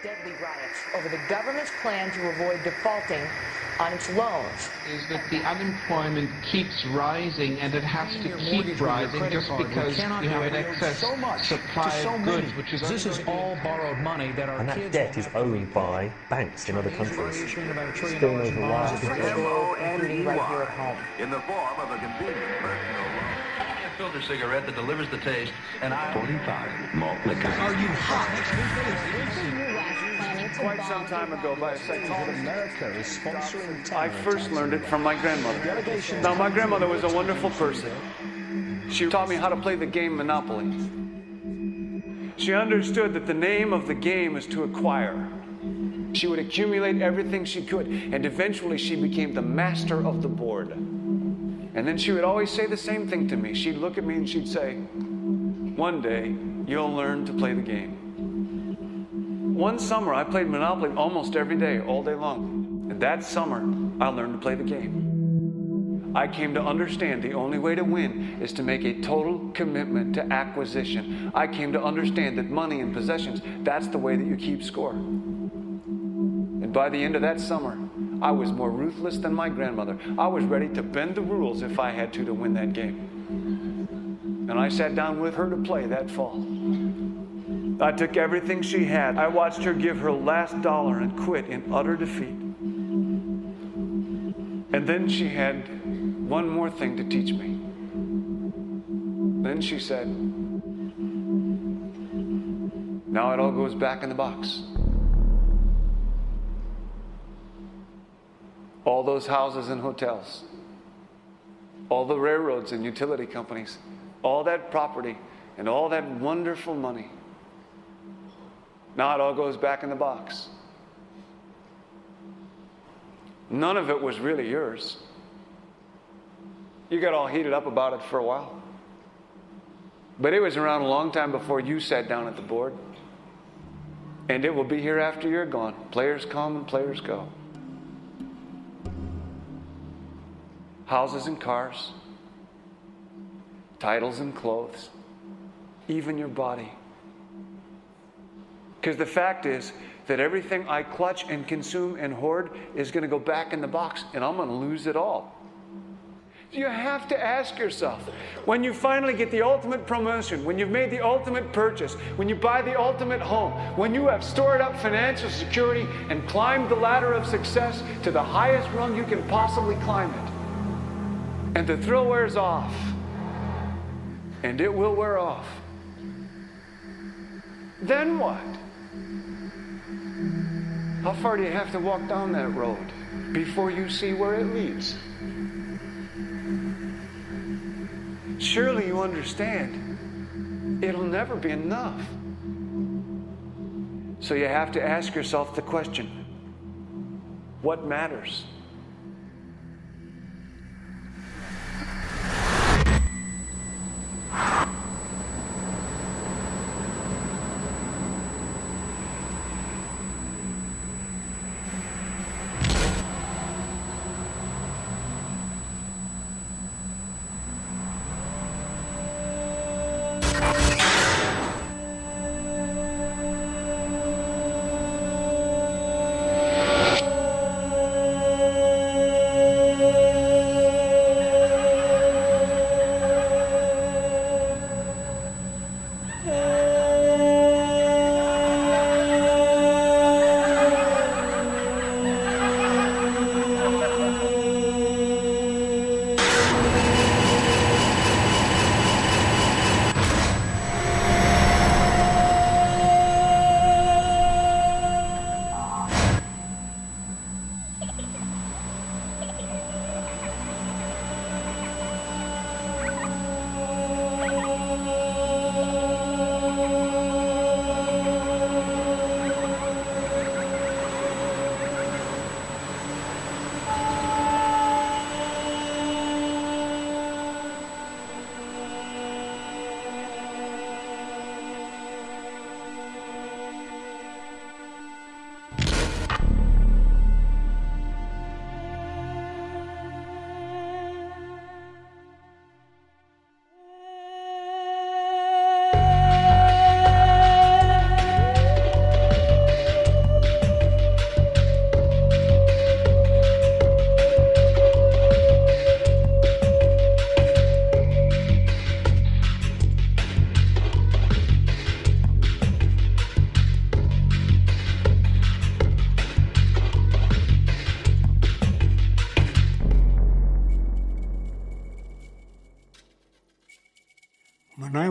deadly riots over the government's plan to avoid defaulting on its loans. Is that the unemployment keeps rising, and it has to keep rising just because you have an excess supply of goods, which is... This is all borrowed money that our kids... And that debt is owned by banks in other countries. Including right here at home. In the form of a convenient personal loan. A filter cigarette that delivers the taste, and 45 malt liquor. Are you hot? Quite some time ago, by a psychologist, America is sponsoring I first learned it from my grandmother. Now, my grandmother was a wonderful person. She taught me how to play the game Monopoly. She understood that the name of the game is to acquire. She would accumulate everything she could, and eventually she became the master of the board. And then she would always say the same thing to me. She'd look at me and she'd say, "One day, you'll learn to play the game." One summer, I played Monopoly almost every day, all day long. And that summer, I learned to play the game. I came to understand the only way to win is to make a total commitment to acquisition. I came to understand that money and possessions, that's the way that you keep score. And by the end of that summer, I was more ruthless than my grandmother. I was ready to bend the rules if I had to win that game. And I sat down with her to play that fall. I took everything she had. I watched her give her last dollar and quit in utter defeat. And then she had one more thing to teach me. Then she said, "Now it all goes back in the box." All those houses and hotels, all the railroads and utility companies, all that property and all that wonderful money. Now it all goes back in the box. None of it was really yours. You got all heated up about it for a while. But it was around a long time before you sat down at the board. And it will be here after you're gone. Players come and players go. Houses and cars, titles and clothes, even your body. Because the fact is that everything I clutch and consume and hoard is going to go back in the box, and I'm going to lose it all. You have to ask yourself, when you finally get the ultimate promotion, when you've made the ultimate purchase, when you buy the ultimate home, when you have stored up financial security and climbed the ladder of success to the highest rung you can possibly climb it, and the thrill wears off, and it will wear off, then what? How far do you have to walk down that road before you see where it leads? Surely you understand, it'll never be enough. So you have to ask yourself the question, what matters?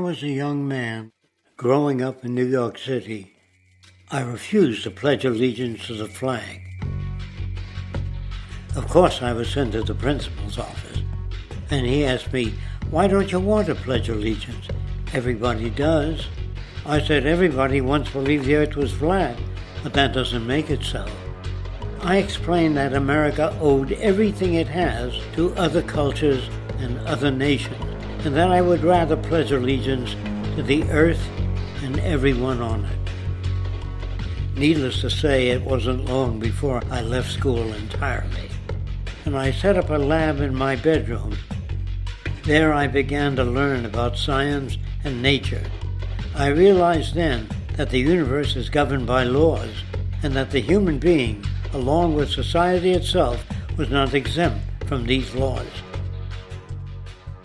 was a young man growing up in New York City, I refused to pledge allegiance to the flag. Of course, I was sent to the principal's office, and he asked me, "Why don't you want to pledge allegiance? Everybody does." I said, "Everybody once believed the earth was flat, but that doesn't make it so." I explained that America owed everything it has to other cultures and other nations, and that I would rather pledge allegiance to the earth and everyone on it. Needless to say, it wasn't long before I left school entirely, and I set up a lab in my bedroom. There I began to learn about science and nature. I realized then that the universe is governed by laws, and that the human being, along with society itself, was not exempt from these laws.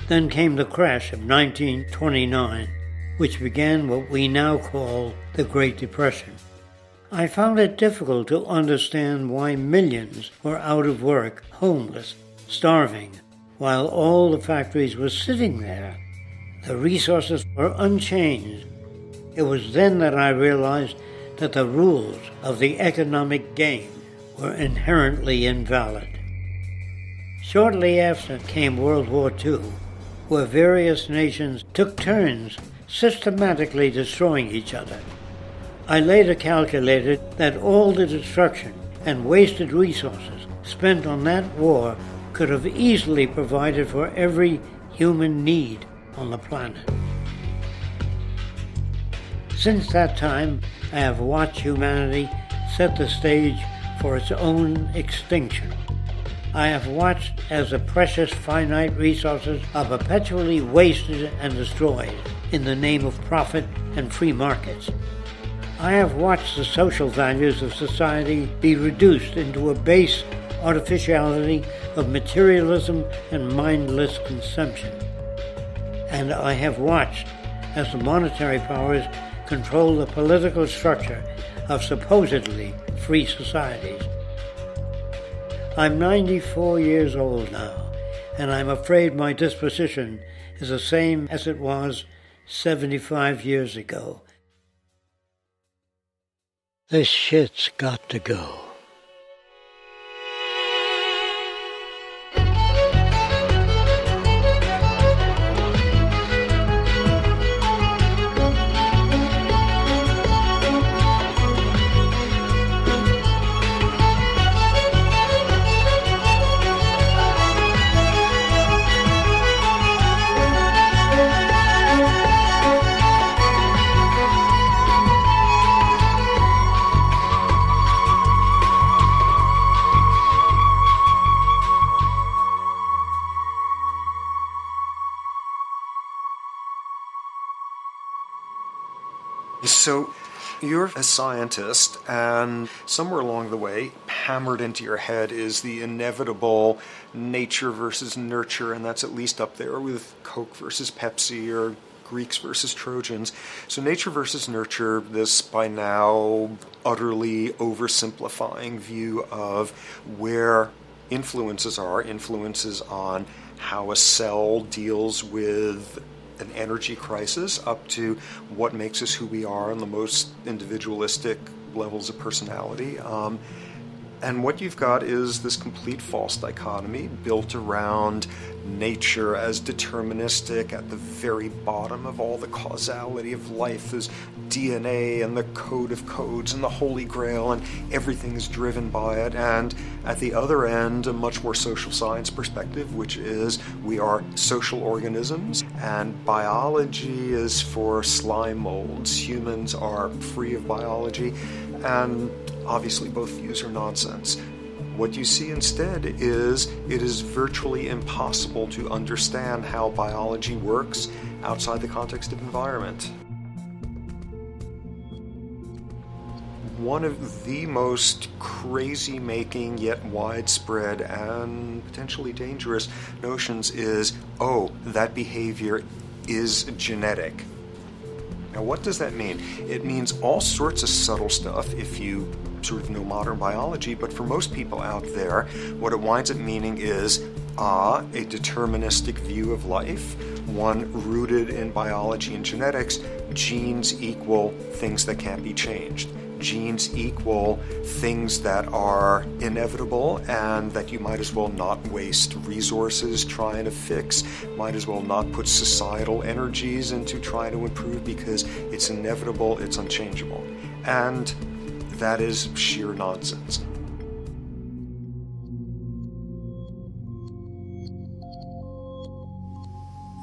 Then came the crash of 1929, which began what we now call the Great Depression. I found it difficult to understand why millions were out of work, homeless, starving, while all the factories were sitting there. The resources were unchanged. It was then that I realized that the rules of the economic game were inherently invalid. Shortly after came World War II, where various nations took turns systematically destroying each other. I later calculated that all the destruction and wasted resources spent on that war could have easily provided for every human need on the planet. Since that time, I have watched humanity set the stage for its own extinction. I have watched as the precious finite resources are perpetually wasted and destroyed in the name of profit and free markets. I have watched the social values of society be reduced into a base artificiality of materialism and mindless consumption. And I have watched as the monetary powers control the political structure of supposedly free societies. I'm 94 years old now, and I'm afraid my disposition is the same as it was 75 years ago. This shit's got to go. So you're a scientist, and somewhere along the way, hammered into your head is the inevitable nature versus nurture, and that's at least up there with Coke versus Pepsi or Greeks versus Trojans. So nature versus nurture, this by now utterly oversimplifying view of where influences on how a cell deals with an energy crisis, up to what makes us who we are on the most individualistic levels of personality. And what you've got is this complete false dichotomy built around nature as deterministic. At the very bottom of all the causality of life is DNA and the code of codes and the Holy Grail, and everything is driven by it. And at the other end, a much more social science perspective, which is we are social organisms, and biology is for slime molds. Humans are free of biology, and obviously both views are nonsense. What you see instead is it is virtually impossible to understand how biology works outside the context of environment. One of the most crazy-making yet widespread and potentially dangerous notions is, oh, that behavior is genetic. Now, what does that mean? It means all sorts of subtle stuff if you sort of know modern biology, but for most people out there, what it winds up meaning is a deterministic view of life, one rooted in biology and genetics. Genes equal things that can't be changed. Genes equal things that are inevitable and that you might as well not waste resources trying to fix, might as well not put societal energies into trying to improve because it's inevitable, it's unchangeable. And that is sheer nonsense.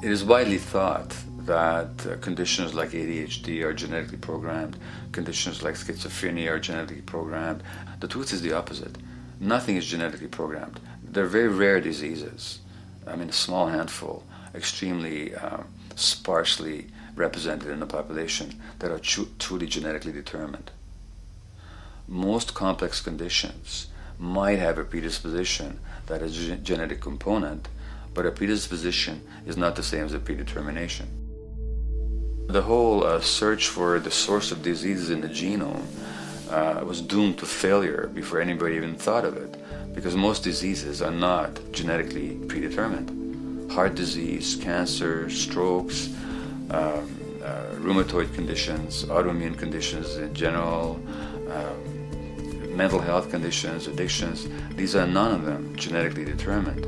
It is widely thought that conditions like ADHD are genetically programmed, conditions like schizophrenia are genetically programmed. The truth is the opposite. Nothing is genetically programmed. They're very rare diseases. I mean, a small handful, extremely sparsely represented in the population, that are truly genetically determined. Most complex conditions might have a predisposition that is a genetic component, but a predisposition is not the same as a predetermination. The whole search for the source of diseases in the genome was doomed to failure before anybody even thought of it, because most diseases are not genetically predetermined. Heart disease, cancer, strokes, rheumatoid conditions, autoimmune conditions in general, mental health conditions, addictions, these are none of them genetically determined.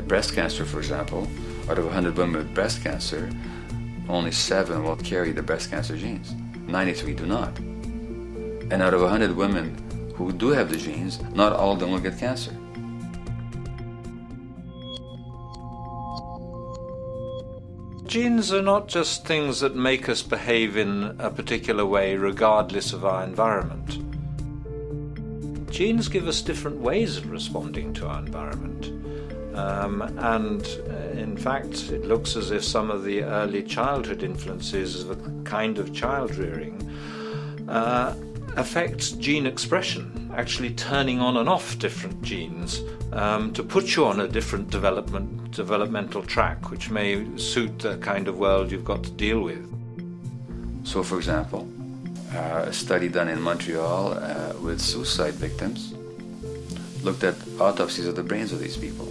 Breast cancer, for example, out of 100 women with breast cancer, only 7 will carry the breast cancer genes. 93 do not. And out of 100 women who do have the genes, not all of them will get cancer. Genes are not just things that make us behave in a particular way regardless of our environment. Genes give us different ways of responding to our environment. And in fact, it looks as if some of the early childhood influences of a kind of child rearing affects gene expression, actually turning on and off different genes to put you on a different developmental track, which may suit the kind of world you've got to deal with. So, for example, a study done in Montreal with suicide victims looked at autopsies of the brains of these people.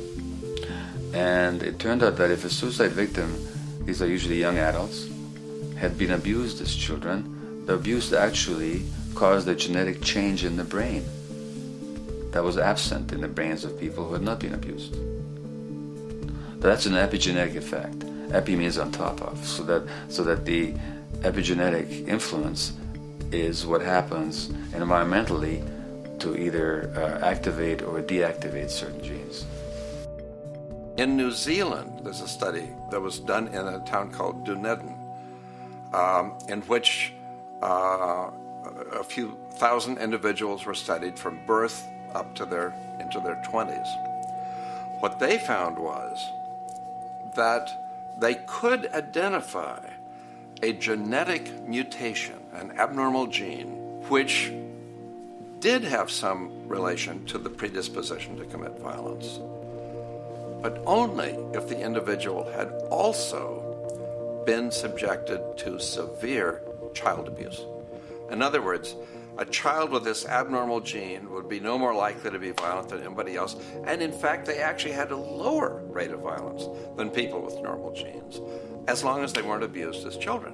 And it turned out that if a suicide victim, these are usually young adults, had been abused as children, the abuse actually caused a genetic change in the brain that was absent in the brains of people who had not been abused. That's an epigenetic effect. Epi means on top of, so that the epigenetic influence is what happens environmentally to either activate or deactivate certain genes. In New Zealand, there's a study that was done in a town called Dunedin, in which a few thousand individuals were studied from birth up to into their 20s. What they found was that they could identify a genetic mutation, an abnormal gene, which did have some relation to the predisposition to commit violence, but only if the individual had also been subjected to severe child abuse. In other words, a child with this abnormal gene would be no more likely to be violent than anybody else, and in fact they actually had a lower rate of violence than people with normal genes, as long as they weren't abused as children.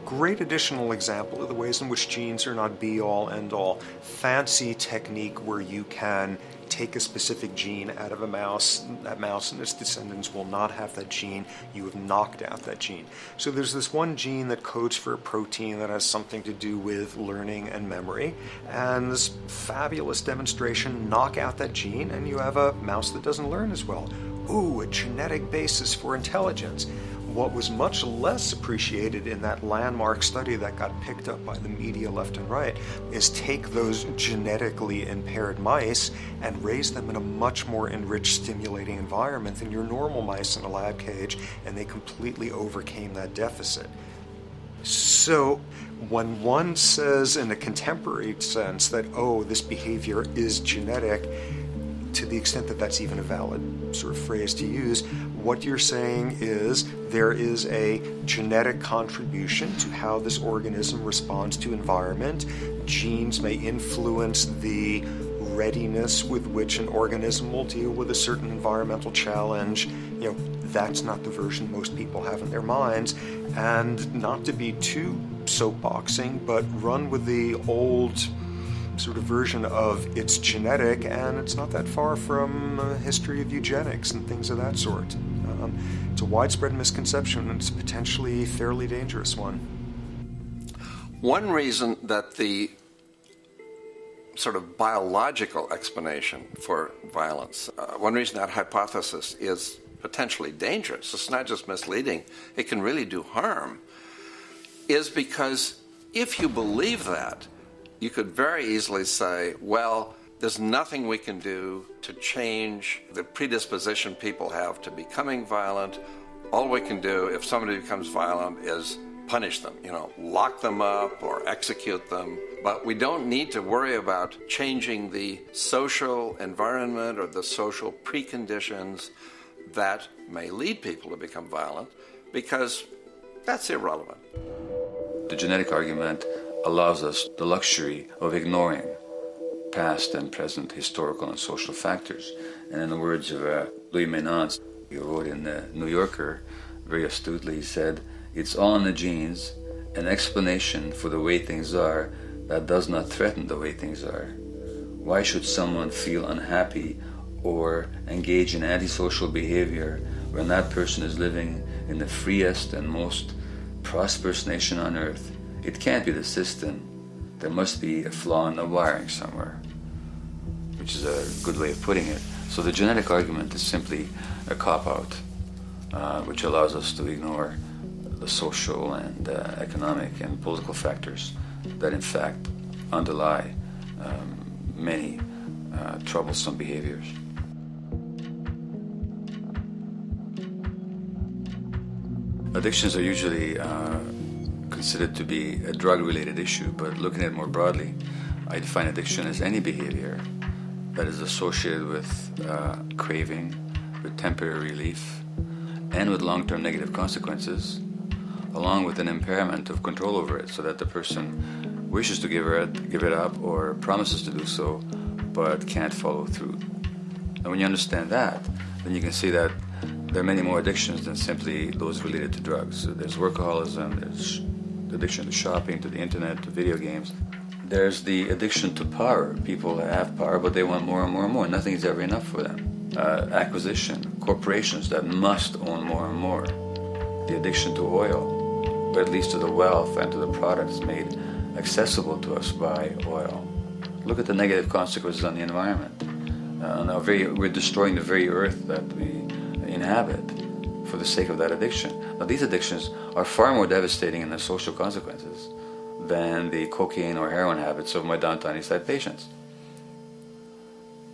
Great additional example of the ways in which genes are not be-all, end-all. Fancy technique where you can take a specific gene out of a mouse, that mouse and its descendants will not have that gene, you have knocked out that gene. So there's this one gene that codes for a protein that has something to do with learning and memory, and this fabulous demonstration, knock out that gene and you have a mouse that doesn't learn as well. Ooh, a genetic basis for intelligence. What was much less appreciated in that landmark study that got picked up by the media left and right is take those genetically impaired mice and raise them in a much more enriched, stimulating environment than your normal mice in a lab cage, and they completely overcame that deficit. So when one says in a contemporary sense that, oh, this behavior is genetic, to the extent that that's even a valid sort of phrase to use, what you're saying is there is a genetic contribution to how this organism responds to environment. Genes may influence the readiness with which an organism will deal with a certain environmental challenge. That's not the version most people have in their minds. And not to be too soapboxing, but run with the old sort of version of it's genetic, and it's not that far from a history of eugenics and things of that sort. It's a widespread misconception, and it's a potentially fairly dangerous one. One reason that the sort of biological explanation for violence, one reason that hypothesis is potentially dangerous, it's not just misleading, it can really do harm, is because if you believe that, you could very easily say, well, there's nothing we can do to change the predisposition people have to becoming violent. All we can do if somebody becomes violent is punish them, lock them up or execute them. But we don't need to worry about changing the social environment or the social preconditions that may lead people to become violent, because that's irrelevant. The genetic argument allows us the luxury of ignoring past and present historical and social factors. And in the words of Louis Menand, he wrote in the New Yorker, very astutely, he said, "It's all in the genes, an explanation for the way things are that does not threaten the way things are. Why should someone feel unhappy or engage in antisocial behavior when that person is living in the freest and most prosperous nation on earth? It can't be the system. There must be a flaw in the wiring somewhere," which is a good way of putting it. So the genetic argument is simply a cop-out, which allows us to ignore the social and economic and political factors that in fact underlie many troublesome behaviors. Addictions are usually considered to be a drug-related issue, but looking at it more broadly, I define addiction as any behavior that is associated with craving, with temporary relief, and with long-term negative consequences, along with an impairment of control over it, so that the person wishes to give it up or promises to do so, but can't follow through. And when you understand that, then you can see that there are many more addictions than simply those related to drugs. So there's workaholism, there's addiction to shopping, to the internet, to video games. There's the addiction to power. People have power, but they want more and more and more. Nothing is ever enough for them. Acquisition, corporations that must own more and more. The addiction to oil, or at least to the wealth and to the products made accessible to us by oil. Look at the negative consequences on the environment. We're destroying the very earth that we inhabit for the sake of that addiction. Now, these addictions are far more devastating in their social consequences than the cocaine or heroin habits of my downtown East Side patients.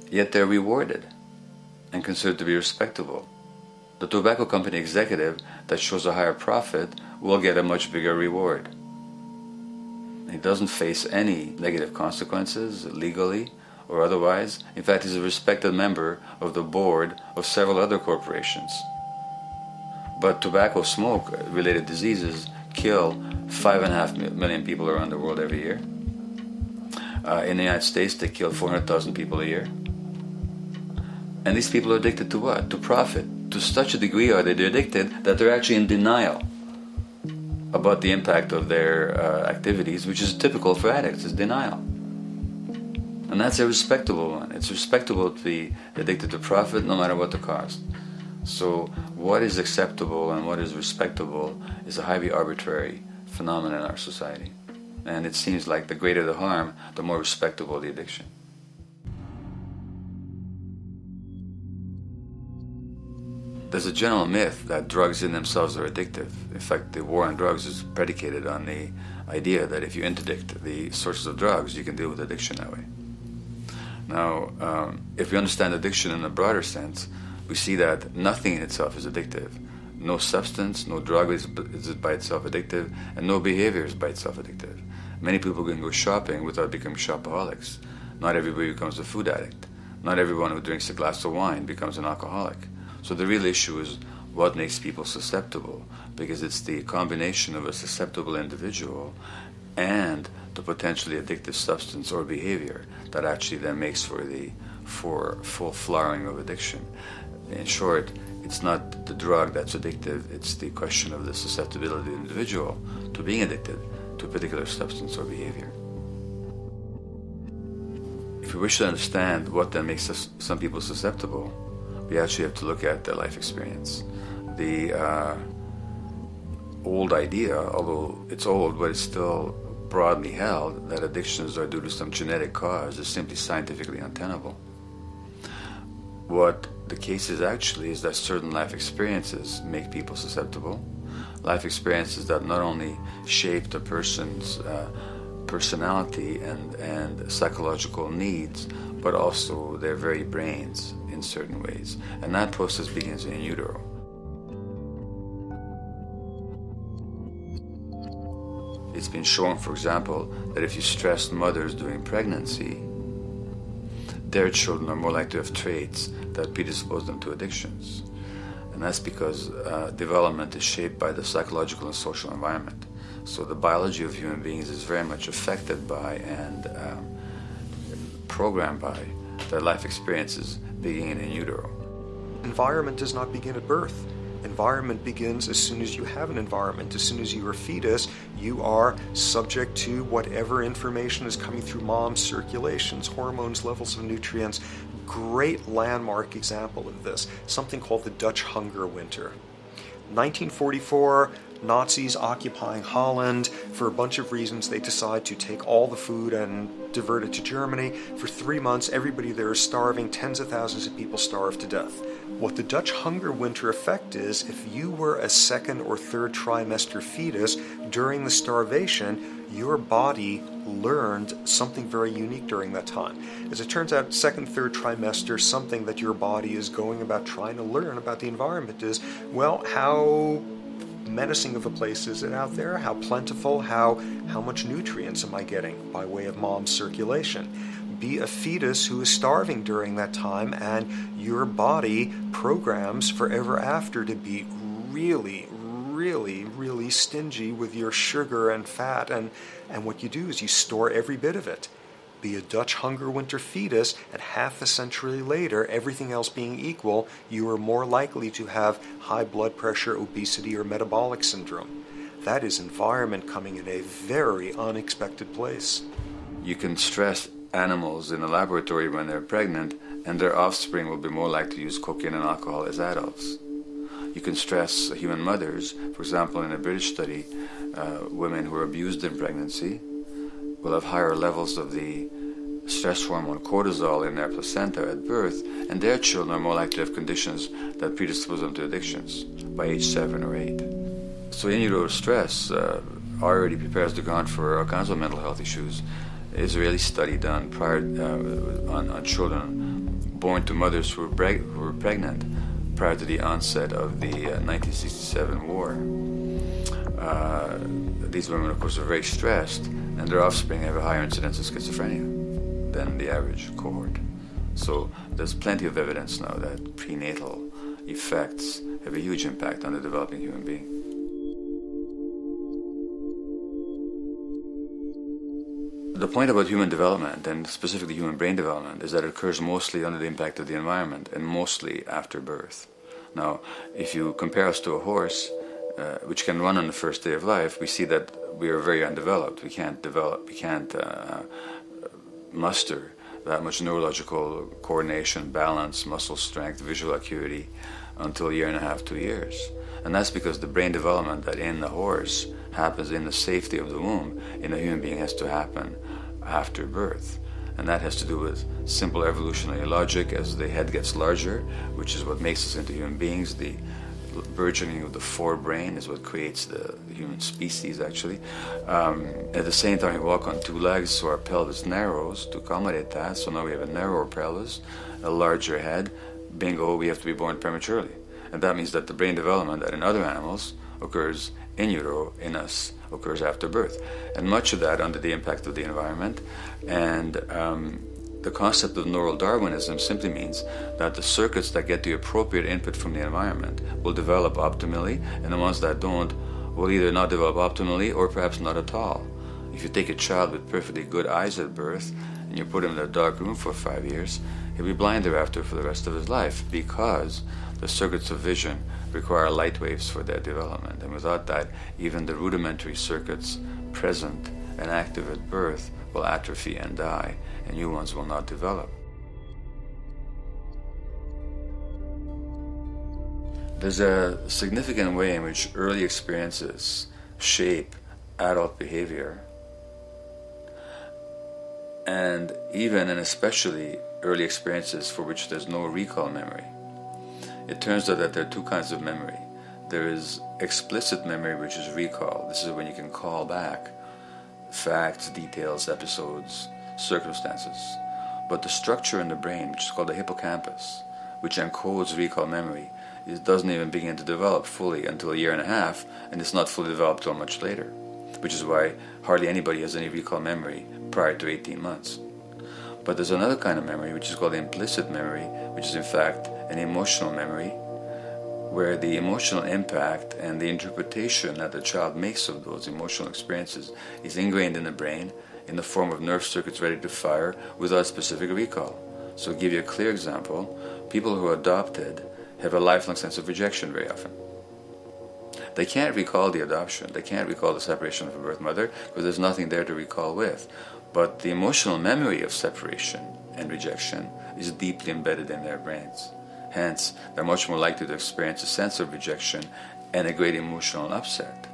Yet they're rewarded and considered to be respectable. The tobacco company executive that shows a higher profit will get a much bigger reward. He doesn't face any negative consequences legally or otherwise. In fact, he's a respected member of the board of several other corporations. But tobacco smoke-related diseases kill 5.5 million people around the world every year. In the United States, they kill 400,000 people a year. And these people are addicted to what? To profit. To such a degree are they addicted that they're actually in denial about the impact of their activities, which is typical for addicts, is denial. And that's a respectable one. It's respectable to be addicted to profit no matter what the cost. So what is acceptable and what is respectable is a highly arbitrary phenomenon in our society. And it seems like the greater the harm, the more respectable the addiction. There's a general myth that drugs in themselves are addictive. In fact, the war on drugs is predicated on the idea that if you interdict the sources of drugs, you can deal with addiction that way. Now, if we understand addiction in a broader sense, we see that nothing in itself is addictive. No substance, no drug is by itself addictive, and no behavior is by itself addictive. Many people can go shopping without becoming shopaholics. Not everybody becomes a food addict. Not everyone who drinks a glass of wine becomes an alcoholic. So the real issue is what makes people susceptible, because it's the combination of a susceptible individual and the potentially addictive substance or behavior that actually then makes for full flowering of addiction. In short, it's not the drug that's addictive, it's the question of the susceptibility of the individual to being addicted to a particular substance or behavior. If we wish to understand what then makes some people susceptible, we actually have to look at their life experience. The old idea, although it's old, but it's still broadly held, that addictions are due to some genetic cause is simply scientifically untenable. What the case is actually is that certain life experiences make people susceptible. Life experiences that not only shape the person's personality and psychological needs, but also their very brains in certain ways. And that process begins in utero. It's been shown, for example, that if you stress mothers during pregnancy, their children are more likely to have traits that predispose them to addictions. And that's because development is shaped by the psychological and social environment. So the biology of human beings is very much affected by and programmed by their life experiences beginning in utero. Environment does not begin at birth. Environment begins as soon as you have an environment. As soon as you are a fetus, you are subject to whatever information is coming through mom's circulations, hormones, levels of nutrients. Great landmark example of this, something called the Dutch hunger winter. 1944, Nazis occupying Holland. For a bunch of reasons, they decide to take all the food and divert it to Germany. For 3 months, everybody there is starving. Tens of thousands of people starve to death. What the Dutch hunger winter effect is, if you were a second or third trimester fetus during the starvation, your body learned something very unique during that time. As it turns out, second, third trimester, something that your body is going about trying to learn about the environment is, well, how menacing of a place is it out there? How plentiful? How much nutrients am I getting by way of mom's circulation? Be a fetus who is starving during that time, and your body programs forever after to be really, really, really stingy with your sugar and fat, and what you do is you store every bit of it. Be a Dutch hunger winter fetus, and half a century later, everything else being equal, you are more likely to have high blood pressure, obesity, or metabolic syndrome. That is environment coming in a very unexpected place. You can stress animals in a laboratory when they're pregnant, and their offspring will be more likely to use cocaine and alcohol as adults. You can stress human mothers. For example, in a British study, women who are abused in pregnancy will have higher levels of the stress hormone cortisol in their placenta at birth, and their children are more likely to have conditions that predispose them to addictions by age 7 or 8. So in utero stress already prepares the ground for all kinds of mental health issues. Israeli study done prior on children born to mothers who were pregnant prior to the onset of the 1967 war. These women, of course, are very stressed, and their offspring have a higher incidence of schizophrenia than the average cohort. So there's plenty of evidence now that prenatal effects have a huge impact on the developing human being. The point about human development, and specifically human brain development, is that it occurs mostly under the impact of the environment and mostly after birth. Now, if you compare us to a horse, which can run on the first day of life, we see that we are very undeveloped. We can't muster that much neurological coordination, balance, muscle strength, visual acuity until a year and a half, 2 years. And that's because the brain development that in the horse happens in the safety of the womb, in a human being has to happen after birth. And that has to do with simple evolutionary logic. As the head gets larger, which is what makes us into human beings, the burgeoning of the forebrain is what creates the human species, actually. At the same time, we walk on 2 legs, so our pelvis narrows to accommodate that. So now we have a narrower pelvis, a larger head. Bingo, we have to be born prematurely. And that means that the brain development that in other animals occurs in utero, in us, occurs after birth. And much of that under the impact of the environment. And the concept of neural Darwinism simply means that the circuits that get the appropriate input from the environment will develop optimally, and the ones that don't will either not develop optimally or perhaps not at all. If you take a child with perfectly good eyes at birth and you put him in a dark room for 5 years, he'll be blind thereafter for the rest of his life, because the circuits of vision require light waves for their development. And without that, even the rudimentary circuits present and active at birth will atrophy and die, and new ones will not develop. There's a significant way in which early experiences shape adult behavior, and even and especially early experiences for which there's no recall memory. It turns out that there are two kinds of memory. There is explicit memory, which is recall. This is when you can call back facts, details, episodes, circumstances. But the structure in the brain, which is called the hippocampus, which encodes recall memory, it doesn't even begin to develop fully until 1.5 years, and it's not fully developed till much later, which is why hardly anybody has any recall memory prior to 18 months. But there's another kind of memory, which is called implicit memory, which is in fact an emotional memory, where the emotional impact and the interpretation that the child makes of those emotional experiences is ingrained in the brain in the form of nerve circuits ready to fire without specific recall. So to give you a clear example, people who are adopted have a lifelong sense of rejection very often. They can't recall the adoption, they can't recall the separation from birth mother, because there's nothing there to recall with. But the emotional memory of separation and rejection is deeply embedded in their brains. Hence, they're much more likely to experience a sense of rejection and a great emotional upset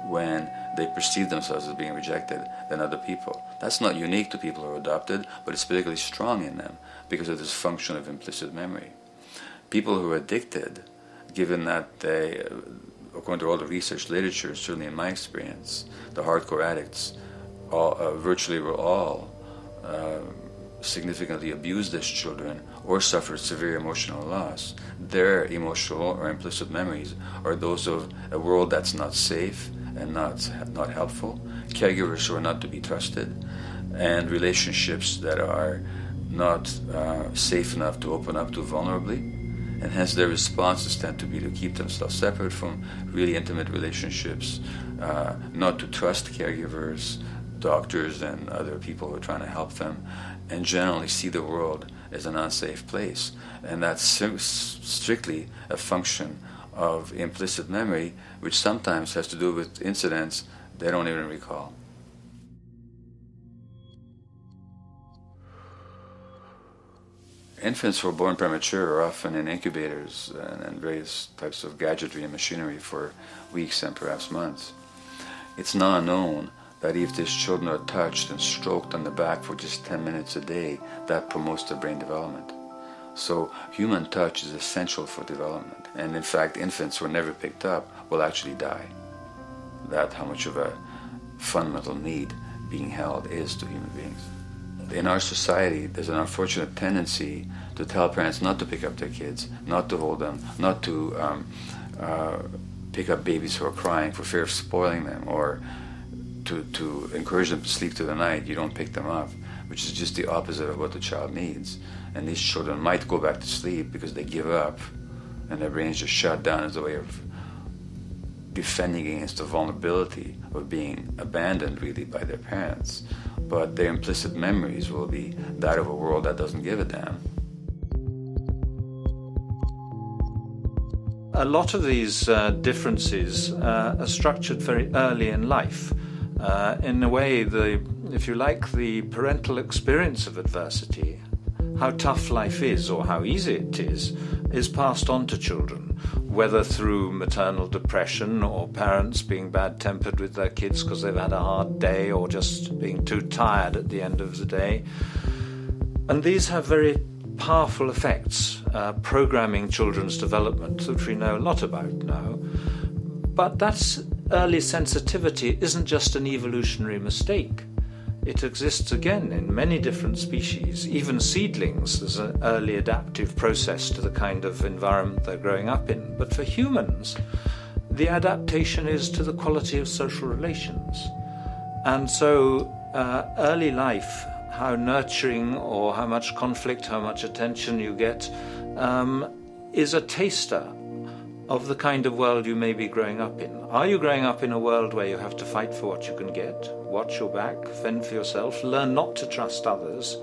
when they perceive themselves as being rejected than other people. That's not unique to people who are adopted, but it's particularly strong in them because of this function of implicit memory. People who are addicted, given that they, according to all the research literature, certainly in my experience, the hardcore addicts virtually were all significantly abused as children or suffered severe emotional loss. Their emotional or implicit memories are those of a world that's not safe and not helpful, caregivers who are not to be trusted, and relationships that are not safe enough to open up to vulnerably. And hence their responses tend to be to keep themselves separate from really intimate relationships, not to trust caregivers, doctors, and other people who are trying to help them, and generally see the world as an unsafe place. And that's strictly a function of implicit memory, which sometimes has to do with incidents they don't even recall. Infants who are born premature are often in incubators and various types of gadgetry and machinery for weeks and perhaps months. It's now known that if these children are touched and stroked on the back for just 10 minutes a day, that promotes their brain development. So human touch is essential for development. And in fact, infants who are never picked up will actually die. That's how much of a fundamental need being held is to human beings. In our society, there's an unfortunate tendency to tell parents not to pick up their kids, not to hold them, not to pick up babies who are crying for fear of spoiling them, or to encourage them to sleep through the night. You don't pick them up, which is just the opposite of what the child needs. And these children might go back to sleep because they give up and their brains just shut down as a way of defending against the vulnerability of being abandoned really by their parents. But their implicit memories will be that of a world that doesn't give a damn. A lot of these differences are structured very early in life. In a way, if you like, the parental experience of adversity, how tough life is or how easy it is passed on to children, whether through maternal depression or parents being bad-tempered with their kids because they've had a hard day or just being too tired at the end of the day. And these have very powerful effects, programming children's development, which we know a lot about now. But that early sensitivity isn't just an evolutionary mistake. It exists again in many different species. Even seedlings, there's an early adaptive process to the kind of environment they're growing up in. But for humans, the adaptation is to the quality of social relations. And so early life, how nurturing or how much conflict, how much attention you get, is a taster of the kind of world you may be growing up in. Are you growing up in a world where you have to fight for what you can get, watch your back, fend for yourself, learn not to trust others?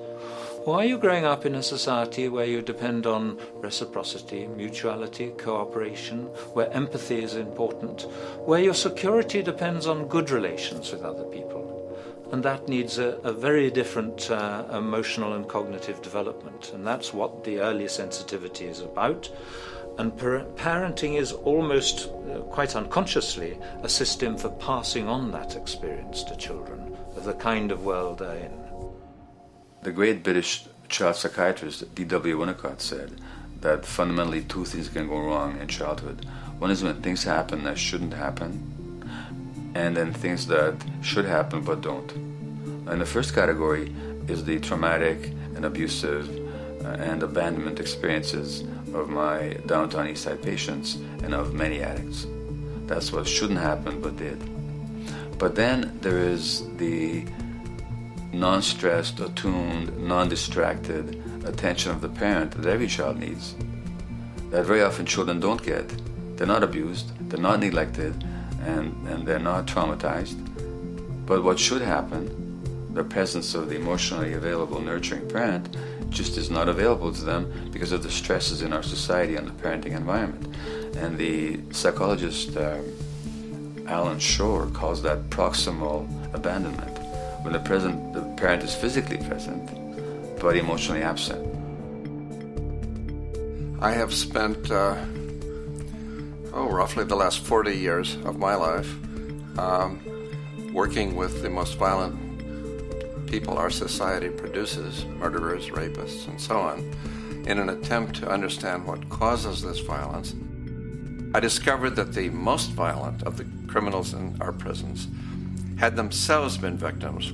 Or are you growing up in a society where you depend on reciprocity, mutuality, cooperation, where empathy is important, where your security depends on good relations with other people? And that needs a very different emotional and cognitive development. And that's what the early sensitivity is about. And parenting is almost, quite unconsciously, a system for passing on that experience to children of the kind of world they're in. The great British child psychiatrist D.W. Winnicott said that fundamentally two things can go wrong in childhood. One is when things happen that shouldn't happen, and then things that should happen but don't. And the first category is the traumatic and abusive and abandonment experiences of my downtown East Side patients and of many addicts. That's what shouldn't happen but did. But then there is the non-stressed, attuned, non-distracted attention of the parent that every child needs, that very often children don't get. They're not abused, they're not neglected, and they're not traumatized. But what should happen, the presence of the emotionally available, nurturing parent, just is not available to them because of the stresses in our society and the parenting environment. And the psychologist Alan Shore calls that proximal abandonment, when the parent is physically present but emotionally absent. I have spent roughly the last 40 years of my life working with the most violent people our society produces, murderers, rapists, and so on, in an attempt to understand what causes this violence. I discovered that the most violent of the criminals in our prisons had themselves been victims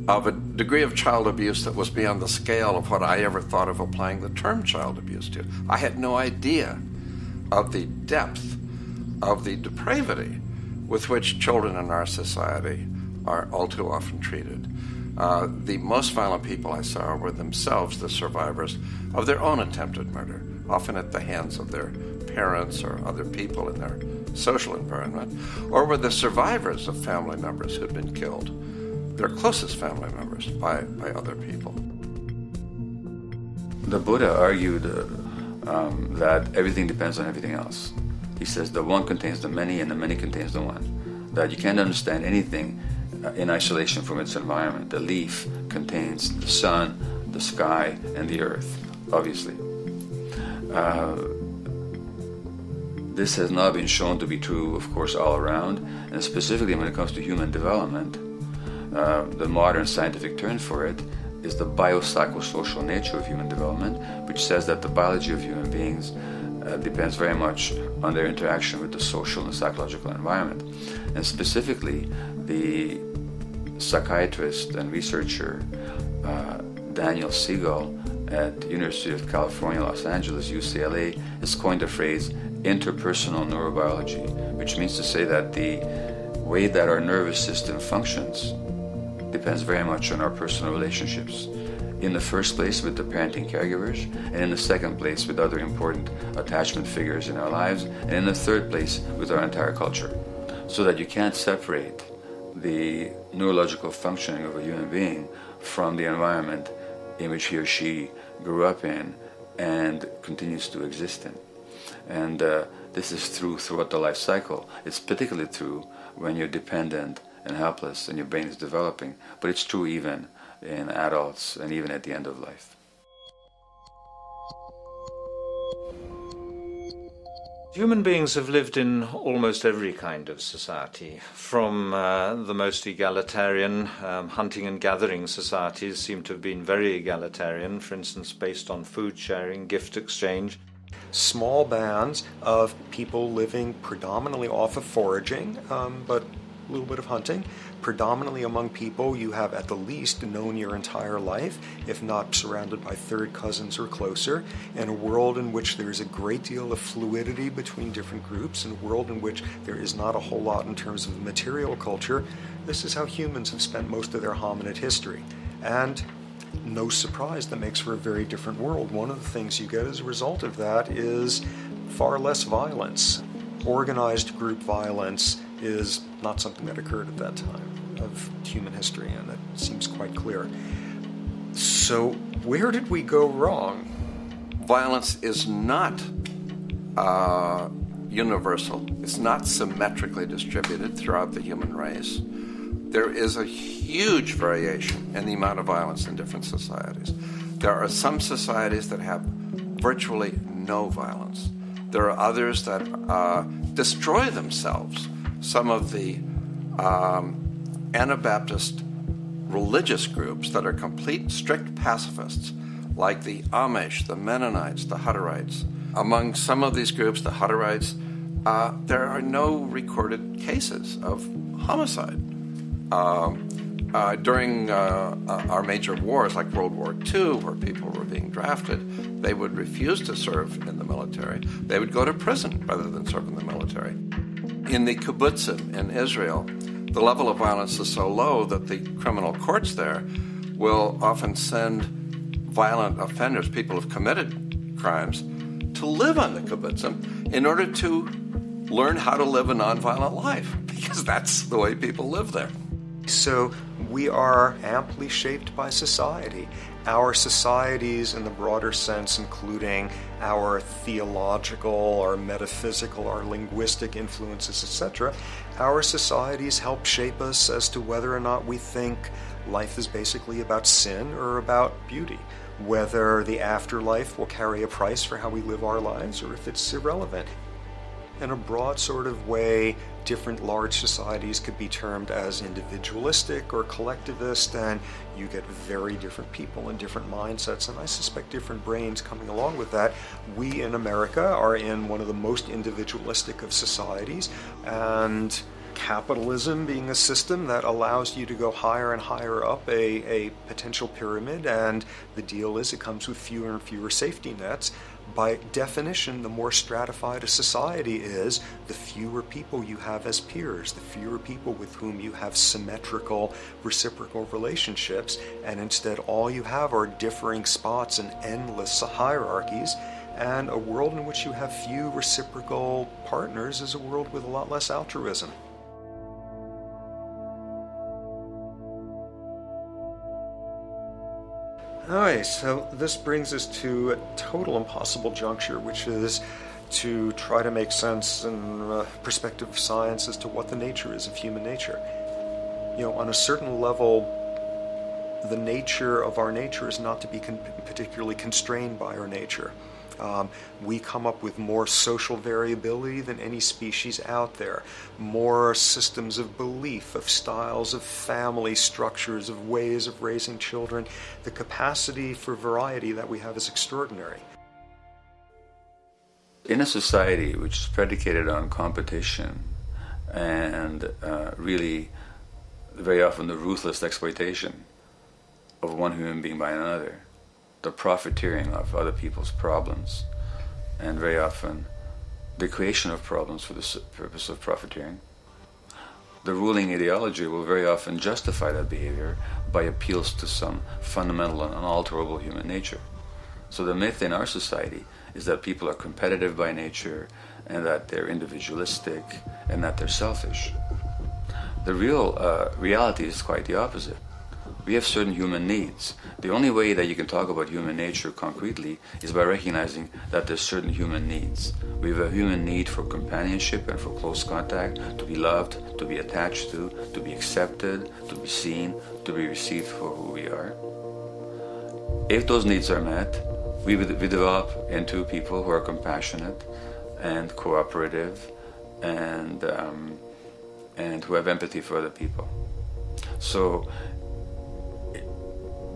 of a degree of child abuse that was beyond the scale of what I ever thought of applying the term child abuse to. I had no idea of the depth of the depravity with which children in our society are all too often treated. The most violent people I saw were themselves the survivors of their own attempted murder, often at the hands of their parents or other people in their social environment, or were the survivors of family members who'd been killed, their closest family members, by other people. The Buddha argued that everything depends on everything else. He says the one contains the many and the many contains the one. That you can't understand anything in isolation from its environment. The leaf contains the sun, the sky, and the earth, obviously. This has not been shown to be true, of course, all around, and specifically when it comes to human development. The modern scientific term for it is the biopsychosocial nature of human development, which says that the biology of human beings depends very much on their interaction with the social and psychological environment. And specifically, the psychiatrist and researcher Daniel Siegel at the University of California, Los Angeles, UCLA, has coined the phrase interpersonal neurobiology, which means to say that the way that our nervous system functions depends very much on our personal relationships. In the first place with the parenting caregivers, and in the second place with other important attachment figures in our lives, and in the third place with our entire culture. So that you can't separate the neurological functioning of a human being from the environment in which he or she grew up in and continues to exist in. And this is true throughout the life cycle. It's particularly true when you're dependent and helpless and your brain is developing, but it's true even in adults and even at the end of life. Human beings have lived in almost every kind of society, from the most egalitarian, hunting and gathering societies seem to have been very egalitarian, for instance, based on food sharing, gift exchange. Small bands of people living predominantly off of foraging, but a little bit of hunting. Predominantly among people you have at the least known your entire life, if not surrounded by third cousins or closer, in a world in which there is a great deal of fluidity between different groups, in a world in which there is not a whole lot in terms of material culture. This is how humans have spent most of their hominid history. And no surprise, that makes for a very different world. One of the things you get as a result of that is far less violence. Organized group violence is not something that occurred at that time of human history, and that seems quite clear. So where did we go wrong? Violence is not universal. It's not symmetrically distributed throughout the human race. There is a huge variation in the amount of violence in different societies. There are some societies that have virtually no violence. There are others that destroy themselves. Some of the Anabaptist religious groups that are complete, strict pacifists, like the Amish, the Mennonites, the Hutterites. Among some of these groups, the Hutterites, there are no recorded cases of homicide. During our major wars, like World War II, where people were being drafted, they would refuse to serve in the military. They would go to prison rather than serve in the military. In the kibbutzim in Israel, the level of violence is so low that the criminal courts there will often send violent offenders, people who have committed crimes, to live on the kibbutzim in order to learn how to live a nonviolent life, because that's the way people live there. So we are amply shaped by society. Our societies, in the broader sense, including our theological, our metaphysical, our linguistic influences, etc., our societies help shape us as to whether or not we think life is basically about sin or about beauty, whether the afterlife will carry a price for how we live our lives or if it's irrelevant. In a broad sort of way, different large societies could be termed as individualistic or collectivist, and you get very different people and different mindsets, and I suspect different brains coming along with that. We in America are in one of the most individualistic of societies, and capitalism being a system that allows you to go higher and higher up a potential pyramid, and the deal is it comes with fewer and fewer safety nets. By definition, the more stratified a society is, the fewer people you have as peers, the fewer people with whom you have symmetrical, reciprocal relationships, and instead all you have are differing spots and endless hierarchies. And a world in which you have few reciprocal partners is a world with a lot less altruism. Alright, so this brings us to a total impossible juncture, which is to try to make sense in perspective of science as to what the nature is of human nature. You know, on a certain level, the nature of our nature is not to be particularly constrained by our nature. We come up with more social variability than any species out there, more systems of belief, of styles of family structures, of ways of raising children. The capacity for variety that we have is extraordinary. In a society which is predicated on competition and really very often the ruthless exploitation of one human being by another, the profiteering of other people's problems, and very often the creation of problems for the purpose of profiteering, the ruling ideology will very often justify that behavior by appeals to some fundamental and unalterable human nature. So the myth in our society is that people are competitive by nature, and that they're individualistic, and that they're selfish. The real reality is quite the opposite. We have certain human needs. The only way that you can talk about human nature concretely is by recognizing that there's certain human needs. We have a human need for companionship and for close contact, to be loved, to be attached to be accepted, to be seen, to be received for who we are. If those needs are met, we develop into people who are compassionate and cooperative and who have empathy for other people. So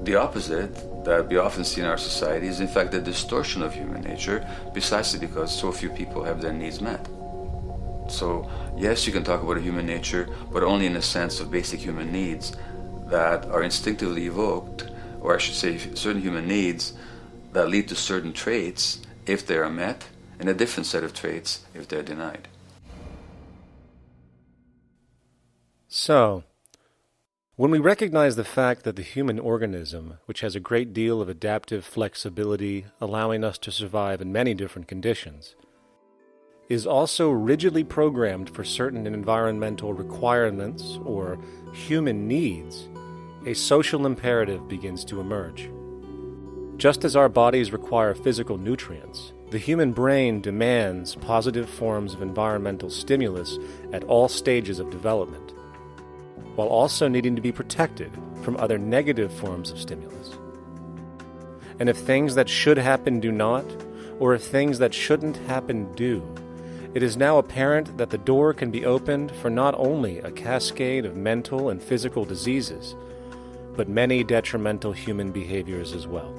the opposite that we often see in our society is in fact the distortion of human nature, precisely because so few people have their needs met. So yes, you can talk about a human nature, but only in the sense of basic human needs that are instinctively evoked, or I should say certain human needs that lead to certain traits if they are met, and a different set of traits if they're denied. So, when we recognize the fact that the human organism, which has a great deal of adaptive flexibility, allowing us to survive in many different conditions, is also rigidly programmed for certain environmental requirements or human needs, a social imperative begins to emerge. Just as our bodies require physical nutrients, the human brain demands positive forms of environmental stimulus at all stages of development, while also needing to be protected from other negative forms of stimulus. And if things that should happen do not, or if things that shouldn't happen do, it is now apparent that the door can be opened for not only a cascade of mental and physical diseases, but many detrimental human behaviors as well.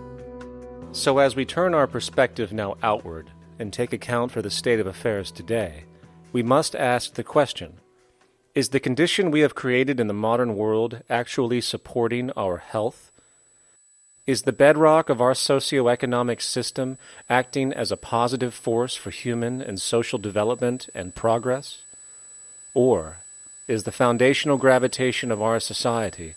So as we turn our perspective now outward and take account for the state of affairs today, we must ask the question, is the condition we have created in the modern world actually supporting our health? Is the bedrock of our socioeconomic system acting as a positive force for human and social development and progress? Or is the foundational gravitation of our society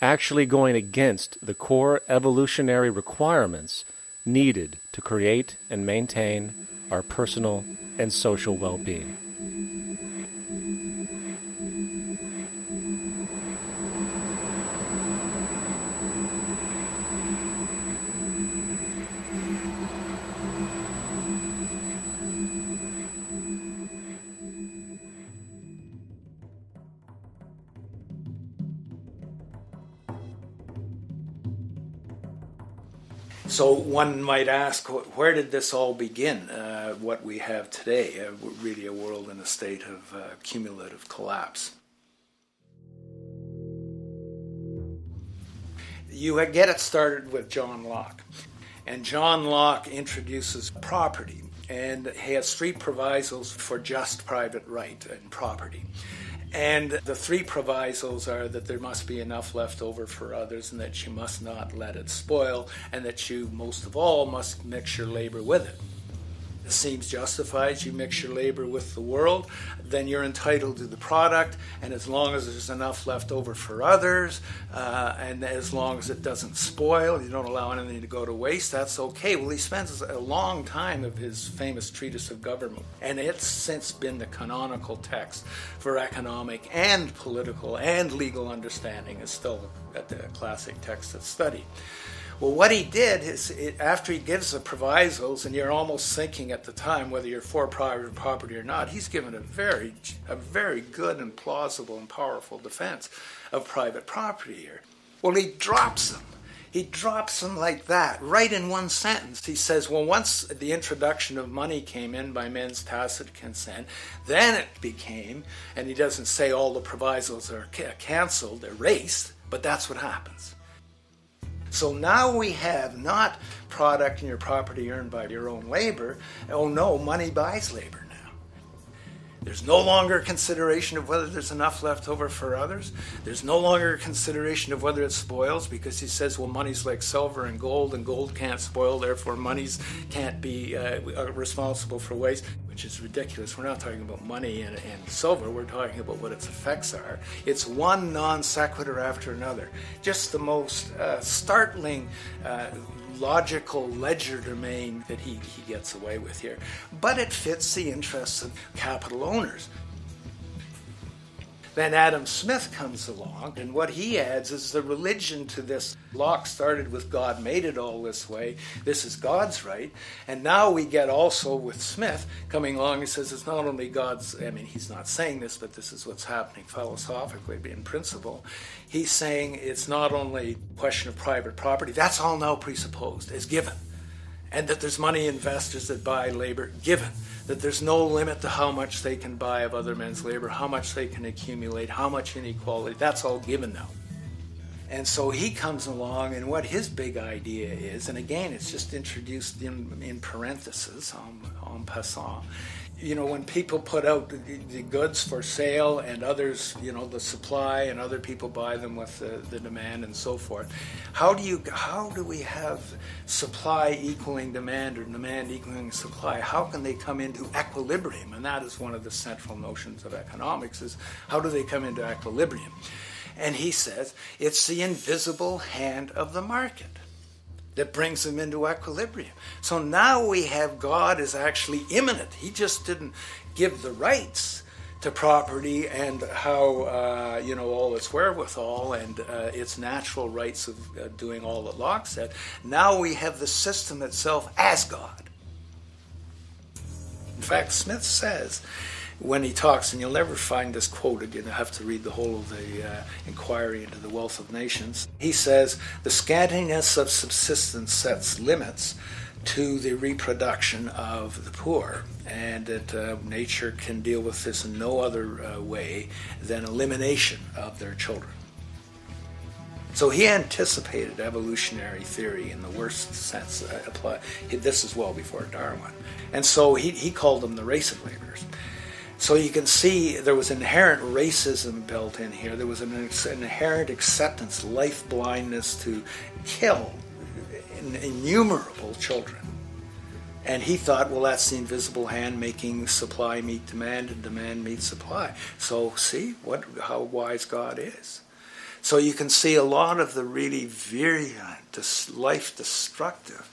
actually going against the core evolutionary requirements needed to create and maintain our personal and social well-being? So one might ask, where did this all begin? What we have today, really a world in a state of cumulative collapse. You get it started with John Locke. And John Locke introduces property, and he has three provisos for just private right and property. And the three provisos are that there must be enough left over for others, and that you must not let it spoil, and that you, most of all, must mix your labor with it. It seems justified. You mix your labor with the world, then you're entitled to the product, and as long as there's enough left over for others, and as long as it doesn't spoil, you don't allow anything to go to waste, that's okay. Well, he spends a long time of his famous treatise of government, and it's since been the canonical text for economic and political and legal understanding. Is still a classic text that's studied. Well, what he did is, after he gives the provisos, and you're almost thinking at the time whether you're for private property or not, he's given a very good and plausible and powerful defense of private property here. Well, he drops them. He drops them like that, right in one sentence. He says, well, once the introduction of money came in by men's tacit consent, then it became, and he doesn't say all the provisos are cancelled, erased, but that's what happens. So now we have not product and your property earned by your own labor. Oh no, money buys labor now. There's no longer consideration of whether there's enough left over for others. There's no longer consideration of whether it spoils, because he says, well, money's like silver and gold can't spoil, therefore monies can't be responsible for waste, which is ridiculous. We're not talking about money and silver, we're talking about what its effects are. It's one non sequitur after another. Just the most startling logical legerdemain that he gets away with here. But it fits the interests of capital owners. Then Adam Smith comes along, and what he adds is the religion to this. Locke started with God made it all this way. This is God's right. And now we get also with Smith coming along and says it's not only God's, I mean, he's not saying this, but this is what's happening philosophically in principle. He's saying it's not only a question of private property, that's all now presupposed, is given. And that there's money investors that buy labor, given. That there's no limit to how much they can buy of other men's labor, how much they can accumulate, how much inequality, that's all given now. And so he comes along, and what his big idea is, and again, it's just introduced in parentheses, en passant. You know, when people put out the goods for sale and others, you know, the supply, and other people buy them with the demand and so forth, how do we have supply equaling demand or demand equaling supply? How can they come into equilibrium? And that is one of the central notions of economics, is how do they come into equilibrium? And he says it's the invisible hand of the market. that brings them into equilibrium. So now we have God is actually immanent. He just didn't give the rights to property and how, all its wherewithal and its natural rights of doing all that Locke said. Now we have the system itself as God. In fact, Smith says, when he talks, and you'll never find this quoted, you have to read the whole of the Inquiry into the Wealth of Nations. He says, the scantiness of subsistence sets limits to the reproduction of the poor, and that nature can deal with this in no other way than elimination of their children. So he anticipated evolutionary theory in the worst sense. This is well before Darwin. And so he called them the race of laborers. So you can see there was inherent racism built in here. There was an inherent acceptance, life blindness to kill innumerable children. And he thought, well, that's the invisible hand making supply meet demand and demand meet supply. So see how wise God is. So you can see a lot of the really virulent, life-destructive,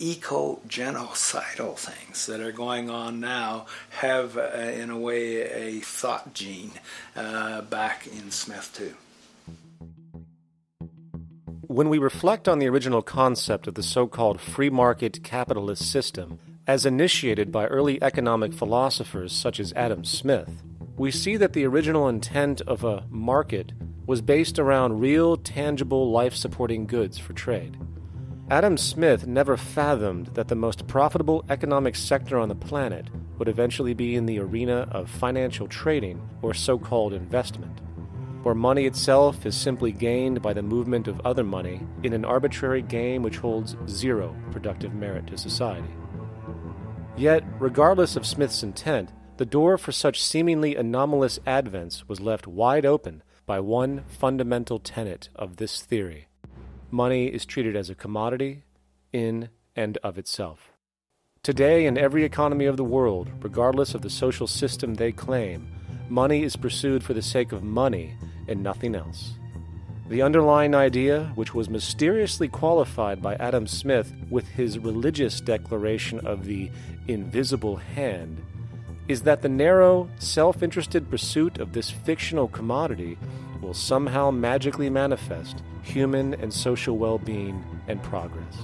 eco-genocidal things that are going on now have, in a way, a thought gene back in Smith too. When we reflect on the original concept of the so-called free market capitalist system, as initiated by early economic philosophers such as Adam Smith, we see that the original intent of a market was based around real, tangible, life-supporting goods for trade. Adam Smith never fathomed that the most profitable economic sector on the planet would eventually be in the arena of financial trading or so-called investment, where money itself is simply gained by the movement of other money in an arbitrary game which holds zero productive merit to society. Yet, regardless of Smith's intent, the door for such seemingly anomalous advents was left wide open by one fundamental tenet of this theory. Money is treated as a commodity in and of itself. Today, in every economy of the world, regardless of the social system they claim, money is pursued for the sake of money and nothing else. The underlying idea, which was mysteriously qualified by Adam Smith with his religious declaration of the invisible hand, is that the narrow, self-interested pursuit of this fictional commodity will somehow magically manifest human and social well-being and progress.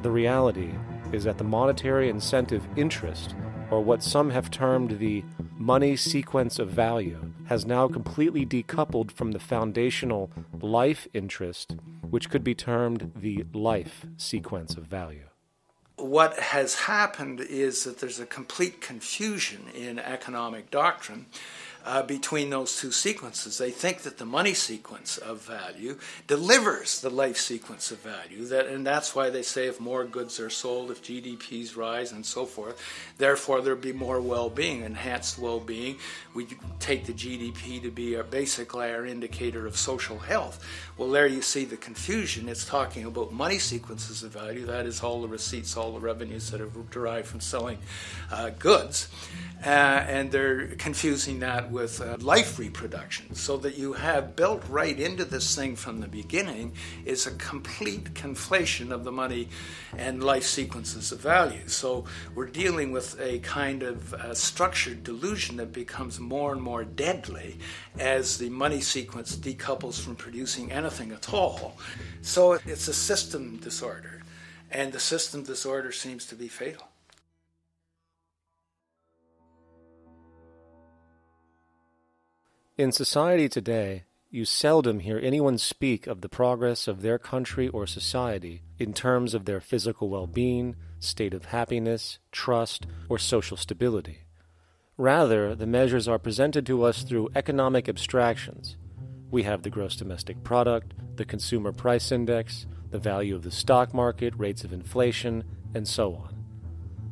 The reality is that the monetary incentive interest, or what some have termed the money sequence of value, has now completely decoupled from the foundational life interest, which could be termed the life sequence of value. What has happened is that there's a complete confusion in economic doctrine between those two sequences. They think that the money sequence of value delivers the life sequence of value, and that's why they say if more goods are sold, if GDPs rise and so forth, therefore there'll be more well-being, enhanced well-being. We take the GDP to be basically our indicator of social health. Well, there you see the confusion. It's talking about money sequences of value, that is all the receipts, all the revenues that are derived from selling goods, and they're confusing that with life reproduction, so that you have built right into this thing from the beginning is a complete conflation of the money and life sequences of value. So we're dealing with a kind of structured delusion that becomes more and more deadly as the money sequence decouples from producing anything at all. So it's a system disorder, and the system disorder seems to be fatal. In society today, you seldom hear anyone speak of the progress of their country or society in terms of their physical well-being, state of happiness, trust, or social stability. Rather, the measures are presented to us through economic abstractions. We have the gross domestic product, the consumer price index, the value of the stock market, rates of inflation, and so on.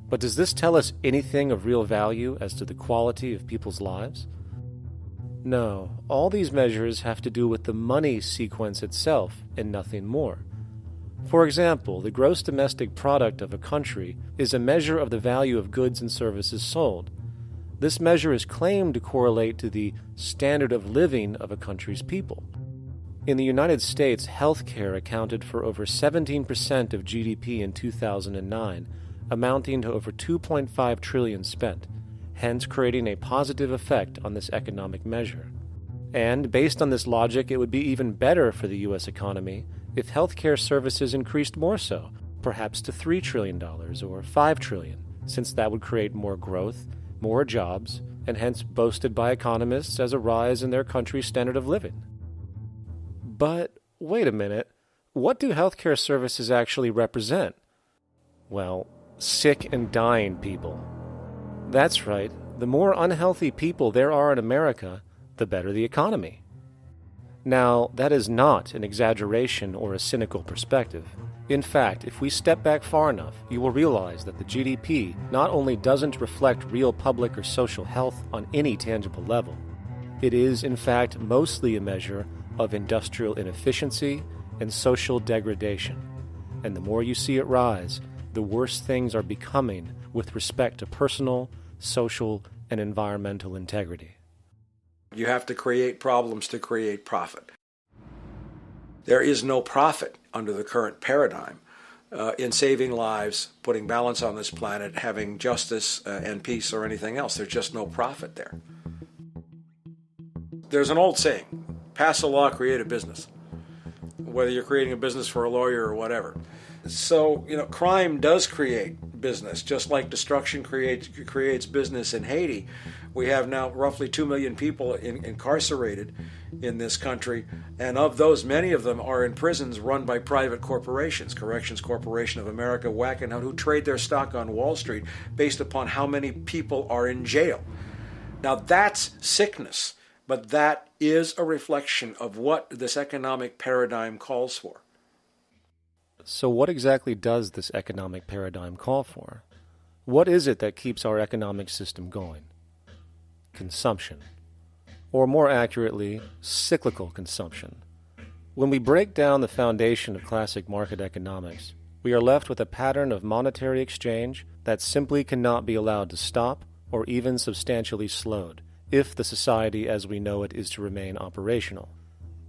But does this tell us anything of real value as to the quality of people's lives? No, all these measures have to do with the money sequence itself and nothing more. For example, the gross domestic product of a country is a measure of the value of goods and services sold. This measure is claimed to correlate to the standard of living of a country's people. In the United States, healthcare accounted for over 17% of GDP in 2009, amounting to over $2.5 trillion spent, hence creating a positive effect on this economic measure. And based on this logic, it would be even better for the U.S. economy if healthcare services increased more so, perhaps to $3 trillion or $5 trillion, since that would create more growth, more jobs, and hence boasted by economists as a rise in their country's standard of living. But wait a minute, what do healthcare services actually represent? Well, sick and dying people. That's right, the more unhealthy people there are in America, the better the economy. Now, that is not an exaggeration or a cynical perspective. In fact, if we step back far enough, you will realize that the GDP not only doesn't reflect real public or social health on any tangible level, it is, in fact, mostly a measure of industrial inefficiency and social degradation. And the more you see it rise, the worse things are becoming with respect to personal, social, and environmental integrity. You have to create problems to create profit. There is no profit under the current paradigm in saving lives, putting balance on this planet, having justice and peace or anything else. There's just no profit there. There's an old saying, pass a law, create a business, whether you're creating a business for a lawyer or whatever. So, crime does create business, just like destruction creates business in Haiti. We have now roughly 2 million people incarcerated in this country, and of those, many of them are in prisons run by private corporations, Corrections Corporation of America, Wackenhut, who trade their stock on Wall Street based upon how many people are in jail. Now, that's sickness, but that is a reflection of what this economic paradigm calls for. So what exactly does this economic paradigm call for? What is it that keeps our economic system going? Consumption. Or more accurately, cyclical consumption. When we break down the foundation of classic market economics, we are left with a pattern of monetary exchange that simply cannot be allowed to stop or even substantially slowed, if the society as we know it is to remain operational.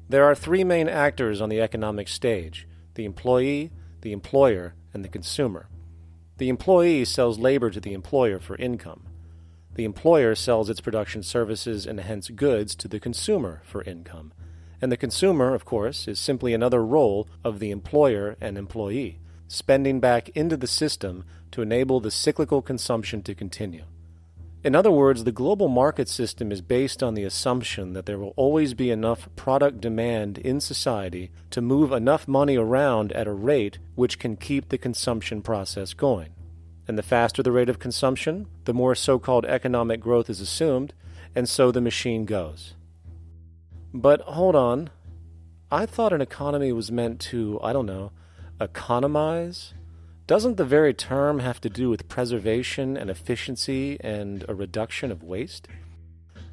There are three main actors on the economic stage: the employee, the employer, and the consumer. The employee sells labor to the employer for income. The employer sells its production services and hence goods to the consumer for income. And the consumer, of course, is simply another role of the employer and employee, spending back into the system to enable the cyclical consumption to continue. In other words, the global market system is based on the assumption that there will always be enough product demand in society to move enough money around at a rate which can keep the consumption process going. And the faster the rate of consumption, the more so-called economic growth is assumed, and so the machine goes. But hold on, I thought an economy was meant to, economize? Doesn't the very term have to do with preservation and efficiency and a reduction of waste?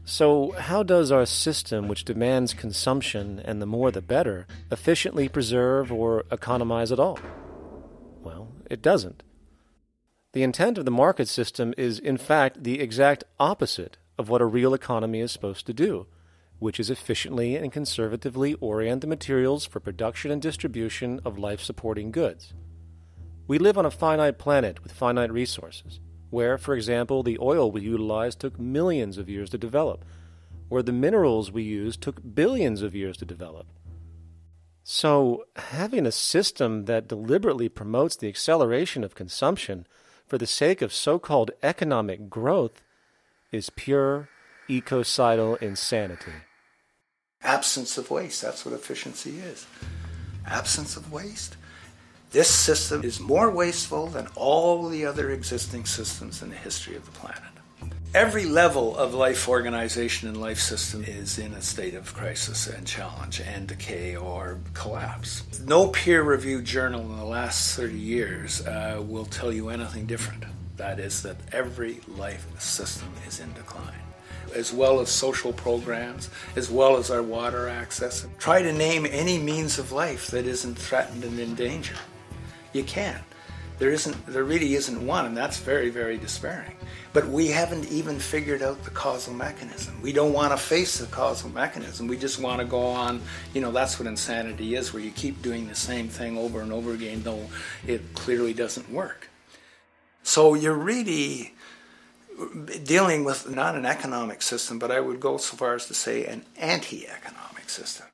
So how does our system, which demands consumption and the more the better, efficiently preserve or economize at all? Well, it doesn't. The intent of the market system is, in fact, the exact opposite of what a real economy is supposed to do, which is efficiently and conservatively orient the materials for production and distribution of life-supporting goods. We live on a finite planet with finite resources, where, for example, the oil we utilize took millions of years to develop, where the minerals we use took billions of years to develop. So, having a system that deliberately promotes the acceleration of consumption for the sake of so-called economic growth is pure ecocidal insanity. Absence of waste, that's what efficiency is. Absence of waste. This system is more wasteful than all the other existing systems in the history of the planet. Every level of life organization and life system is in a state of crisis and challenge and decay or collapse. No peer-reviewed journal in the last 30 years will tell you anything different. That is that every life system is in decline, as well as social programs, as well as our water access. Try to name any means of life that isn't threatened and in danger. You can't. There really isn't one, and that's very, very despairing. But we haven't even figured out the causal mechanism. We don't want to face the causal mechanism. We just want to go on, that's what insanity is, where you keep doing the same thing over and over again, though it clearly doesn't work. So you're really dealing with not an economic system, but I would go so far as to say an anti-economic system.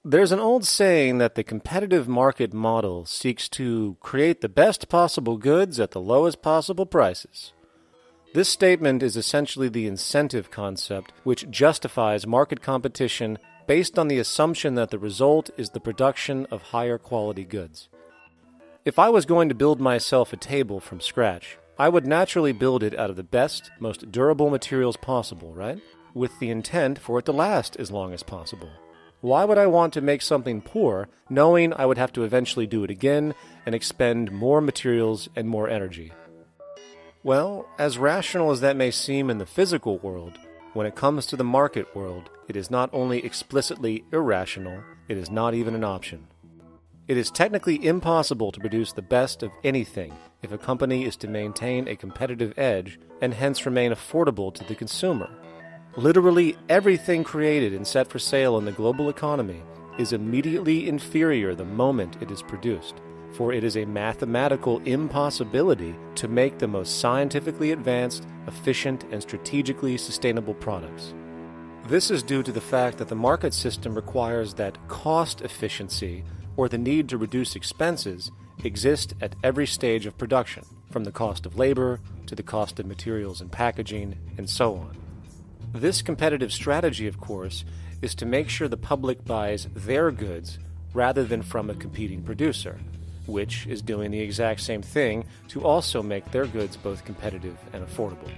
There's an old saying that the competitive market model seeks to create the best possible goods at the lowest possible prices. This statement is essentially the incentive concept, which justifies market competition based on the assumption that the result is the production of higher quality goods. If I was going to build myself a table from scratch, I would naturally build it out of the best, most durable materials possible, right? With the intent for it to last as long as possible. Why would I want to make something poor, knowing I would have to eventually do it again and expend more materials and more energy? Well, as rational as that may seem in the physical world, when it comes to the market world, it is not only explicitly irrational, it is not even an option. It is technically impossible to produce the best of anything if a company is to maintain a competitive edge and hence remain affordable to the consumer. Literally everything created and set for sale in the global economy is immediately inferior the moment it is produced, for it is a mathematical impossibility to make the most scientifically advanced, efficient, and strategically sustainable products. This is due to the fact that the market system requires that cost efficiency, or the need to reduce expenses, exist at every stage of production, from the cost of labor to the cost of materials and packaging, and so on. This competitive strategy, of course, is to make sure the public buys their goods rather than from a competing producer, which is doing the exact same thing to also make their goods both competitive and affordable.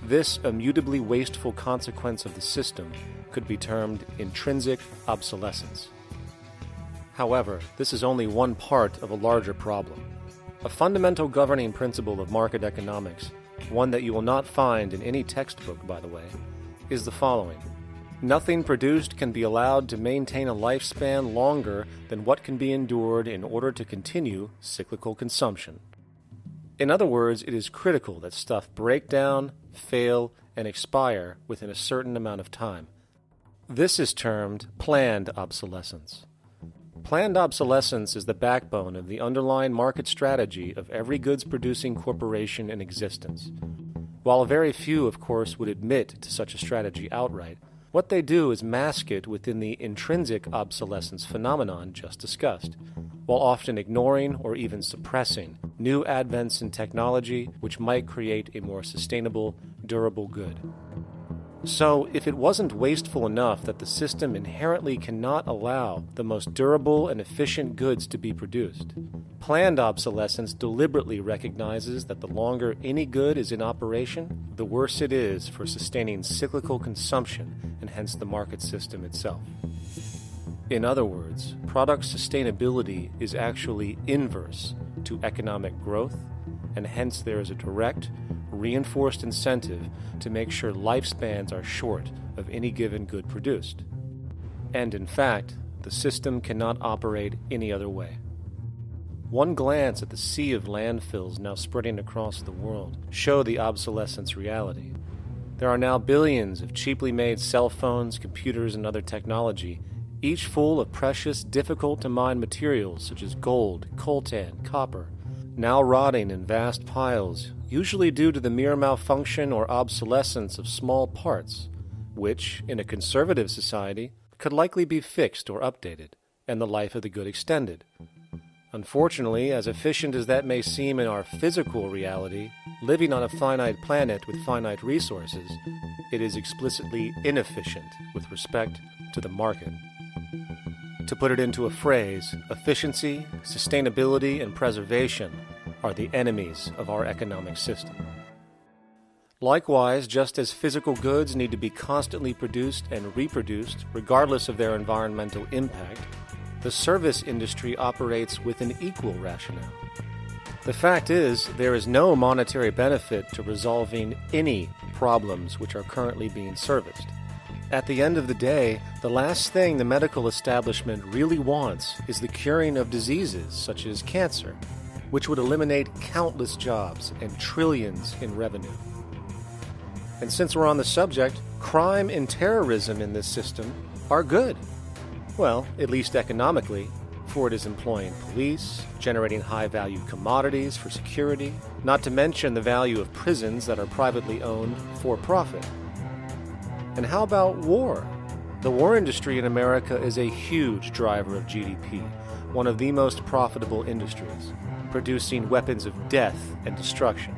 This immutably wasteful consequence of the system could be termed intrinsic obsolescence. However, this is only one part of a larger problem. A fundamental governing principle of market economics, one that you will not find in any textbook, by the way, is the following. Nothing produced can be allowed to maintain a lifespan longer than what can be endured in order to continue cyclical consumption. In other words, it is critical that stuff break down, fail, and expire within a certain amount of time. This is termed planned obsolescence. Planned obsolescence is the backbone of the underlying market strategy of every goods-producing corporation in existence. While very few, of course, would admit to such a strategy outright, what they do is mask it within the intrinsic obsolescence phenomenon just discussed, while often ignoring or even suppressing new advents in technology which might create a more sustainable, durable good. So, if it wasn't wasteful enough that the system inherently cannot allow the most durable and efficient goods to be produced, planned obsolescence deliberately recognizes that the longer any good is in operation, the worse it is for sustaining cyclical consumption and hence the market system itself. In other words, product sustainability is actually inverse to economic growth, and hence there is a direct, reinforced incentive to make sure lifespans are short of any given good produced. And in fact, the system cannot operate any other way. One glance at the sea of landfills now spreading across the world show the obsolescence reality. There are now billions of cheaply made cell phones, computers, and other technology, each full of precious, difficult-to-mine materials such as gold, coltan, copper, now rotting in vast piles, usually due to the mere malfunction or obsolescence of small parts, which, in a conservative society, could likely be fixed or updated, and the life of the good extended. Unfortunately, as efficient as that may seem in our physical reality, living on a finite planet with finite resources, it is explicitly inefficient with respect to the market. To put it into a phrase, efficiency, sustainability, and preservation are the enemies of our economic system. Likewise, just as physical goods need to be constantly produced and reproduced, regardless of their environmental impact, the service industry operates with an equal rationale. The fact is, there is no monetary benefit to resolving any problems which are currently being serviced. At the end of the day, the last thing the medical establishment really wants is the curing of diseases such as cancer, which would eliminate countless jobs and trillions in revenue. And since we're on the subject, crime and terrorism in this system are good. Well, at least economically, for it is employing police, generating high-value commodities for security, not to mention the value of prisons that are privately owned for profit. And how about war? The war industry in America is a huge driver of GDP, one of the most profitable industries, producing weapons of death and destruction.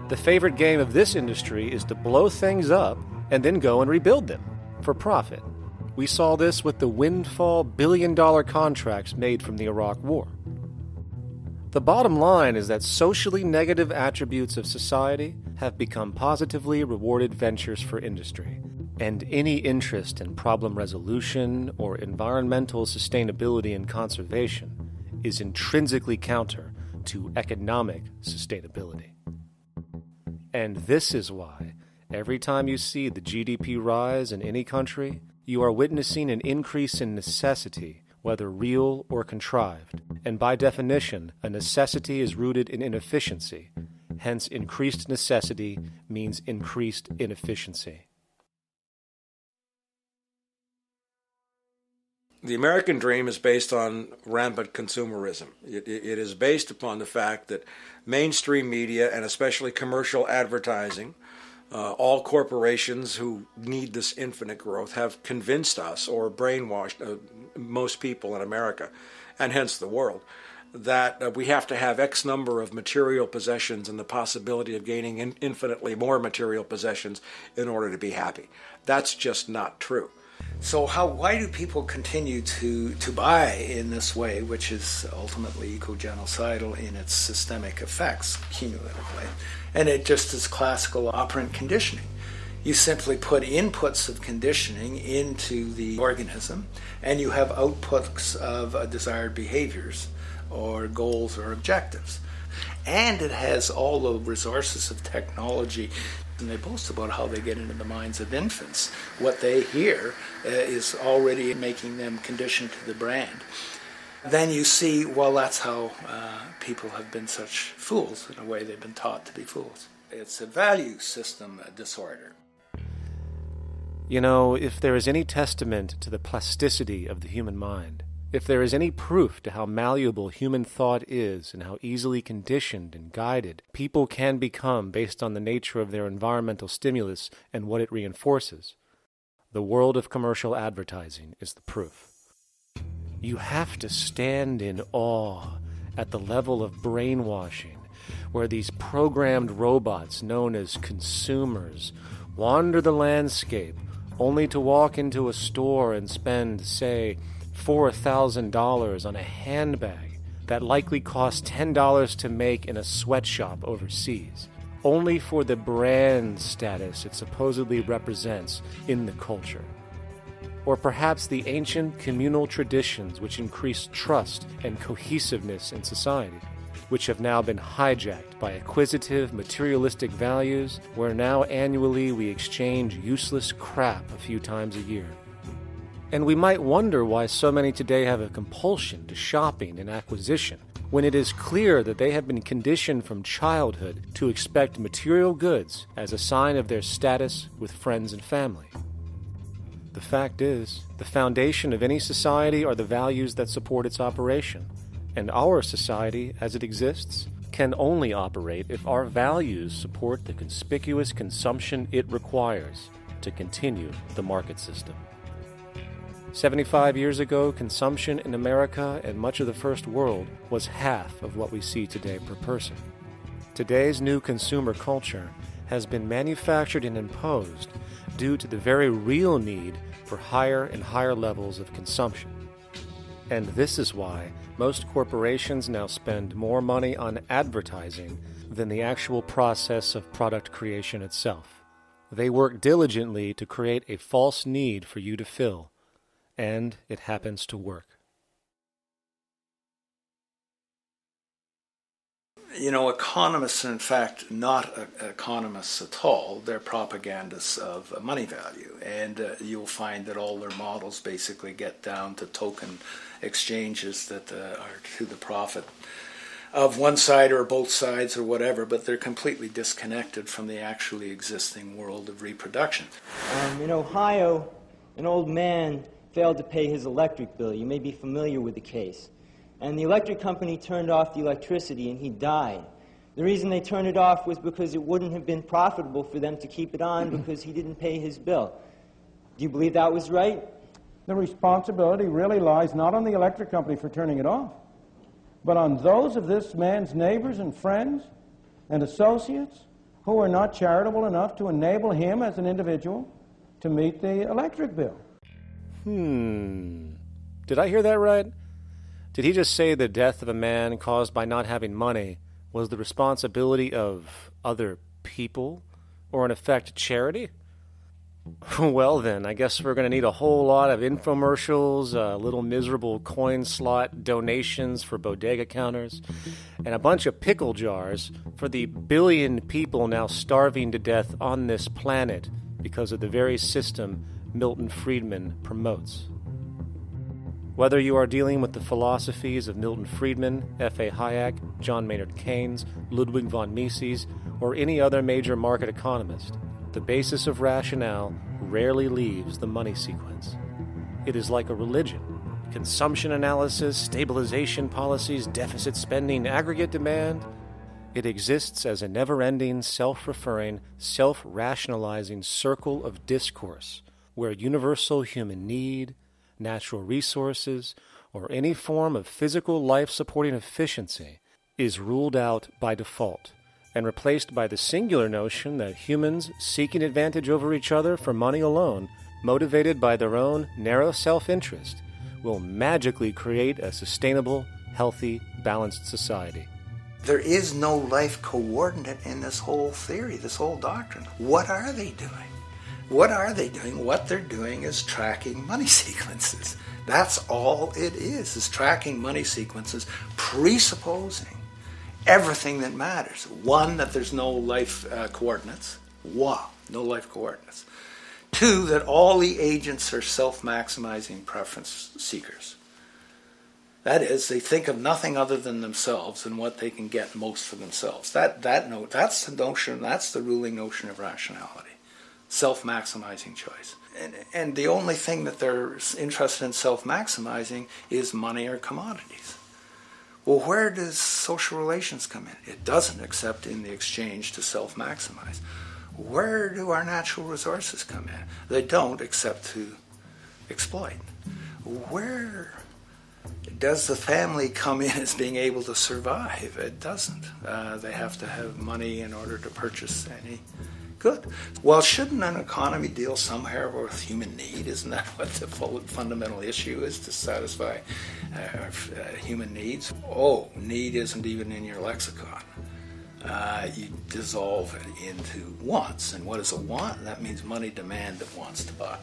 The favorite game of this industry is to blow things up and then go and rebuild them for profit. We saw this with the windfall billion-dollar contracts made from the Iraq War. The bottom line is that socially negative attributes of society have become positively rewarded ventures for industry, and any interest in problem resolution or environmental sustainability and conservation is intrinsically counter to economic sustainability. And this is why, every time you see the GDP rise in any country, you are witnessing an increase in necessity, whether real or contrived. And by definition, a necessity is rooted in inefficiency. Hence, increased necessity means increased inefficiency. The American dream is based on rampant consumerism. It is based upon the fact that mainstream media, and especially commercial advertising, all corporations who need this infinite growth, have convinced us or brainwashed most people in America, and hence the world, that we have to have X number of material possessions and the possibility of gaining infinitely more material possessions in order to be happy. That's just not true. So why do people continue to buy in this way, which is ultimately eco-genocidal in its systemic effects cumulatively? And it just is classical operant conditioning. You simply put inputs of conditioning into the organism, and you have outputs of desired behaviors or goals or objectives. And it has all the resources of technology. And they boast about how they get into the minds of infants. What they hear is already making them conditioned to the brand. Then you see, well, that's how people have been such fools. In a way, they've been taught to be fools. It's a value system disorder. You know, if there is any testament to the plasticity of the human mind, if there is any proof to how malleable human thought is and how easily conditioned and guided people can become based on the nature of their environmental stimulus and what it reinforces, the world of commercial advertising is the proof. You have to stand in awe at the level of brainwashing where these programmed robots known as consumers wander the landscape only to walk into a store and spend, say, $4,000 on a handbag that likely costs $10 to make in a sweatshop overseas, only for the brand status it supposedly represents in the culture. Or perhaps the ancient communal traditions which increase trust and cohesiveness in society, which have now been hijacked by acquisitive, materialistic values, where now annually we exchange useless crap a few times a year. And we might wonder why so many today have a compulsion to shopping and acquisition, when it is clear that they have been conditioned from childhood to expect material goods as a sign of their status with friends and family. The fact is, the foundation of any society are the values that support its operation, and our society, as it exists, can only operate if our values support the conspicuous consumption it requires to continue the market system. 75 years ago, consumption in America and much of the First World was half of what we see today per person. Today's new consumer culture has been manufactured and imposed due to the very real need for higher and higher levels of consumption. And this is why most corporations now spend more money on advertising than the actual process of product creation itself. They work diligently to create a false need for you to fill, and it happens to work. Economists are in fact not economists at all. They're propagandists of money value. And you'll find that all their models basically get down to token exchanges that are to the profit of one side or both sides or whatever, but they're completely disconnected from the actually existing world of reproduction. In Ohio, an old man failed to pay his electric bill. You may be familiar with the case. And the electric company turned off the electricity and he died. The reason they turned it off was because it wouldn't have been profitable for them to keep it on because he didn't pay his bill. Do you believe that was right? The responsibility really lies not on the electric company for turning it off, but on those of this man's neighbors and friends and associates who are not charitable enough to enable him as an individual to meet the electric bill. Did I hear that right? Did he just say the death of a man caused by not having money was the responsibility of other people, or in effect, charity? Well then, I guess we're going to need a whole lot of infomercials, little miserable coin slot donations for bodega counters, and a bunch of pickle jars for the billion people now starving to death on this planet because of the very system Milton Friedman promotes. Whether you are dealing with the philosophies of Milton Friedman, F.A. Hayek, John Maynard Keynes, Ludwig von Mises, or any other major market economist, the basis of rationale rarely leaves the money sequence. It is like a religion. Consumption analysis, stabilization policies, deficit spending, aggregate demand. It exists as a never-ending, self-referring, self-rationalizing circle of discourse where universal human need, natural resources, or any form of physical life-supporting efficiency is ruled out by default and replaced by the singular notion that humans seeking advantage over each other for money alone, motivated by their own narrow self-interest, will magically create a sustainable, healthy, balanced society. There is no life coordinate in this whole theory, this whole doctrine. What are they doing? What are they doing? What they're doing is tracking money sequences. That's all it is tracking money sequences, presupposing everything that matters. One, that there's no life coordinates. Wow, no life coordinates. Two, that all the agents are self-maximizing preference seekers. That is, they think of nothing other than themselves and what they can get most for themselves. That's the notion, that's the ruling notion of rationality. Self-maximizing choice. And the only thing that they're interested in self-maximizing is money or commodities. Well, where does social relations come in? It doesn't, except in the exchange to self-maximize. Where do our natural resources come in? They don't, except to exploit. Where does the family come in as being able to survive? It doesn't. They have to have money in order to purchase any good. Well, shouldn't an economy deal somewhere with human need? Isn't that what the fundamental issue is, to satisfy human needs? Oh, need isn't even in your lexicon. You dissolve it into wants. And what is a want? That means money demand that wants to buy.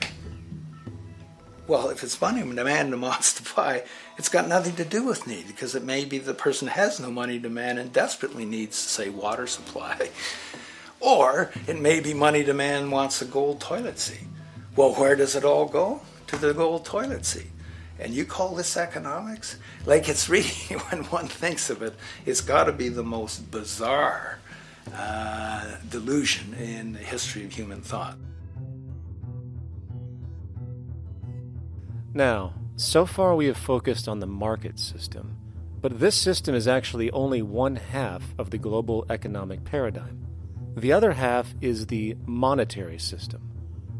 Well, if it's money demand that wants to buy, it's got nothing to do with need, because it may be the person has no money demand and desperately needs, say, water supply. Or it may be money demand wants a gold toilet seat. Well, where does it all go? To the gold toilet seat. And you call this economics? Like, it's really, when one thinks of it, it's got to be the most bizarre delusion in the history of human thought. Now, so far we have focused on the market system, but this system is actually only one half of the global economic paradigm. The other half is the monetary system.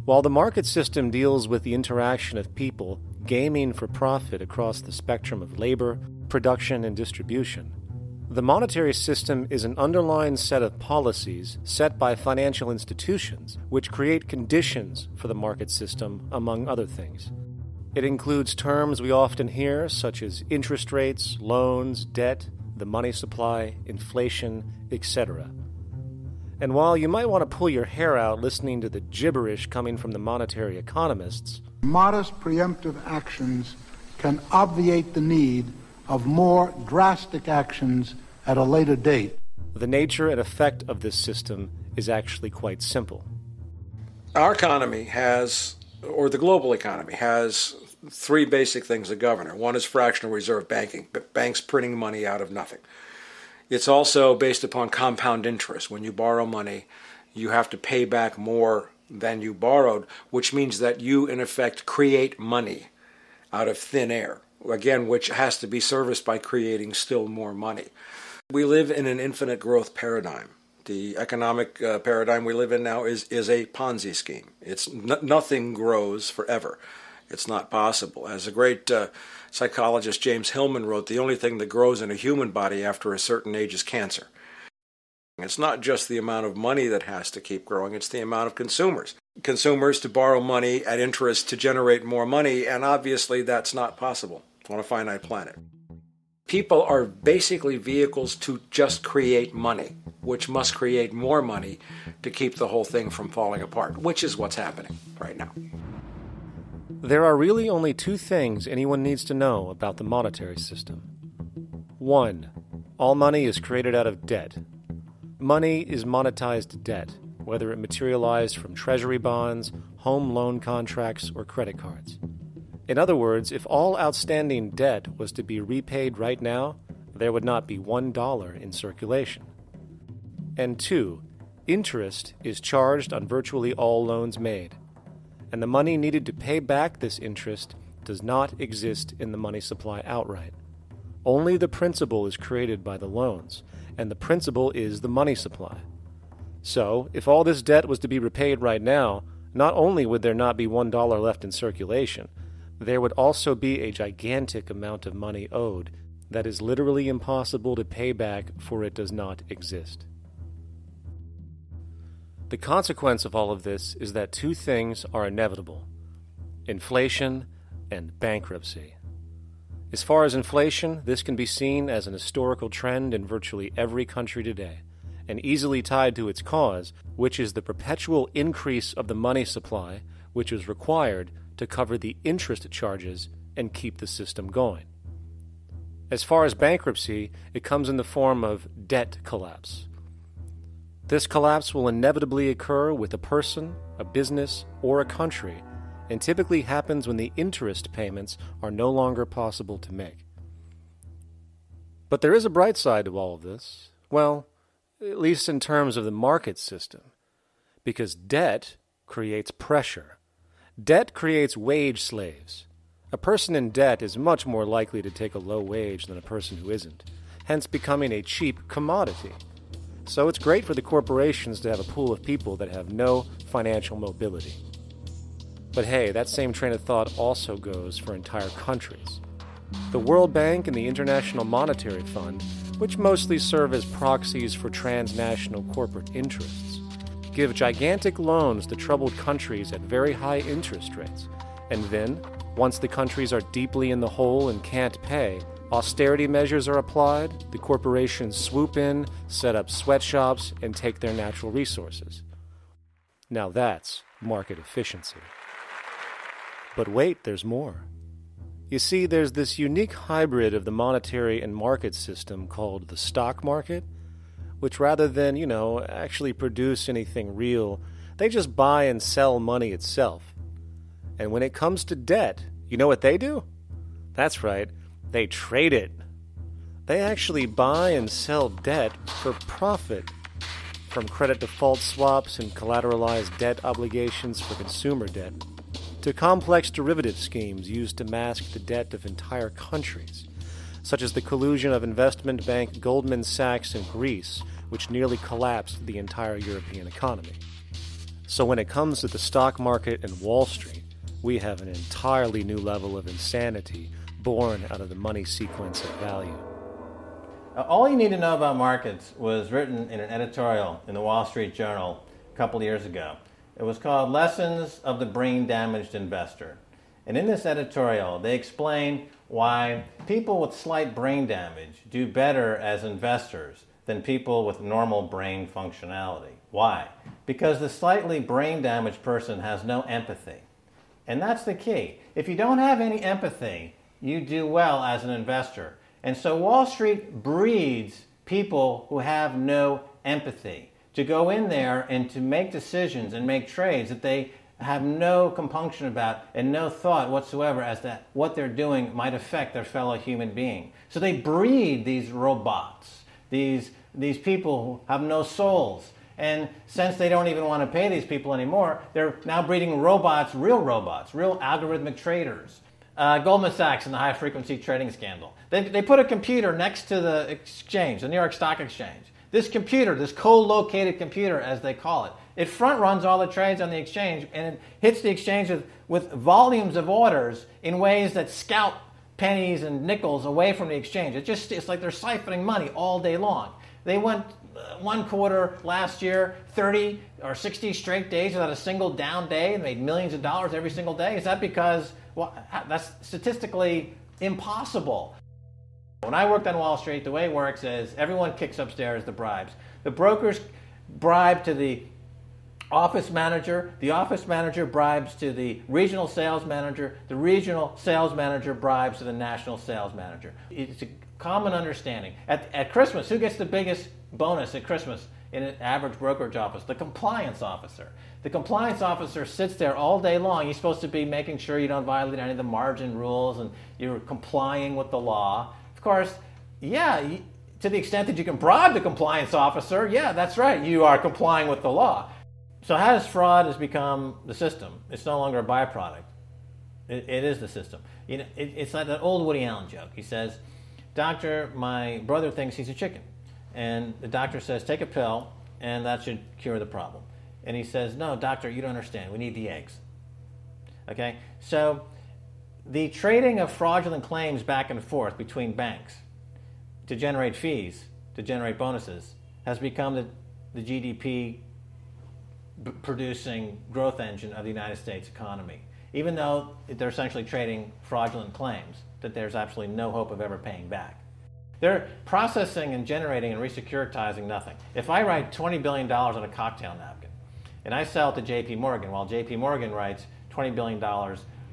While the market system deals with the interaction of people gaming for profit across the spectrum of labor, production, and distribution, the monetary system is an underlying set of policies set by financial institutions which create conditions for the market system, among other things. It includes terms we often hear, such as interest rates, loans, debt, the money supply, inflation, etc. And while you might want to pull your hair out listening to the gibberish coming from the monetary economists, modest preemptive actions can obviate the need of more drastic actions at a later date. The nature and effect of this system is actually quite simple. Our economy has, or the global economy, has three basic things that govern it. One is fractional reserve banking, banks printing money out of nothing. It's also based upon compound interest. When you borrow money, you have to pay back more than you borrowed, which means that you, in effect, create money out of thin air, again, which has to be serviced by creating still more money. We live in an infinite growth paradigm. The economic paradigm we live in now is a Ponzi scheme. It's nothing grows forever. It's not possible. As a great psychologist James Hillman wrote, the only thing that grows in a human body after a certain age is cancer. It's not just the amount of money that has to keep growing, it's the amount of consumers. Consumers to borrow money at interest to generate more money, and obviously that's not possible on a finite planet. People are basically vehicles to just create money, which must create more money to keep the whole thing from falling apart, which is what's happening right now. There are really only two things anyone needs to know about the monetary system. 1. All money is created out of debt. Money is monetized debt, whether it materialized from treasury bonds, home loan contracts, or credit cards. In other words, if all outstanding debt was to be repaid right now, there would not be $1 in circulation. And 2, interest is charged on virtually all loans made, and the money needed to pay back this interest does not exist in the money supply outright. Only the principal is created by the loans, and the principal is the money supply. So, if all this debt was to be repaid right now, not only would there not be $1 left in circulation, there would also be a gigantic amount of money owed that is literally impossible to pay back, for it does not exist. The consequence of all of this is that two things are inevitable: inflation and bankruptcy. As far as inflation, this can be seen as an historical trend in virtually every country today, and easily tied to its cause, which is the perpetual increase of the money supply, which is required to cover the interest charges and keep the system going. As far as bankruptcy, it comes in the form of debt collapse. This collapse will inevitably occur with a person, a business, or a country, and typically happens when the interest payments are no longer possible to make. But there is a bright side to all of this. Well, at least in terms of the market system, because debt creates pressure. Debt creates wage slaves. A person in debt is much more likely to take a low wage than a person who isn't, hence becoming a cheap commodity. So it's great for the corporations to have a pool of people that have no financial mobility. But hey, that same train of thought also goes for entire countries. The World Bank and the International Monetary Fund, which mostly serve as proxies for transnational corporate interests, give gigantic loans to troubled countries at very high interest rates, and then, once the countries are deeply in the hole and can't pay, austerity measures are applied, the corporations swoop in, set up sweatshops, and take their natural resources. Now that's market efficiency. But wait, there's more. You see, there's this unique hybrid of the monetary and market system called the stock market, which rather than, actually produce anything real, they just buy and sell money itself. And when it comes to debt, you know what they do? That's right, they trade it. They actually buy and sell debt for profit, from credit default swaps and collateralized debt obligations for consumer debt, to complex derivative schemes used to mask the debt of entire countries, such as the collusion of investment bank Goldman Sachs in Greece, which nearly collapsed the entire European economy. So when it comes to the stock market and Wall Street, we have an entirely new level of insanity born out of the money sequence of value. All You Need to Know About Markets was written in an editorial in the Wall Street Journal a couple of years ago. It was called Lessons of the Brain-Damaged Investor. And in this editorial, they explain why people with slight brain damage do better as investors than people with normal brain functionality. Why? Because the slightly brain-damaged person has no empathy. And that's the key. If you don't have any empathy, you do well as an investor. And so Wall Street breeds people who have no empathy, to go in there and to make decisions and make trades that they have no compunction about and no thought whatsoever as to what they're doing might affect their fellow human being. So they breed these robots, these people who have no souls. And since they don't even want to pay these people anymore, they're now breeding robots, real algorithmic traders. Goldman Sachs and the high-frequency trading scandal. They put a computer next to the exchange, the New York Stock Exchange. This computer, this co-located computer, as they call it, it front-runs all the trades on the exchange, and it hits the exchange with volumes of orders in ways that scalp pennies and nickels away from the exchange. It's like they're siphoning money all day long. They went one quarter last year, 30 or 60 straight days without a single down day and made millions of dollars every single day. Is that because, well, that's statistically impossible. When I worked on Wall Street, the way it works is everyone kicks upstairs the bribes. The brokers bribe to the office manager bribes to the regional sales manager bribes to the national sales manager. It's a common understanding. At Christmas, who gets the biggest bonus at Christmas in an average brokerage office? The compliance officer. The compliance officer sits there all day long. He's supposed to be making sure you don't violate any of the margin rules and you're complying with the law. Of course, yeah, to the extent that you can bribe the compliance officer, yeah, that's right, you are complying with the law. So how does fraud has become the system? It's no longer a byproduct. It is the system. You know, it's like that old Woody Allen joke. He says, "Doctor, my brother thinks he's a chicken." And the doctor says, "Take a pill, and that should cure the problem." And he says, "No, doctor, you don't understand. We need the eggs." Okay? So the trading of fraudulent claims back and forth between banks to generate fees, to generate bonuses, has become the GDP producing growth engine of the United States economy. Even though they're essentially trading fraudulent claims that there's absolutely no hope of ever paying back. They're processing and generating and resecuritizing nothing. If I write $20 billion on a cocktail napkin and I sell it to JP Morgan, while JP Morgan writes $20 billion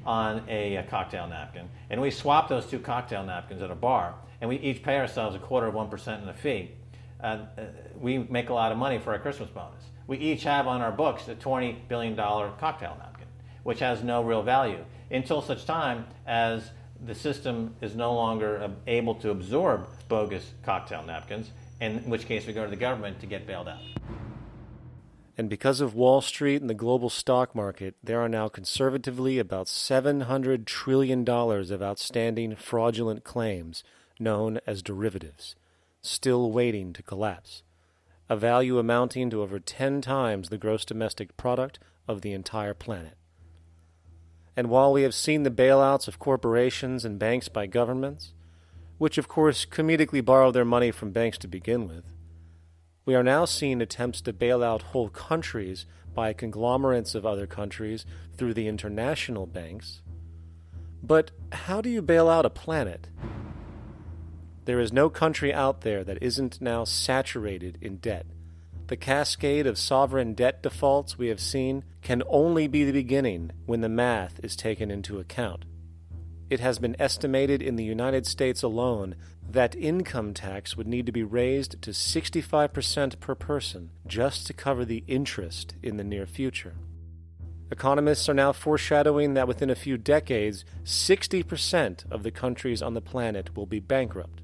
on a cocktail napkin, and we swap those two cocktail napkins at a bar, and we each pay ourselves 1/4% in a fee, we make a lot of money for our Christmas bonus. We each have on our books a $20 billion cocktail napkin, which has no real value until such time as the system is no longer able to absorb bogus cocktail napkins, in which case we go to the government to get bailed out. And because of Wall Street and the global stock market, there are now conservatively about $700 trillion of outstanding fraudulent claims known as derivatives, still waiting to collapse, a value amounting to over 10 times the gross domestic product of the entire planet. And while we have seen the bailouts of corporations and banks by governments, which of course comedically borrow their money from banks to begin with, we are now seeing attempts to bail out whole countries by conglomerates of other countries through the international banks. But how do you bail out a planet? There is no country out there that isn't now saturated in debt. The cascade of sovereign debt defaults we have seen can only be the beginning when the math is taken into account. It has been estimated in the United States alone that income tax would need to be raised to 65% per person just to cover the interest in the near future. Economists are now foreshadowing that within a few decades, 60% of the countries on the planet will be bankrupt.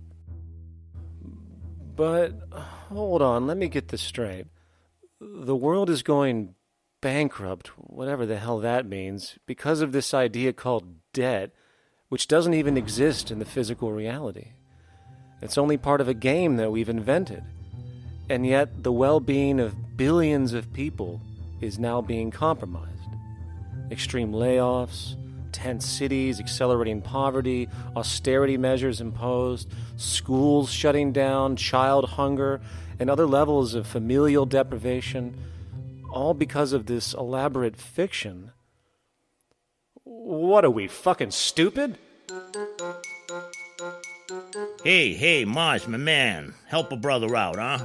But, hold on, let me get this straight. The world is going bankrupt, whatever the hell that means, because of this idea called debt, which doesn't even exist in the physical reality. It's only part of a game that we've invented. And yet, the well-being of billions of people is now being compromised. Extreme layoffs, tent cities, accelerating poverty, austerity measures imposed, schools shutting down, child hunger, and other levels of familial deprivation, all because of this elaborate fiction. What are we, fucking stupid? Hey, Mars, my man. Help a brother out, huh?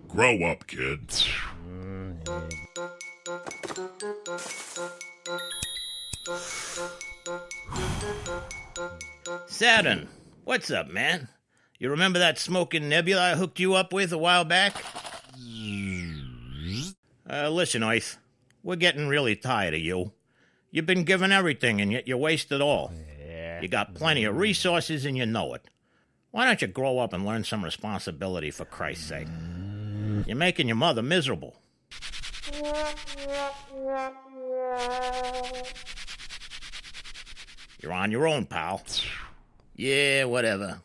Grow up, kid. Saturn, what's up, man? You remember that smoking nebula I hooked you up with a while back? Listen, Earth, we're getting really tired of you. You've been given everything, and yet you waste it all. You got plenty of resources, and you know it. Why don't you grow up and learn some responsibility, for Christ's sake? You're making your mother miserable. You're on your own, pal. Yeah, whatever.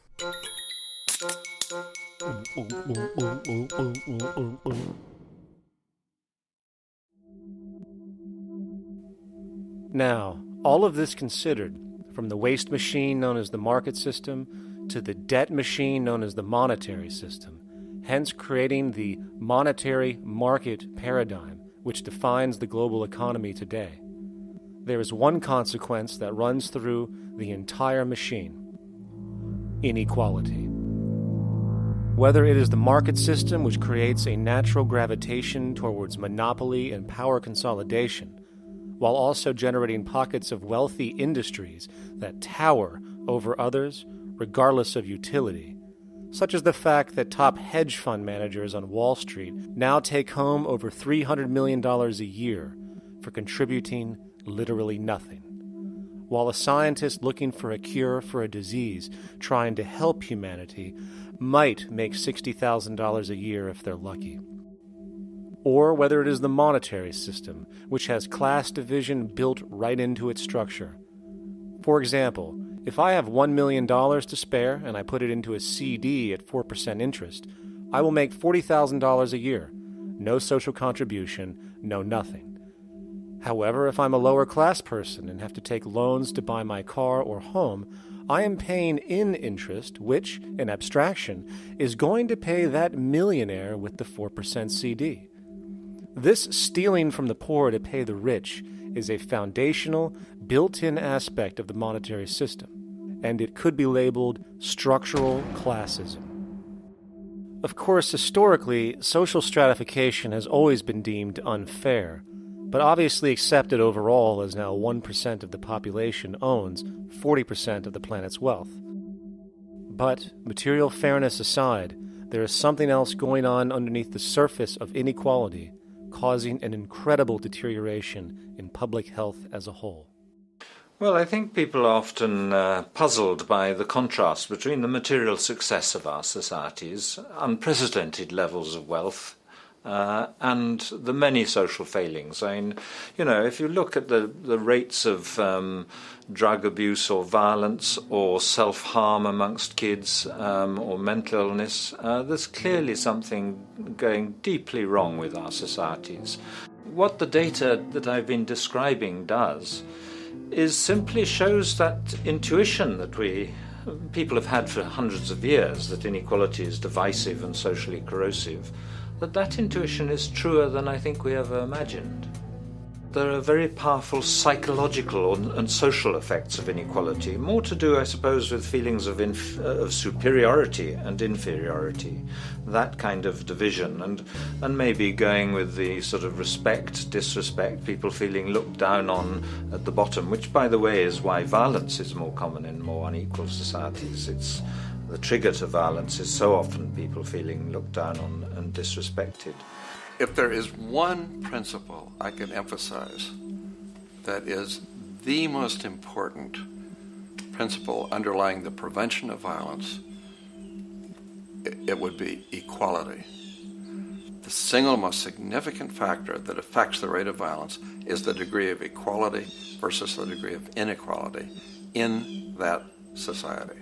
Now, all of this considered, from the waste machine known as the market system to the debt machine known as the monetary system, hence creating the monetary market paradigm which defines the global economy today, there is one consequence that runs through the entire machine: inequality. Whether it is the market system which creates a natural gravitation towards monopoly and power consolidation, while also generating pockets of wealthy industries that tower over others regardless of utility, such as the fact that top hedge fund managers on Wall Street now take home over $300 million a year for contributing literally nothing, while a scientist looking for a cure for a disease trying to help humanity might make $60,000 a year if they're lucky. Or whether it is the monetary system, which has class division built right into its structure. For example, if I have $1 million to spare and I put it into a CD at 4% interest, I will make $40,000 a year. No social contribution, no nothing. However, if I'm a lower class person and have to take loans to buy my car or home, I am paying in interest, which, in abstraction, is going to pay that millionaire with the 4% CD. This stealing from the poor to pay the rich is a foundational, built-in aspect of the monetary system, and it could be labeled structural classism. Of course, historically, social stratification has always been deemed unfair, but obviously accepted overall as now 1% of the population owns 40% of the planet's wealth. But, material fairness aside, there is something else going on underneath the surface of inequality, causing an incredible deterioration in public health as a whole. Well, I think people are often puzzled by the contrast between the material success of our societies, unprecedented levels of wealth, and the many social failings. I mean, you know, if you look at the rates of drug abuse or violence or self-harm amongst kids or mental illness, there's clearly something going deeply wrong with our societies. What the data that I've been describing does is simply shows that intuition that people have had for hundreds of years, that inequality is divisive and socially corrosive, that intuition is truer than I think we ever imagined. There are very powerful psychological and social effects of inequality, more to do, I suppose, with feelings of superiority and inferiority, that kind of division, and maybe going with the sort of respect, disrespect, people feeling looked down on at the bottom, which, by the way, is why violence is more common in more unequal societies. It's the trigger to violence is so often people feeling looked down on and disrespected. If there is one principle I can emphasize that is the most important principle underlying the prevention of violence, it would be equality. The single most significant factor that affects the rate of violence is the degree of equality versus the degree of inequality in that society.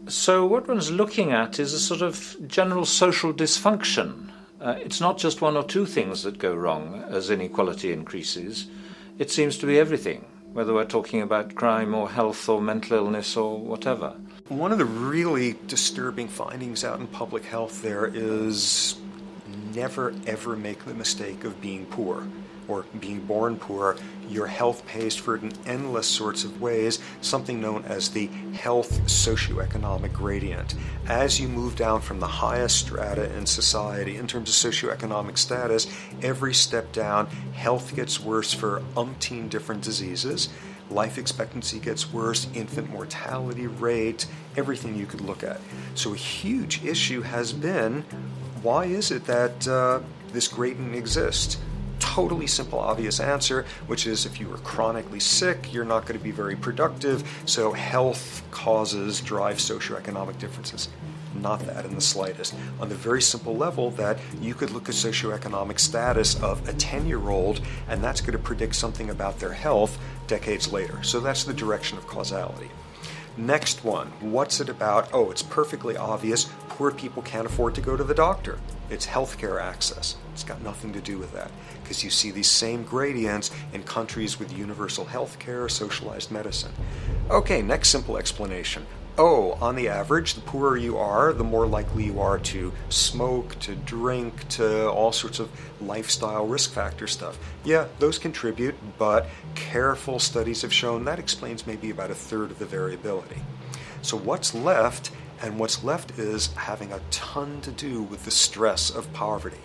So what one's looking at is a sort of general social dysfunction. It's not just one or two things that go wrong as inequality increases. It seems to be everything, whether we're talking about crime or health or mental illness or whatever. One of the really disturbing findings out in public health there is never ever make the mistake of being poor or being born poor. Your health pays for it in endless sorts of ways, something known as the health socioeconomic gradient. As you move down from the highest strata in society in terms of socioeconomic status, every step down, health gets worse for umpteen different diseases. Life expectancy gets worse, infant mortality rate, everything you could look at. So a huge issue has been, why is it that this gradient exists? Totally simple, obvious answer, which is if you are chronically sick, you're not going to be very productive, so health causes drive socioeconomic differences. Not that in the slightest. On the very simple level that you could look at socioeconomic status of a 10-year-old, and that's going to predict something about their health decades later. So that's the direction of causality. Next one, what's it about? Oh, it's perfectly obvious. Poor people can't afford to go to the doctor. It's healthcare access. It's got nothing to do with that, because you see these same gradients in countries with universal healthcare, socialized medicine. Okay, next simple explanation. Oh, on the average, the poorer you are, the more likely you are to smoke, to drink, to all sorts of lifestyle risk factor stuff. Yeah, those contribute, but careful studies have shown that explains maybe about a third of the variability. So what's left? And what's left is having a ton to do with the stress of poverty.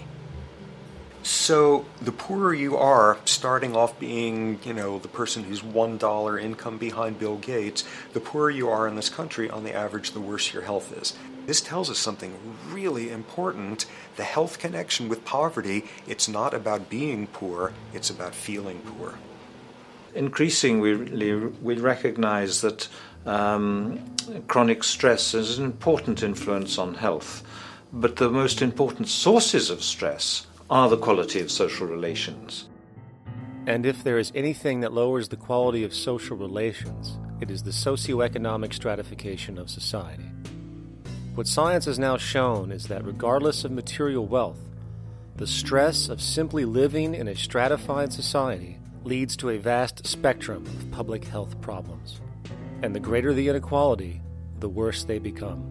So the poorer you are, starting off being, the person who's $1 income behind Bill Gates, the poorer you are in this country, on the average, the worse your health is. This tells us something really important. The health connection with poverty, it's not about being poor, it's about feeling poor. Increasingly, we recognize that chronic stress is an important influence on health, but the most important sources of stress are the quality of social relations. And if there is anything that lowers the quality of social relations, it is the socioeconomic stratification of society. What science has now shown is that regardless of material wealth, the stress of simply living in a stratified society leads to a vast spectrum of public health problems. And the greater the inequality, the worse they become.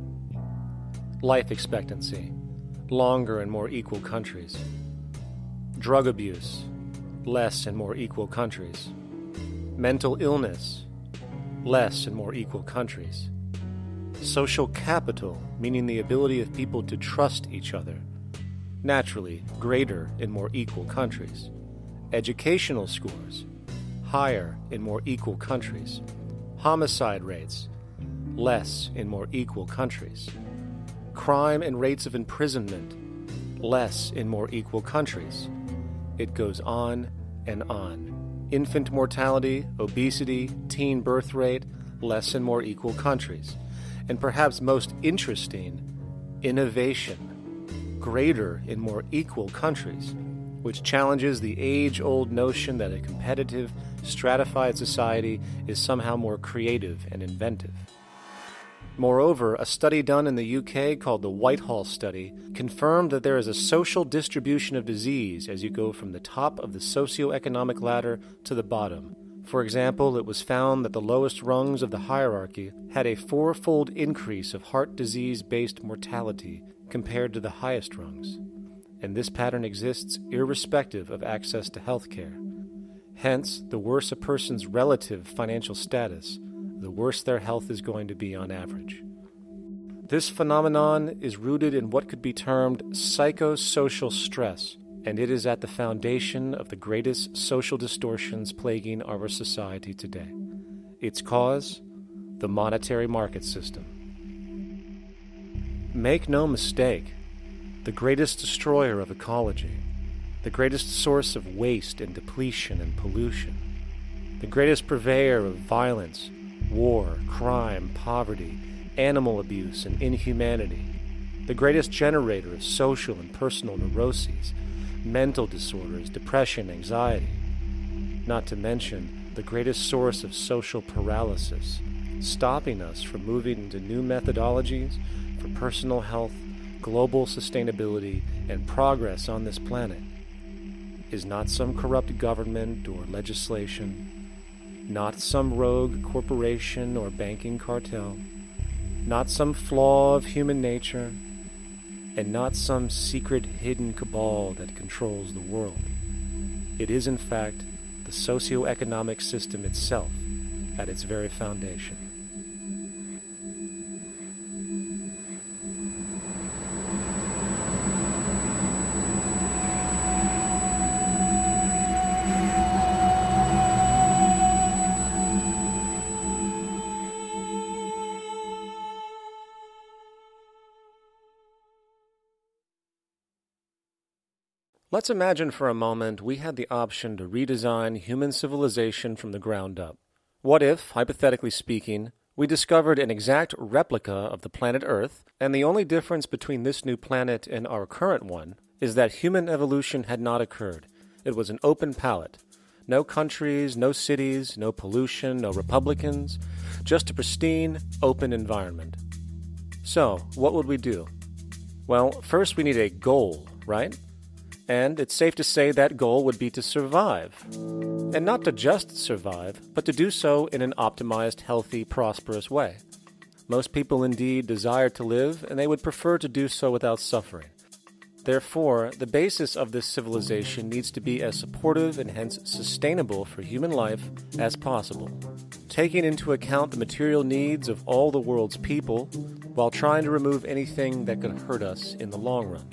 Life expectancy, longer in more equal countries. Drug abuse, less in more equal countries. Mental illness, less in more equal countries. Social capital, meaning the ability of people to trust each other, naturally greater in more equal countries. Educational scores, higher in more equal countries. Homicide rates, less in more equal countries. Crime and rates of imprisonment, less in more equal countries. It goes on and on. Infant mortality, obesity, teen birth rate, less in more equal countries. And perhaps most interesting, innovation, greater in more equal countries, which challenges the age-old notion that a competitive, stratified society is somehow more creative and inventive. Moreover, a study done in the UK called the Whitehall Study confirmed that there is a social distribution of disease as you go from the top of the socioeconomic ladder to the bottom. For example, it was found that the lowest rungs of the hierarchy had a 4-fold increase of heart disease-based mortality compared to the highest rungs. And this pattern exists irrespective of access to health care. Hence, the worse a person's relative financial status, the worse their health is going to be on average. This phenomenon is rooted in what could be termed psychosocial stress, and it is at the foundation of the greatest social distortions plaguing our society today. Its cause? The monetary market system. Make no mistake, the greatest destroyer of ecology, the greatest source of waste and depletion and pollution, the greatest purveyor of violence, war, crime, poverty, animal abuse, and inhumanity, the greatest generator of social and personal neuroses, mental disorders, depression, anxiety, not to mention the greatest source of social paralysis, stopping us from moving into new methodologies for personal health, global sustainability, and progress on this planet, is not some corrupt government or legislation, not some rogue corporation or banking cartel, not some flaw of human nature, and not some secret hidden cabal that controls the world. It is, in fact, the socio-economic system itself at its very foundation. Let's imagine for a moment we had the option to redesign human civilization from the ground up. What if, hypothetically speaking, we discovered an exact replica of the planet Earth, and the only difference between this new planet and our current one is that human evolution had not occurred. It was an open palette. No countries, no cities, no pollution, no Republicans, just a pristine, open environment. So, what would we do? Well, first we need a goal, right? And it's safe to say that goal would be to survive. And not to just survive, but to do so in an optimized, healthy, prosperous way. Most people indeed desire to live, and they would prefer to do so without suffering. Therefore, the basis of this civilization needs to be as supportive and hence sustainable for human life as possible, taking into account the material needs of all the world's people, while trying to remove anything that could hurt us in the long run.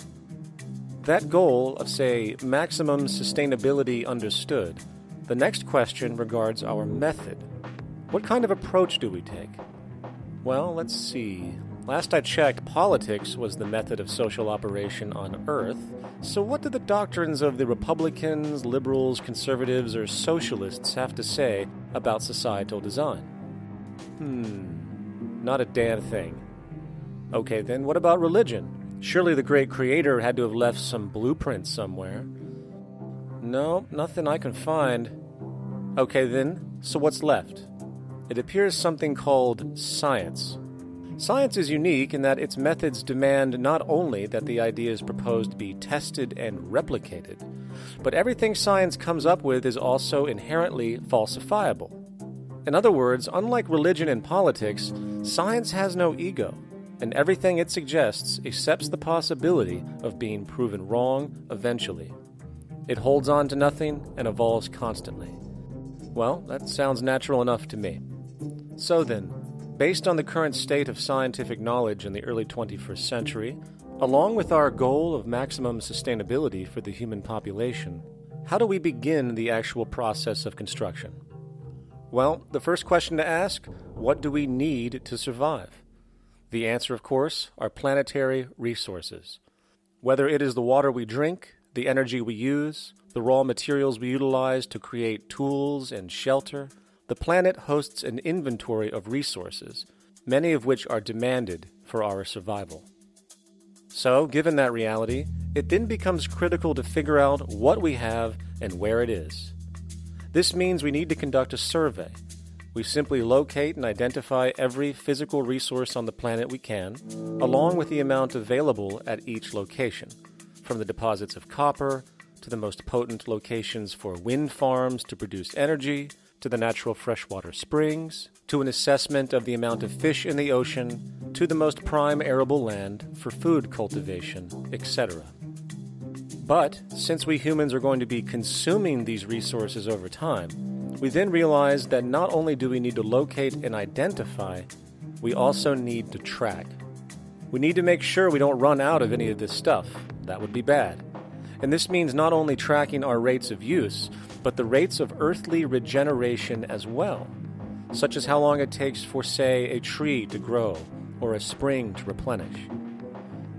That goal of, say, maximum sustainability understood, the next question regards our method. What kind of approach do we take? Well, let's see. Last I checked, politics was the method of social operation on Earth. So what do the doctrines of the Republicans, liberals, conservatives, or socialists have to say about societal design? Not a damn thing. Okay, then what about religion? Surely the great creator had to have left some blueprint somewhere. No, nothing I can find. Okay then, so what's left? It appears something called science. Science is unique in that its methods demand not only that the ideas proposed be tested and replicated, but everything science comes up with is also inherently falsifiable. In other words, unlike religion and politics, science has no ego, and everything it suggests accepts the possibility of being proven wrong eventually. It holds on to nothing and evolves constantly. Well, that sounds natural enough to me. So then, based on the current state of scientific knowledge in the early 21st century, along with our goal of maximum sustainability for the human population, how do we begin the actual process of construction? Well, the first question to ask, what do we need to survive? The answer, of course, are planetary resources. Whether it is the water we drink, the energy we use, the raw materials we utilize to create tools and shelter, the planet hosts an inventory of resources, many of which are demanded for our survival. So, given that reality, it then becomes critical to figure out what we have and where it is. This means we need to conduct a survey. We simply locate and identify every physical resource on the planet we can, along with the amount available at each location, from the deposits of copper, to the most potent locations for wind farms to produce energy, to the natural freshwater springs, to an assessment of the amount of fish in the ocean, to the most prime arable land for food cultivation, etc. But, since we humans are going to be consuming these resources over time, we then realize that not only do we need to locate and identify, we also need to track. We need to make sure we don't run out of any of this stuff. That would be bad. And this means not only tracking our rates of use, but the rates of earthly regeneration as well, such as how long it takes for, say, a tree to grow or a spring to replenish.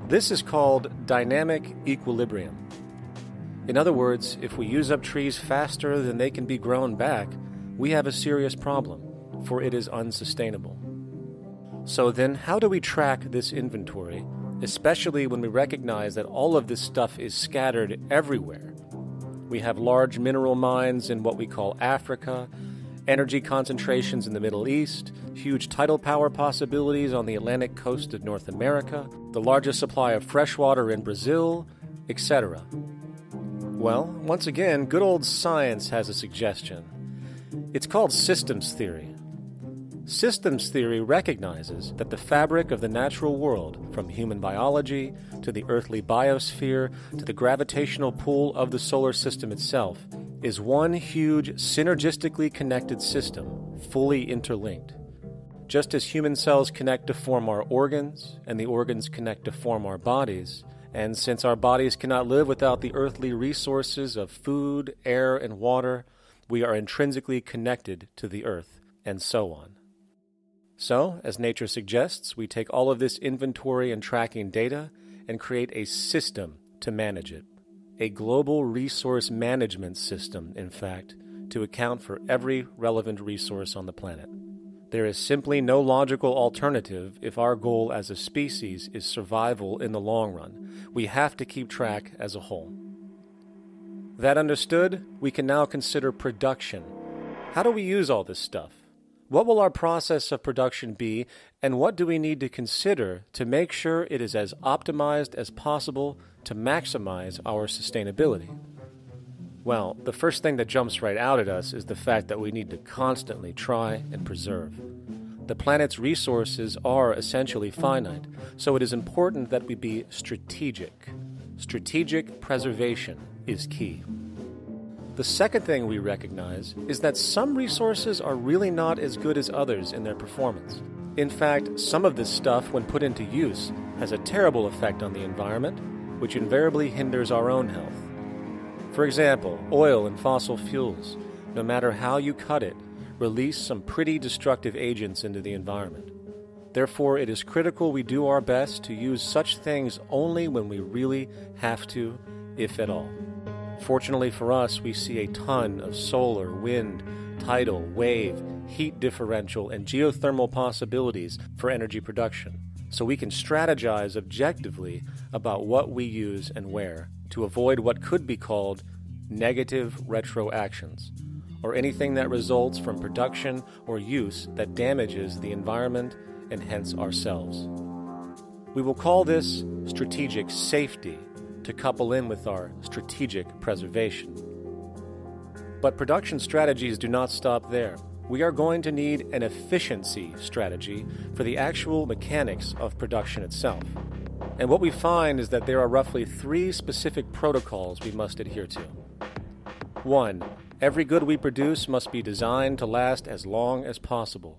This is called dynamic equilibrium. In other words, if we use up trees faster than they can be grown back, we have a serious problem, for it is unsustainable. So then, how do we track this inventory, especially when we recognize that all of this stuff is scattered everywhere? We have large mineral mines in what we call Africa, energy concentrations in the Middle East, huge tidal power possibilities on the Atlantic coast of North America, the largest supply of fresh water in Brazil, etc. Well, once again, good old science has a suggestion. It's called systems theory. Systems theory recognizes that the fabric of the natural world, from human biology to the earthly biosphere to the gravitational pull of the solar system itself, is one huge synergistically connected system, fully interlinked. Just as human cells connect to form our organs, and the organs connect to form our bodies, and since our bodies cannot live without the earthly resources of food, air, and water, we are intrinsically connected to the earth, and so on. So, as nature suggests, we take all of this inventory and tracking data and create a system to manage it. A global resource management system, in fact, to account for every relevant resource on the planet. There is simply no logical alternative if our goal as a species is survival in the long run. We have to keep track as a whole. That understood, we can now consider production. How do we use all this stuff? What will our process of production be, and what do we need to consider to make sure it is as optimized as possible to maximize our sustainability? Well, the first thing that jumps right out at us is the fact that we need to constantly try and preserve. The planet's resources are essentially finite, so it is important that we be strategic. Strategic preservation is key. The second thing we recognize is that some resources are really not as good as others in their performance. In fact, some of this stuff, when put into use, has a terrible effect on the environment, which invariably hinders our own health. For example, oil and fossil fuels, no matter how you cut it, release some pretty destructive agents into the environment. Therefore, it is critical we do our best to use such things only when we really have to, if at all. Fortunately for us, we see a ton of solar, wind, tidal, wave, heat differential, and geothermal possibilities for energy production, so we can strategize objectively about what we use and where to avoid what could be called negative retroactions, or anything that results from production or use that damages the environment and hence ourselves. We will call this strategic safety to couple in with our strategic preservation. But production strategies do not stop there. We are going to need an efficiency strategy for the actual mechanics of production itself. And what we find is that there are roughly 3 specific protocols we must adhere to. 1. Every good we produce must be designed to last as long as possible.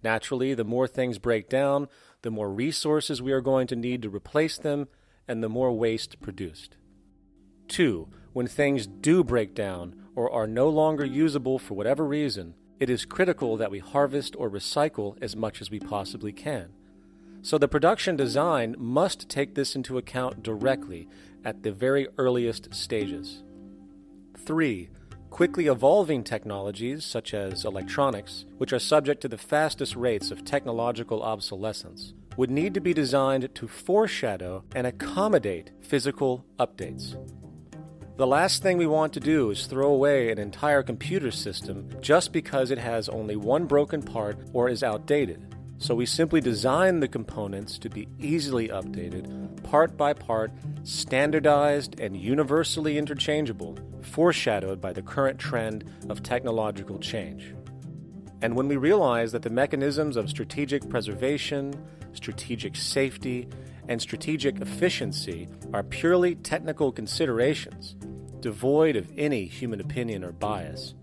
Naturally, the more things break down, the more resources we are going to need to replace them, and the more waste produced. 2. When things do break down or are no longer usable for whatever reason, it is critical that we harvest or recycle as much as we possibly can. So the production design must take this into account directly at the very earliest stages. 3. Quickly evolving technologies, such as electronics, which are subject to the fastest rates of technological obsolescence, would need to be designed to foreshadow and accommodate physical updates. The last thing we want to do is throw away an entire computer system just because it has only one broken part or is outdated. So we simply design the components to be easily updated, part by part, standardized and universally interchangeable, foreshadowed by the current trend of technological change. And when we realize that the mechanisms of strategic preservation, strategic safety, and strategic efficiency are purely technical considerations, devoid of any human opinion or bias,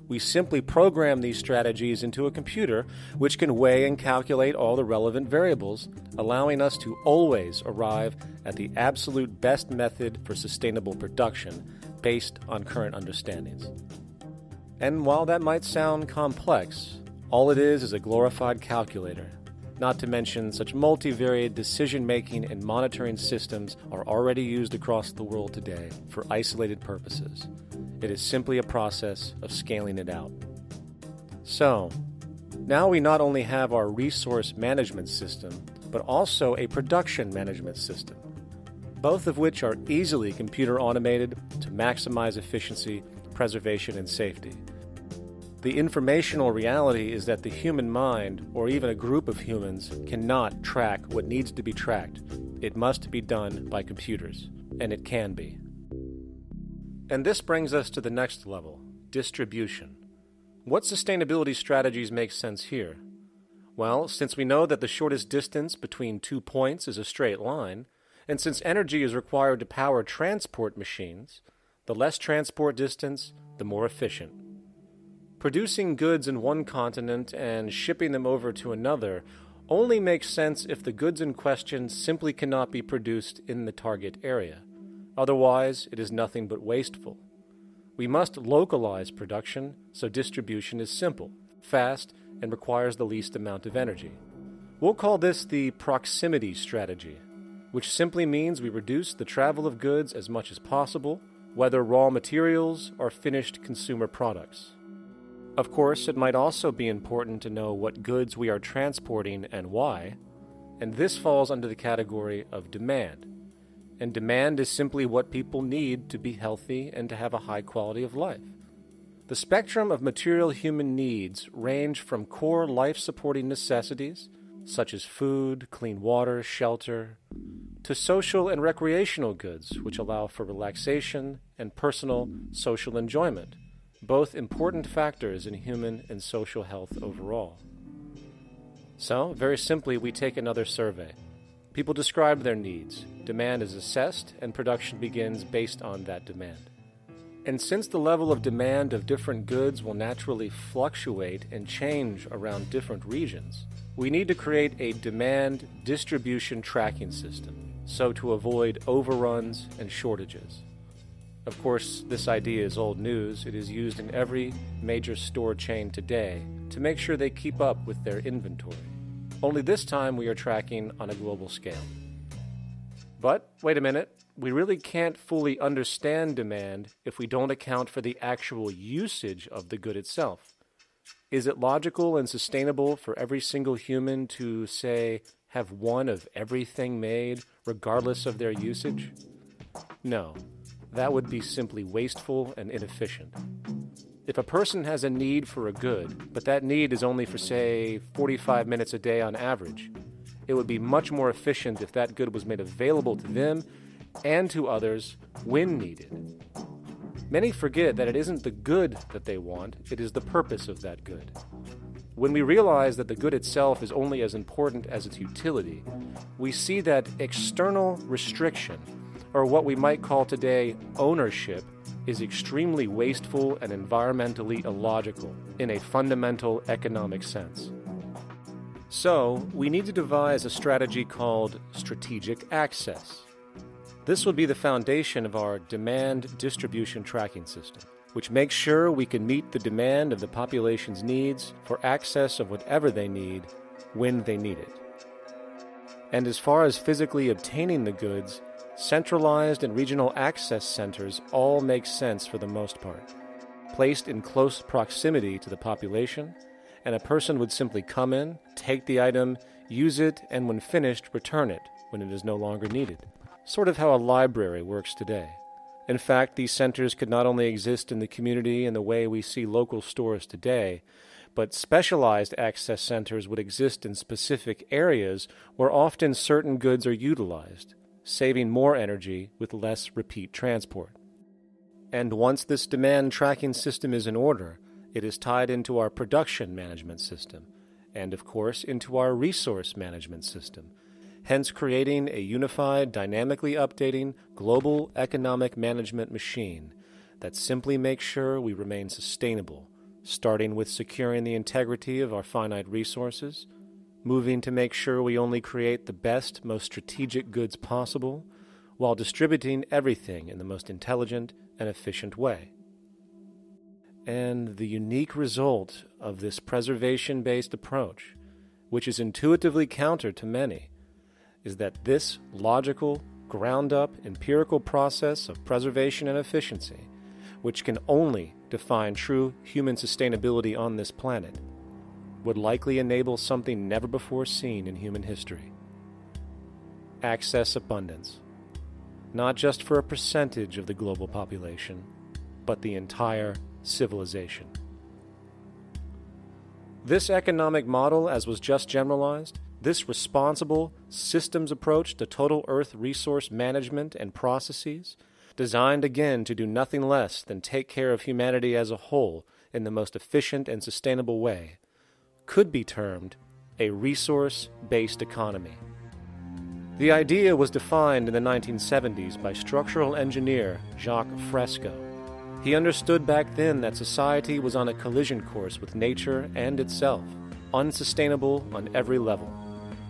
we simply program these strategies into a computer which can weigh and calculate all the relevant variables, allowing us to always arrive at the absolute best method for sustainable production based on current understandings. And while that might sound complex, all it is a glorified calculator. Not to mention, such multivariate decision-making and monitoring systems are already used across the world today for isolated purposes. It is simply a process of scaling it out. So, now we not only have our resource management system, but also a production management system, both of which are easily computer automated to maximize efficiency, preservation, and safety. The informational reality is that the human mind, or even a group of humans, cannot track what needs to be tracked. It must be done by computers, and it can be. And this brings us to the next level, distribution. What sustainability strategies make sense here? Well, since we know that the shortest distance between 2 points is a straight line, and since energy is required to power transport machines, the less transport distance, the more efficient. Producing goods in one continent and shipping them over to another only makes sense if the goods in question simply cannot be produced in the target area. Otherwise, it is nothing but wasteful. We must localize production so distribution is simple, fast, and requires the least amount of energy. We'll call this the proximity strategy, which simply means we reduce the travel of goods as much as possible, whether raw materials or finished consumer products. Of course, it might also be important to know what goods we are transporting and why, and this falls under the category of demand. And demand is simply what people need to be healthy and to have a high quality of life. The spectrum of material human needs range from core life-supporting necessities, such as food, clean water, shelter, to social and recreational goods, which allow for relaxation and personal social enjoyment, both important factors in human and social health overall. So, very simply, we take another survey. People describe their needs, demand is assessed, and production begins based on that demand. And since the level of demand of different goods will naturally fluctuate and change around different regions, we need to create a demand distribution tracking system, so to avoid overruns and shortages. Of course, this idea is old news. It is used in every major store chain today to make sure they keep up with their inventory. Only this time we are tracking on a global scale. But, wait a minute, we really can't fully understand demand if we don't account for the actual usage of the good itself. Is it logical and sustainable for every single human to, say, have one of everything made, regardless of their usage? No. That would be simply wasteful and inefficient. If a person has a need for a good, but that need is only for, say, 45 minutes a day on average, it would be much more efficient if that good was made available to them and to others when needed. Many forget that it isn't the good that they want, it is the purpose of that good. When we realize that the good itself is only as important as its utility, we see that external restriction, or what we might call today ownership, is extremely wasteful and environmentally illogical in a fundamental economic sense. So, we need to devise a strategy called strategic access. This will be the foundation of our demand distribution tracking system, which makes sure we can meet the demand of the population's needs for access of whatever they need when they need it. And as far as physically obtaining the goods, centralized and regional access centers all make sense for the most part, placed in close proximity to the population, and a person would simply come in, take the item, use it, and when finished, return it when it is no longer needed. Sort of how a library works today. In fact, these centers could not only exist in the community in the way we see local stores today, but specialized access centers would exist in specific areas where often certain goods are utilized, saving more energy with less repeat transport. And once this demand tracking system is in order, it is tied into our production management system, and of course into our resource management system, hence creating a unified, dynamically updating, global economic management machine that simply makes sure we remain sustainable, starting with securing the integrity of our finite resources, moving to make sure we only create the best, most strategic goods possible, while distributing everything in the most intelligent and efficient way. And the unique result of this preservation-based approach, which is intuitively counter to many, is that this logical, ground-up, empirical process of preservation and efficiency, which can only define true human sustainability on this planet, would likely enable something never before seen in human history. Access abundance, not just for a percentage of the global population, but the entire civilization. This economic model, as was just generalized, this responsible systems approach to total Earth resource management and processes, designed again to do nothing less than take care of humanity as a whole in the most efficient and sustainable way, could be termed a resource-based economy. The idea was defined in the 1970s by structural engineer Jacques Fresco. He understood back then that society was on a collision course with nature and itself, unsustainable on every level.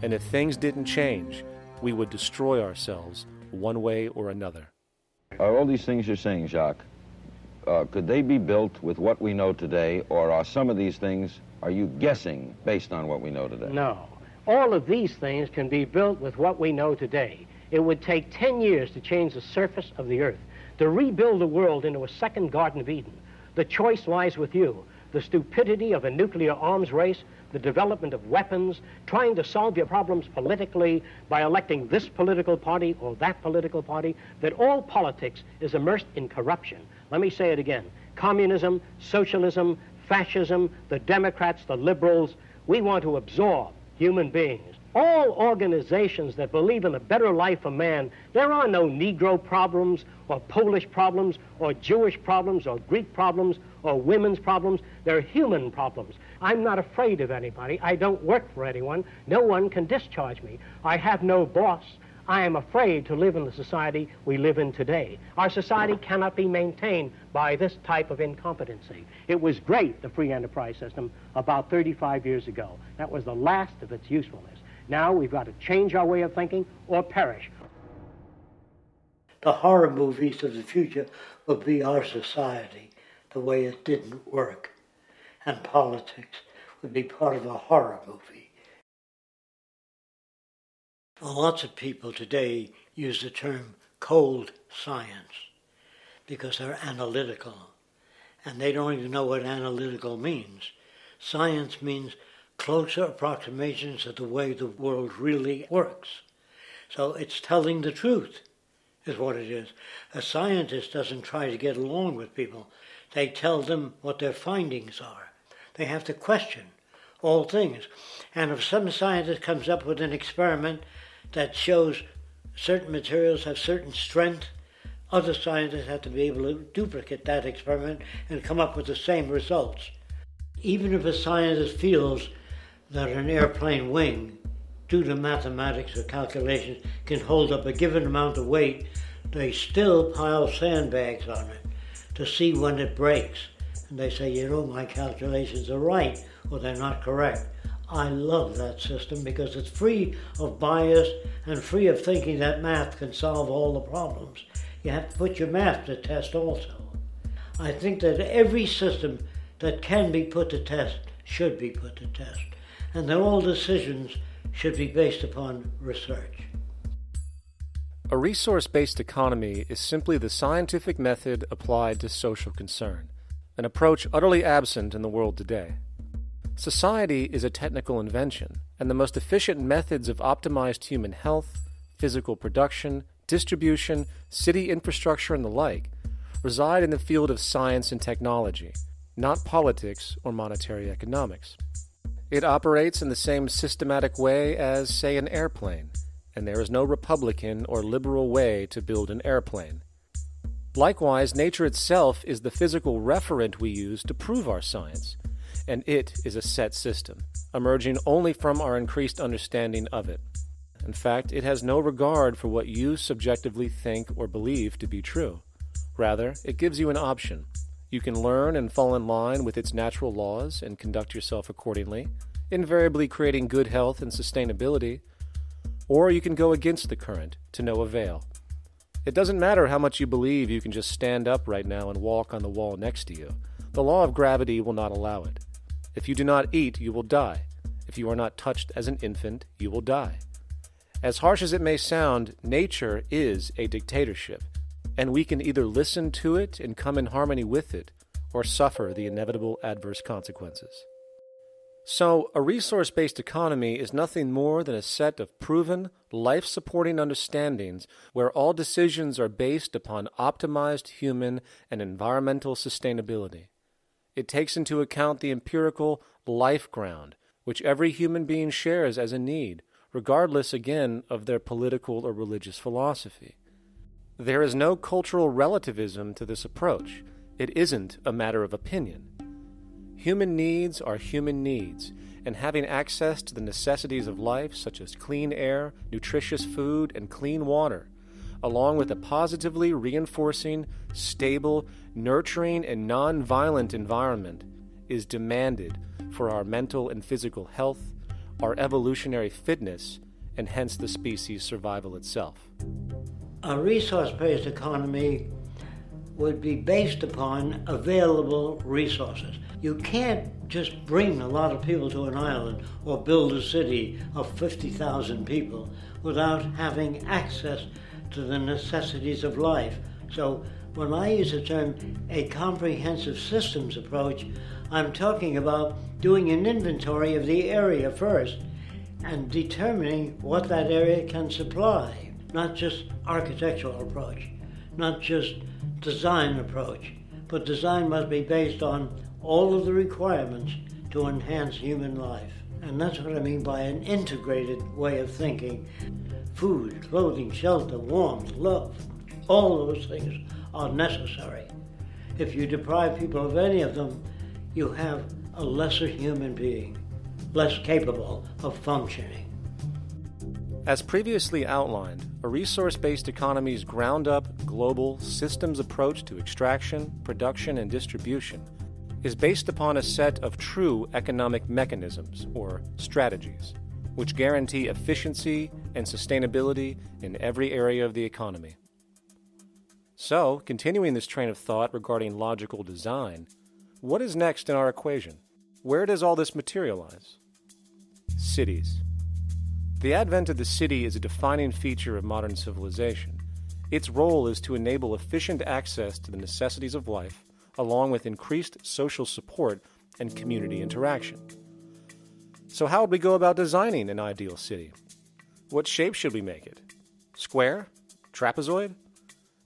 And if things didn't change, we would destroy ourselves one way or another. Are all these things you're saying, Jacques, could they be built with what we know today, or are some of these things, are you guessing based on what we know today? No. All of these things can be built with what we know today. It would take 10 years to change the surface of the earth, to rebuild the world into a second Garden of Eden. The choice lies with you. The stupidity of a nuclear arms race, the development of weapons, trying to solve your problems politically by electing this political party or that political party, that all politics is immersed in corruption. Let me say it again. Communism, socialism, fascism, the Democrats, the liberals, we want to absorb human beings. All organizations that believe in a better life for man, there are no Negro problems or Polish problems or Jewish problems or Greek problems or women's problems. They're human problems. I'm not afraid of anybody. I don't work for anyone. No one can discharge me. I have no boss. I am afraid to live in the society we live in today. Our society cannot be maintained by this type of incompetency. It was great, the free enterprise system, about 35 years ago. That was the last of its usefulness. Now we've got to change our way of thinking or perish. The horror movies of the future will be our society, the way it didn't work. And politics would be part of a horror movie. Lots of people today use the term cold science because they're analytical. And they don't even know what analytical means. Science means closer approximations of the way the world really works. So it's telling the truth, is what it is. A scientist doesn't try to get along with people. They tell them what their findings are. They have to question all things. And if some scientist comes up with an experiment that shows certain materials have certain strength, other scientists have to be able to duplicate that experiment and come up with the same results. Even if a scientist feels that an airplane wing, due to mathematics or calculations, can hold up a given amount of weight, they still pile sandbags on it to see when it breaks. And they say, you know, my calculations are right, or they're not correct. I love that system because it's free of bias and free of thinking that math can solve all the problems. You have to put your math to test also. I think that every system that can be put to test should be put to test, and that all decisions should be based upon research. A resource-based economy is simply the scientific method applied to social concern, an approach utterly absent in the world today. Society is a technical invention, and the most efficient methods of optimized human health, physical production, distribution, city infrastructure, and the like reside in the field of science and technology, not politics or monetary economics. It operates in the same systematic way as, say, an airplane, and there is no Republican or liberal way to build an airplane. Likewise, nature itself is the physical referent we use to prove our science, and it is a set system, emerging only from our increased understanding of it. In fact, it has no regard for what you subjectively think or believe to be true. Rather, it gives you an option. You can learn and fall in line with its natural laws and conduct yourself accordingly, invariably creating good health and sustainability, or you can go against the current to no avail. It doesn't matter how much you believe you can just stand up right now and walk on the wall next to you. The law of gravity will not allow it. If you do not eat, you will die. If you are not touched as an infant, you will die. As harsh as it may sound, nature is a dictatorship, and we can either listen to it and come in harmony with it, or suffer the inevitable adverse consequences. So, a resource-based economy is nothing more than a set of proven, life-supporting understandings where all decisions are based upon optimized human and environmental sustainability. It takes into account the empirical life ground, which every human being shares as a need, regardless, again, of their political or religious philosophy. There is no cultural relativism to this approach. It isn't a matter of opinion. Human needs are human needs, and having access to the necessities of life, such as clean air, nutritious food, and clean water, along with a positively reinforcing, stable, nurturing, and non-violent environment, is demanded for our mental and physical health, our evolutionary fitness, and hence the species' survival itself. A resource-based economy would be based upon available resources. You can't just bring a lot of people to an island or build a city of 50,000 people without having access to the necessities of life. So when I use the term a comprehensive systems approach, I'm talking about doing an inventory of the area first and determining what that area can supply, not just architectural approach, not just design approach, but design must be based on all of the requirements to enhance human life. And that's what I mean by an integrated way of thinking. Food, clothing, shelter, warmth, love, all those things are necessary. If you deprive people of any of them, you have a lesser human being, less capable of functioning. As previously outlined, a resource-based economy's ground-up, global, systems approach to extraction, production, and distribution is based upon a set of true economic mechanisms, or strategies, which guarantee efficiency and sustainability in every area of the economy. So, continuing this train of thought regarding logical design, what is next in our equation? Where does all this materialize? Cities. The advent of the city is a defining feature of modern civilization. Its role is to enable efficient access to the necessities of life, along with increased social support and community interaction. So how would we go about designing an ideal city? What shape should we make it? Square? Trapezoid?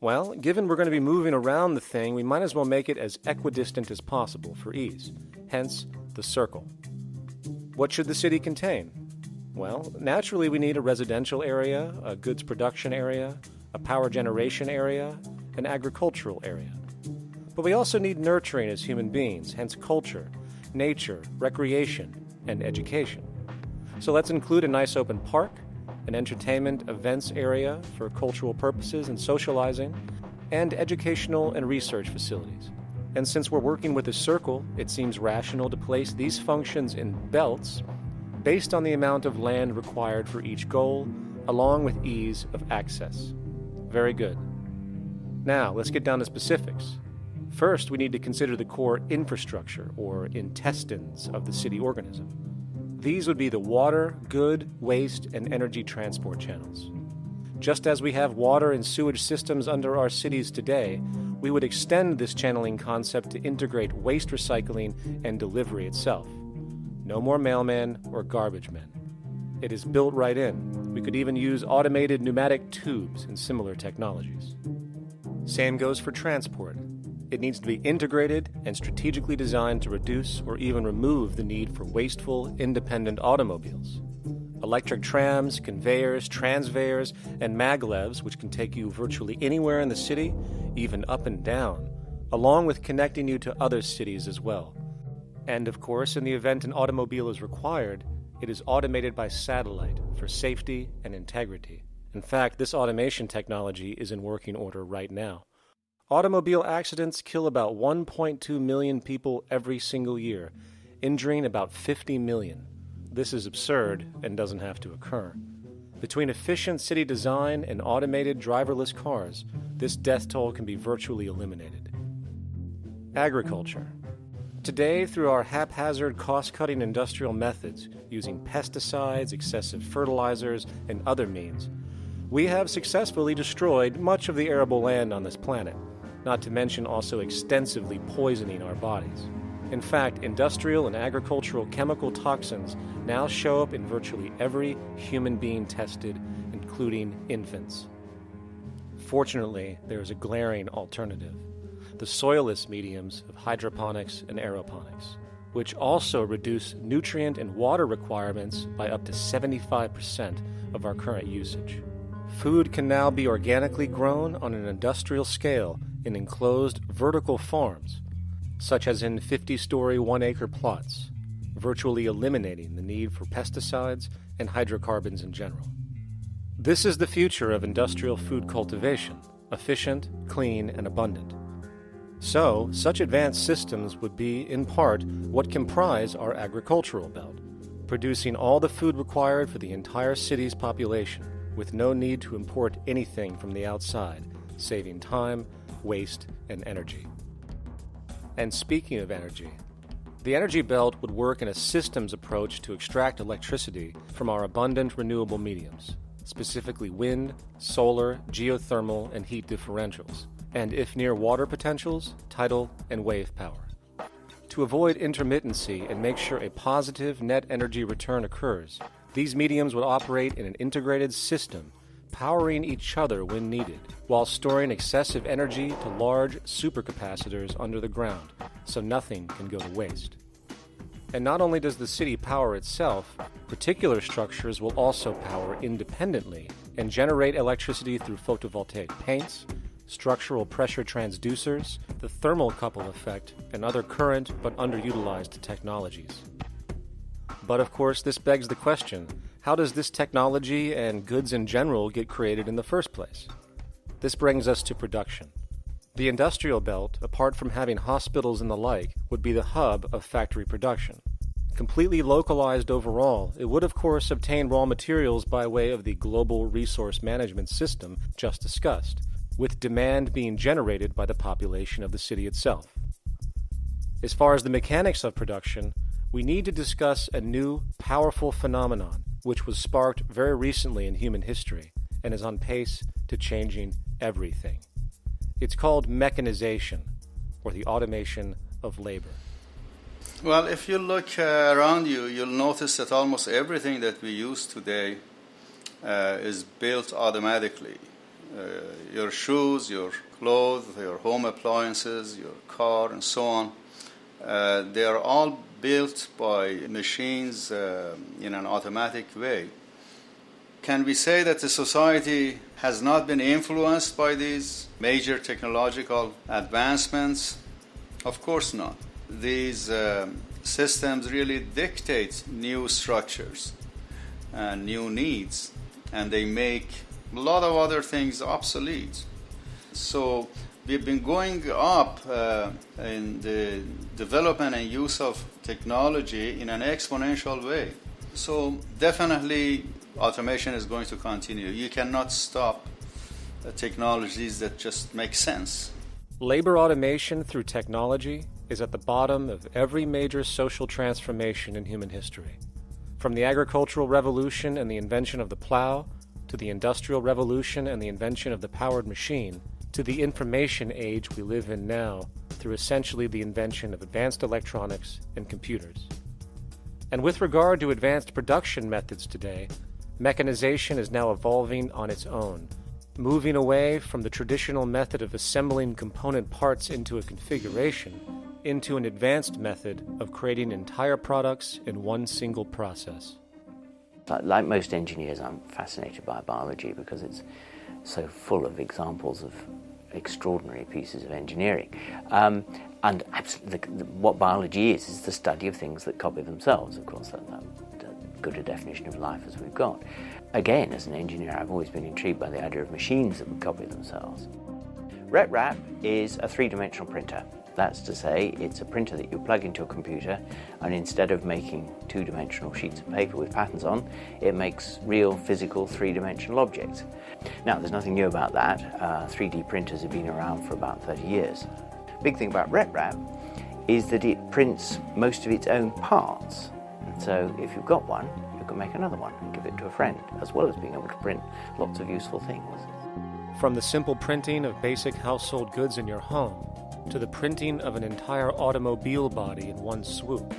Well, given we're going to be moving around the thing, we might as well make it as equidistant as possible for ease, hence the circle. What should the city contain? Well, naturally we need a residential area, a goods production area, a power generation area, an agricultural area. But we also need nurturing as human beings, hence culture, nature, recreation, and education. So let's include a nice open park, an entertainment events area for cultural purposes and socializing, and educational and research facilities. And since we're working with a circle, it seems rational to place these functions in belts based on the amount of land required for each goal, along with ease of access. Very good. Now, let's get down to specifics. First, we need to consider the core infrastructure, or intestines, of the city organism. These would be the water, good, waste, and energy transport channels. Just as we have water and sewage systems under our cities today, we would extend this channeling concept to integrate waste recycling and delivery itself. No more mailmen or garbage men. It is built right in. We could even use automated pneumatic tubes and similar technologies. Same goes for transport. It needs to be integrated and strategically designed to reduce or even remove the need for wasteful, independent automobiles. Electric trams, conveyors, transveyors, and maglevs, which can take you virtually anywhere in the city, even up and down, along with connecting you to other cities as well. And of course, in the event an automobile is required, it is automated by satellite for safety and integrity. In fact, this automation technology is in working order right now. Automobile accidents kill about 1.2 million people every single year, injuring about 50 million. This is absurd and doesn't have to occur. Between efficient city design and automated driverless cars, this death toll can be virtually eliminated. Agriculture. Today, through our haphazard, cost-cutting industrial methods, using pesticides, excessive fertilizers, and other means, we have successfully destroyed much of the arable land on this planet, not to mention also extensively poisoning our bodies. In fact, industrial and agricultural chemical toxins now show up in virtually every human being tested, including infants. Fortunately, there is a glaring alternative: the soilless mediums of hydroponics and aeroponics, which also reduce nutrient and water requirements by up to 75% of our current usage. Food can now be organically grown on an industrial scale in enclosed vertical farms, such as in 50-story 1-acre plots, virtually eliminating the need for pesticides and hydrocarbons in general. This is the future of industrial food cultivation, efficient, clean, and abundant. So, such advanced systems would be, in part, what comprise our agricultural belt, producing all the food required for the entire city's population, with no need to import anything from the outside, saving time, waste, and energy. And speaking of energy, the energy belt would work in a systems approach to extract electricity from our abundant renewable mediums, specifically wind, solar, geothermal, and heat differentials, and if near water potentials, tidal and wave power. To avoid intermittency and make sure a positive net energy return occurs, these mediums would operate in an integrated system, powering each other when needed, while storing excessive energy to large supercapacitors under the ground, so nothing can go to waste. And not only does the city power itself, particular structures will also power independently and generate electricity through photovoltaic paints, structural pressure transducers, the thermocouple effect, and other current but underutilized technologies. But of course, this begs the question, how does this technology and goods in general get created in the first place? This brings us to production. The industrial belt, apart from having hospitals and the like, would be the hub of factory production. Completely localized overall, it would of course obtain raw materials by way of the global resource management system just discussed, with demand being generated by the population of the city itself. As far as the mechanics of production, we need to discuss a new, powerful phenomenon which was sparked very recently in human history and is on pace to changing everything. It's called mechanization, or the automation of labor. Well, if you look around you, you'll notice that almost everything that we use today is built automatically. Your shoes, your clothes, your home appliances, your car, and so on. They are all built by machines in an automatic way. Can we say that the society has not been influenced by these major technological advancements? Of course not. These systems really dictate new structures and new needs, and they make a lot of other things obsolete. So we've been going up in the development and use of technology in an exponential way. So definitely automation is going to continue. You cannot stop technologies that just make sense. Labor automation through technology is at the bottom of every major social transformation in human history. From the agricultural revolution and the invention of the plow, to the industrial revolution and the invention of the powered machine, to the information age we live in now through essentially the invention of advanced electronics and computers. And with regard to advanced production methods today, mechanization is now evolving on its own, moving away from the traditional method of assembling component parts into a configuration into an advanced method of creating entire products in one single process. Like most engineers, I'm fascinated by biology because it's so full of examples of extraordinary pieces of engineering. And what biology is the study of things that copy themselves. Of course, that's good a definition of life as we've got. Again, as an engineer, I've always been intrigued by the idea of machines that would copy themselves. RepRap is a three-dimensional printer. That's to say, it's a printer that you plug into a computer, and instead of making two-dimensional sheets of paper with patterns on, it makes real, physical, three-dimensional objects. Now, there's nothing new about that. 3D printers have been around for about 30 years. Big thing about RepRap is that it prints most of its own parts. And so, if you've got one, you can make another one and give it to a friend, as well as being able to print lots of useful things. From the simple printing of basic household goods in your home, to the printing of an entire automobile body in one swoop,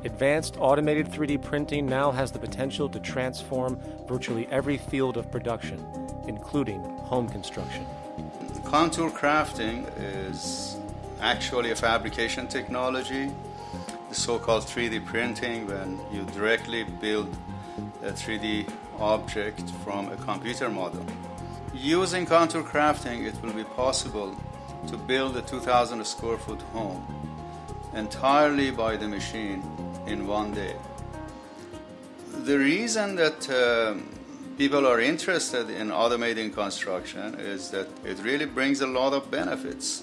advanced automated 3D printing now has the potential to transform virtually every field of production, including home construction. Contour crafting is actually a fabrication technology, the so-called 3D printing, when you directly build a 3D object from a computer model. Using contour crafting, it will be possible to build a 2,000 square foot home entirely by the machine in one day. The reason that people are interested in automating construction is that it really brings a lot of benefits.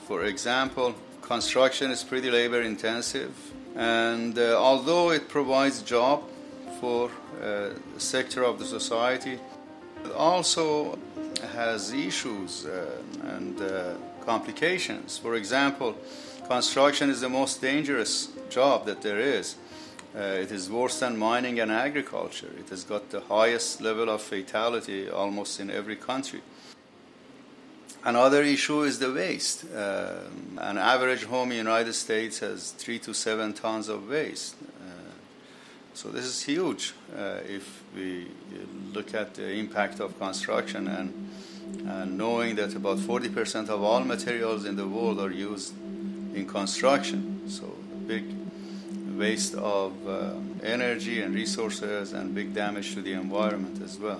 For example, construction is pretty labor intensive, and although it provides job for a sector of the society, it also has issues and complications. For example, construction is the most dangerous job that there is. It is worse than mining and agriculture. It has got the highest level of fatality almost in every country. Another issue is the waste. An average home in the United States has 3 to 7 tons of waste. So this is huge if we look at the impact of construction and knowing that about 40% of all materials in the world are used in construction. So a big waste of energy and resources and big damage to the environment as well.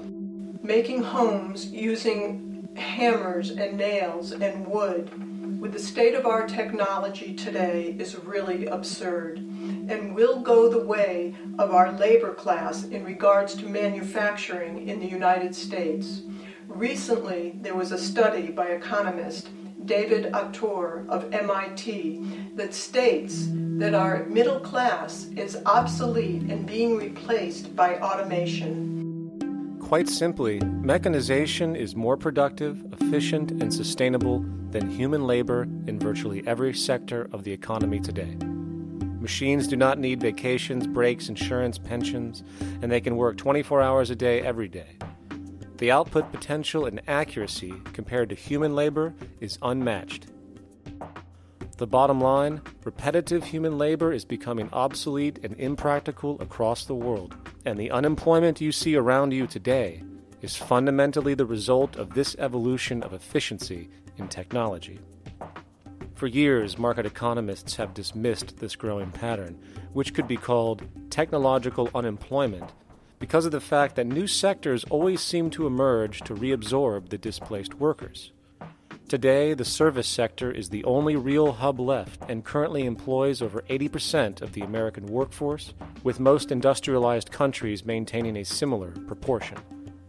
Making homes using hammers and nails and wood with the state of our technology today is really absurd and will go the way of our labor class in regards to manufacturing in the United States. Recently, there was a study by economist David Autor of MIT that states that our middle class is obsolete and being replaced by automation. Quite simply, mechanization is more productive, efficient, and sustainable than human labor in virtually every sector of the economy today. Machines do not need vacations, breaks, insurance, pensions, and they can work 24 hours a day every day. The output potential and accuracy compared to human labor is unmatched. The bottom line, repetitive human labor is becoming obsolete and impractical across the world, and the unemployment you see around you today is fundamentally the result of this evolution of efficiency in technology. For years, market economists have dismissed this growing pattern, which could be called technological unemployment, because of the fact that new sectors always seem to emerge to reabsorb the displaced workers. Today, the service sector is the only real hub left and currently employs over 80% of the American workforce, with most industrialized countries maintaining a similar proportion.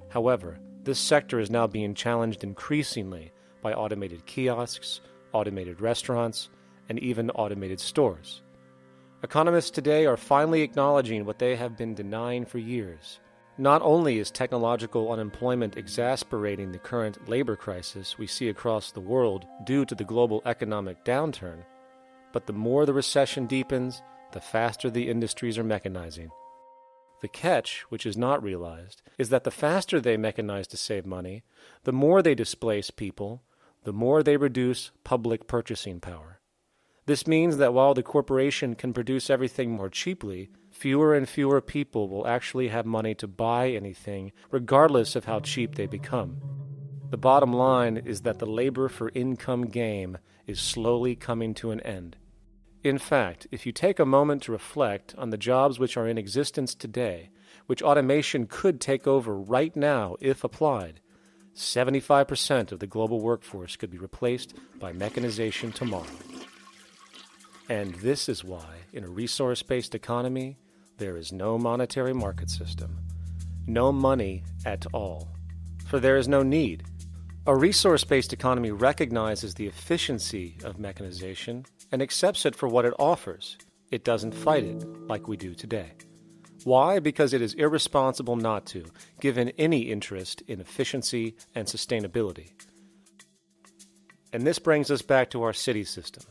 However, this sector is now being challenged increasingly by automated kiosks, automated restaurants, and even automated stores. Economists today are finally acknowledging what they have been denying for years. Not only is technological unemployment exacerbating the current labor crisis we see across the world due to the global economic downturn, but the more the recession deepens, the faster the industries are mechanizing. The catch, which is not realized, is that the faster they mechanize to save money, the more they displace people, the more they reduce public purchasing power. This means that while the corporation can produce everything more cheaply, fewer and fewer people will actually have money to buy anything, regardless of how cheap they become. The bottom line is that the labor for income game is slowly coming to an end. In fact, if you take a moment to reflect on the jobs which are in existence today, which automation could take over right now if applied, 75% of the global workforce could be replaced by mechanization tomorrow. And this is why, in a resource-based economy, there is no monetary market system, no money at all, for there is no need. A resource-based economy recognizes the efficiency of mechanization and accepts it for what it offers. It doesn't fight it like we do today. Why? Because it is irresponsible not to, given any interest in efficiency and sustainability. And this brings us back to our city system.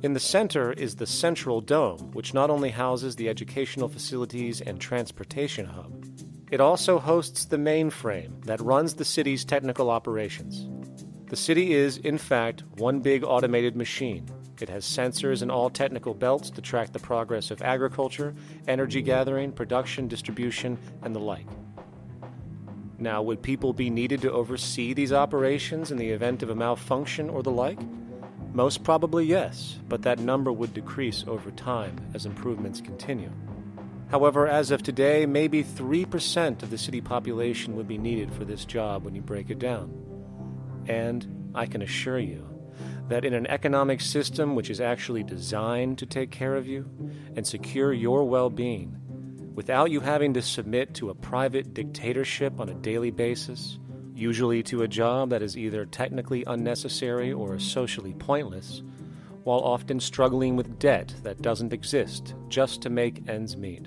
In the center is the central dome, which not only houses the educational facilities and transportation hub, it also hosts the mainframe that runs the city's technical operations. The city is, in fact, one big automated machine. It has sensors in all technical belts to track the progress of agriculture, energy gathering, production, distribution, and the like. Now, would people be needed to oversee these operations in the event of a malfunction or the like? Most probably yes, but that number would decrease over time as improvements continue. However, as of today, maybe 3% of the city population would be needed for this job when you break it down. And I can assure you that in an economic system which is actually designed to take care of you and secure your well-being, without you having to submit to a private dictatorship on a daily basis, usually to a job that is either technically unnecessary or socially pointless, while often struggling with debt that doesn't exist just to make ends meet.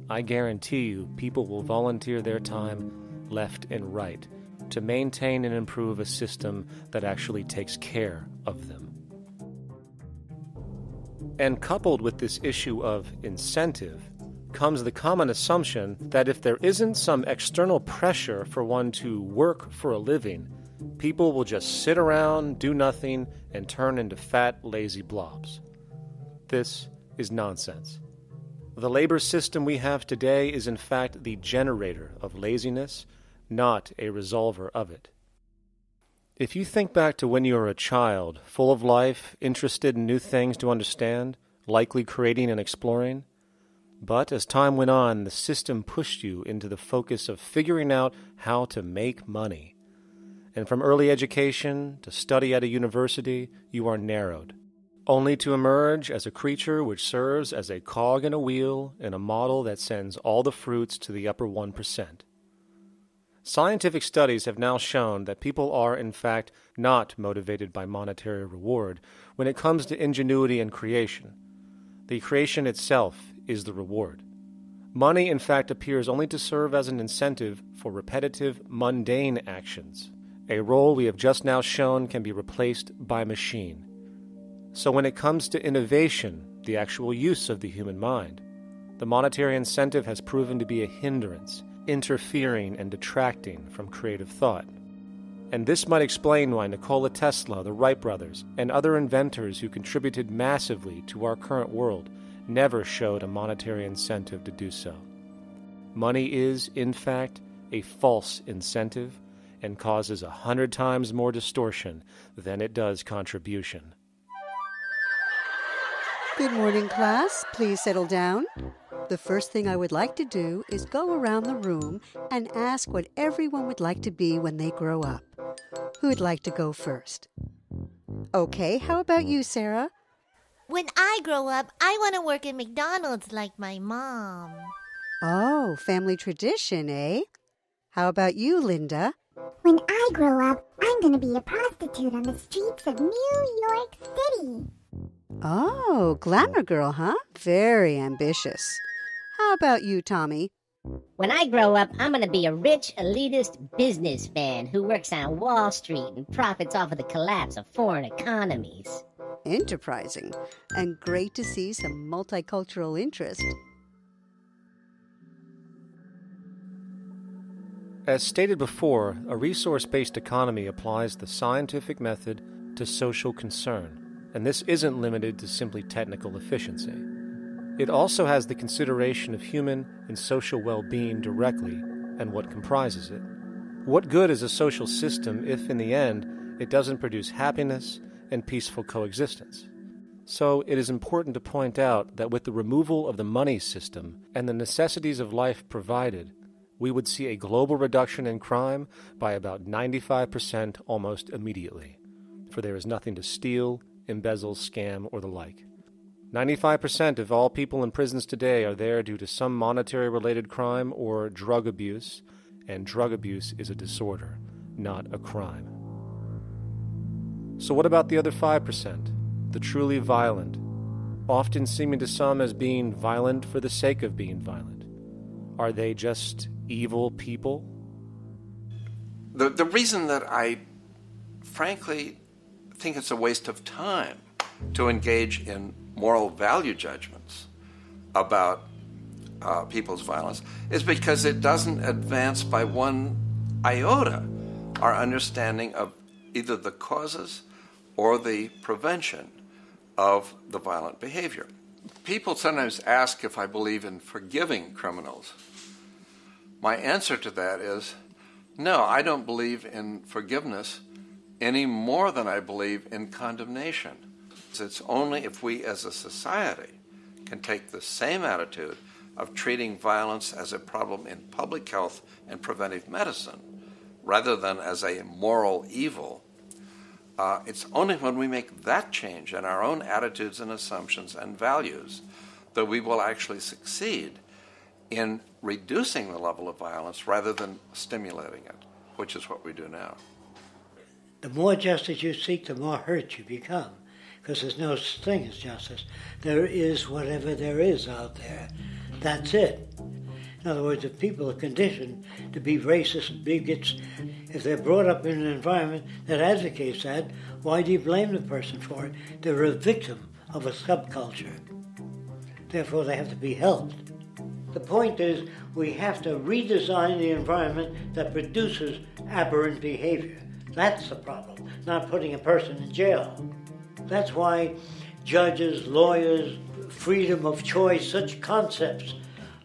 I guarantee you people will volunteer their time left and right to maintain and improve a system that actually takes care of them. And coupled with this issue of incentive comes the common assumption that if there isn't some external pressure for one to work for a living, people will just sit around, do nothing, and turn into fat, lazy blobs. This is nonsense. The labor system we have today is in fact the generator of laziness, not a resolver of it. If you think back to when you were a child, full of life, interested in new things to understand, likely creating and exploring, but as time went on, the system pushed you into the focus of figuring out how to make money. And from early education to study at a university, you are narrowed, only to emerge as a creature which serves as a cog in a wheel in a model that sends all the fruits to the upper 1%. Scientific studies have now shown that people are, in fact, not motivated by monetary reward when it comes to ingenuity and creation. The creation itself is the reward. Money, in fact, appears only to serve as an incentive for repetitive, mundane actions, a role we have just now shown can be replaced by machine. So when it comes to innovation, the actual use of the human mind, the monetary incentive has proven to be a hindrance, interfering and detracting from creative thought. And this might explain why Nikola Tesla, the Wright brothers, and other inventors who contributed massively to our current world never showed a monetary incentive to do so. Money is, in fact, a false incentive and causes 100 times more distortion than it does contribution. Good morning, class. Please settle down. The first thing I would like to do is go around the room and ask what everyone would like to be when they grow up. Who'd like to go first? Okay, how about you, Sarah? When I grow up, I want to work at McDonald's like my mom. Oh, family tradition, eh? How about you, Linda? When I grow up, I'm going to be a prostitute on the streets of New York City. Oh, glamour girl, huh? Very ambitious. How about you, Tommy? When I grow up, I'm going to be a rich, elitist businessman who works on Wall Street and profits off of the collapse of foreign economies. Enterprising. And great to see some multicultural interest. As stated before, a resource-based economy applies the scientific method to social concern, and this isn't limited to simply technical efficiency. It also has the consideration of human and social well-being directly and what comprises it. What good is a social system if, in the end, it doesn't produce happiness and peaceful coexistence? So it is important to point out that with the removal of the money system and the necessities of life provided, we would see a global reduction in crime by about 95% almost immediately, for there is nothing to steal, embezzle, scam, or the like. 95% of all people in prisons today are there due to some monetary-related crime or drug abuse, and drug abuse is a disorder, not a crime. So what about the other 5%, the truly violent, often seeming to some as being violent for the sake of being violent? Are they just evil people? The reason that I frankly think it's a waste of time to engage in moral value judgments about people's violence is because it doesn't advance by one iota our understanding of either the causes or the prevention of the violent behavior. People sometimes ask if I believe in forgiving criminals. My answer to that is, no, I don't believe in forgiveness any more than I believe in condemnation. It's only if we as a society can take the same attitude of treating violence as a problem in public health and preventive medicine rather than as a moral evil. It's only when we make that change in our own attitudes and assumptions and values that we will actually succeed in reducing the level of violence rather than stimulating it, which is what we do now. The more justice you seek, the more hurt you become, because there's no such thing as justice. There is whatever there is out there. That's it. In other words, if people are conditioned to be racist and bigots, if they're brought up in an environment that advocates that, why do you blame the person for it? They're a victim of a subculture. Therefore, they have to be helped. The point is, we have to redesign the environment that produces aberrant behavior. That's the problem, not putting a person in jail. That's why judges, lawyers, freedom of choice, such concepts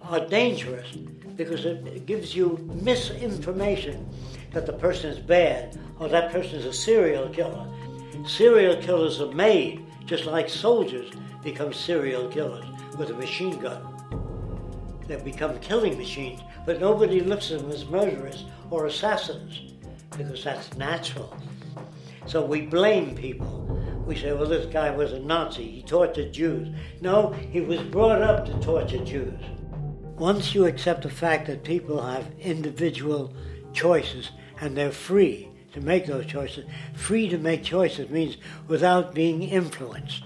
are dangerous, because it gives you misinformation that the person is bad or that person is a serial killer. Serial killers are made, just like soldiers become serial killers with a machine gun. They become killing machines, but nobody looks at them as murderers or assassins, because that's natural. So we blame people. We say, well, this guy was a Nazi, he tortured Jews. No, he was brought up to torture Jews. Once you accept the fact that people have individual choices and they're free to make those choices, free to make choices means without being influenced.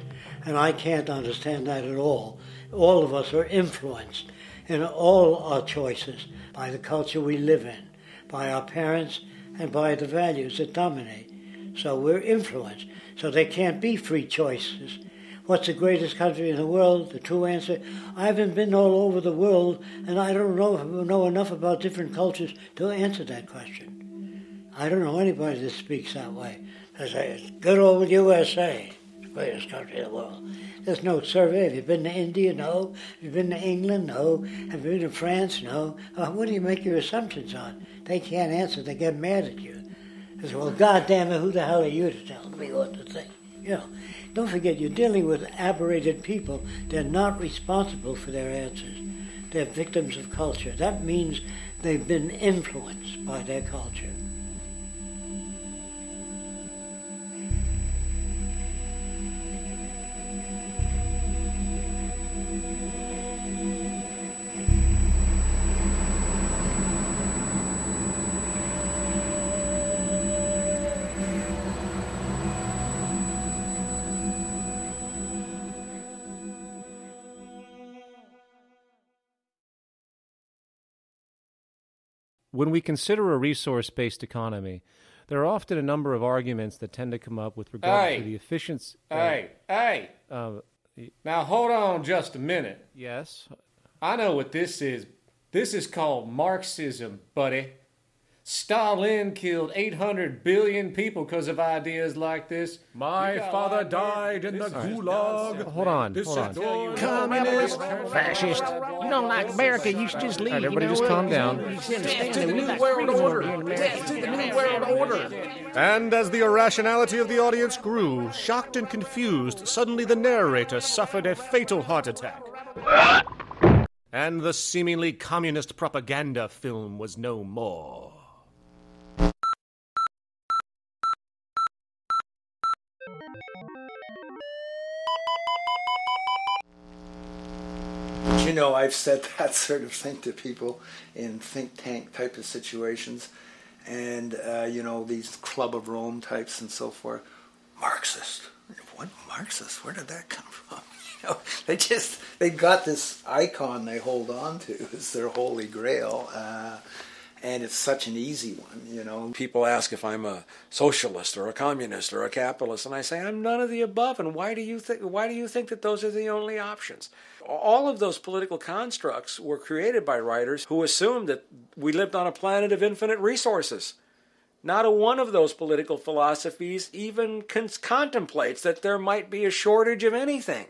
And I can't understand that at all. All of us are influenced in all our choices by the culture we live in, by our parents, and by the values that dominate. So we're influenced. So there can't be free choices. What's the greatest country in the world? The true answer, I haven't been all over the world, and I don't know enough about different cultures to answer that question. I don't know anybody that speaks that way. They say, it's good old USA, the greatest country in the world. There's no survey. Have you been to India? No. Have you been to England? No. Have you been to France? No. What do you make your assumptions on? They can't answer. They get mad at you. They say, well, goddamn it, who the hell are you to tell me what to think? You know, don't forget, you're dealing with aberrated people. They're not responsible for their answers. They're victims of culture. That means they've been influenced by their culture. When we consider a resource-based economy, there are often a number of arguments that tend to come up with regard to the efficiency. Now hold on just a minute. Yes? I know what this is. This is called Marxism, buddy. Stalin killed 800 billion people because of ideas like this. My father died in the gulag. Hold on. Communist, fascist. You don't like America, you should just leave. All right, everybody just calm down. Death to the New World Order. Death to the New World Order. And as the irrationality of the audience grew, shocked and confused, suddenly the narrator suffered a fatal heart attack. And the seemingly communist propaganda film was no more. You know, I've said that sort of thing to people in think tank type of situations, and you know, these Club of Rome types and so forth. Marxist? What Marxist? Where did that come from? You know, they got this icon they hold on to as their holy grail, and it's such an easy one. You know, people ask if I'm a socialist or a communist or a capitalist, and I say I'm none of the above. And why do you think that those are the only options? All of those political constructs were created by writers who assumed that we lived on a planet of infinite resources. Not a one of those political philosophies even contemplates that there might be a shortage of anything.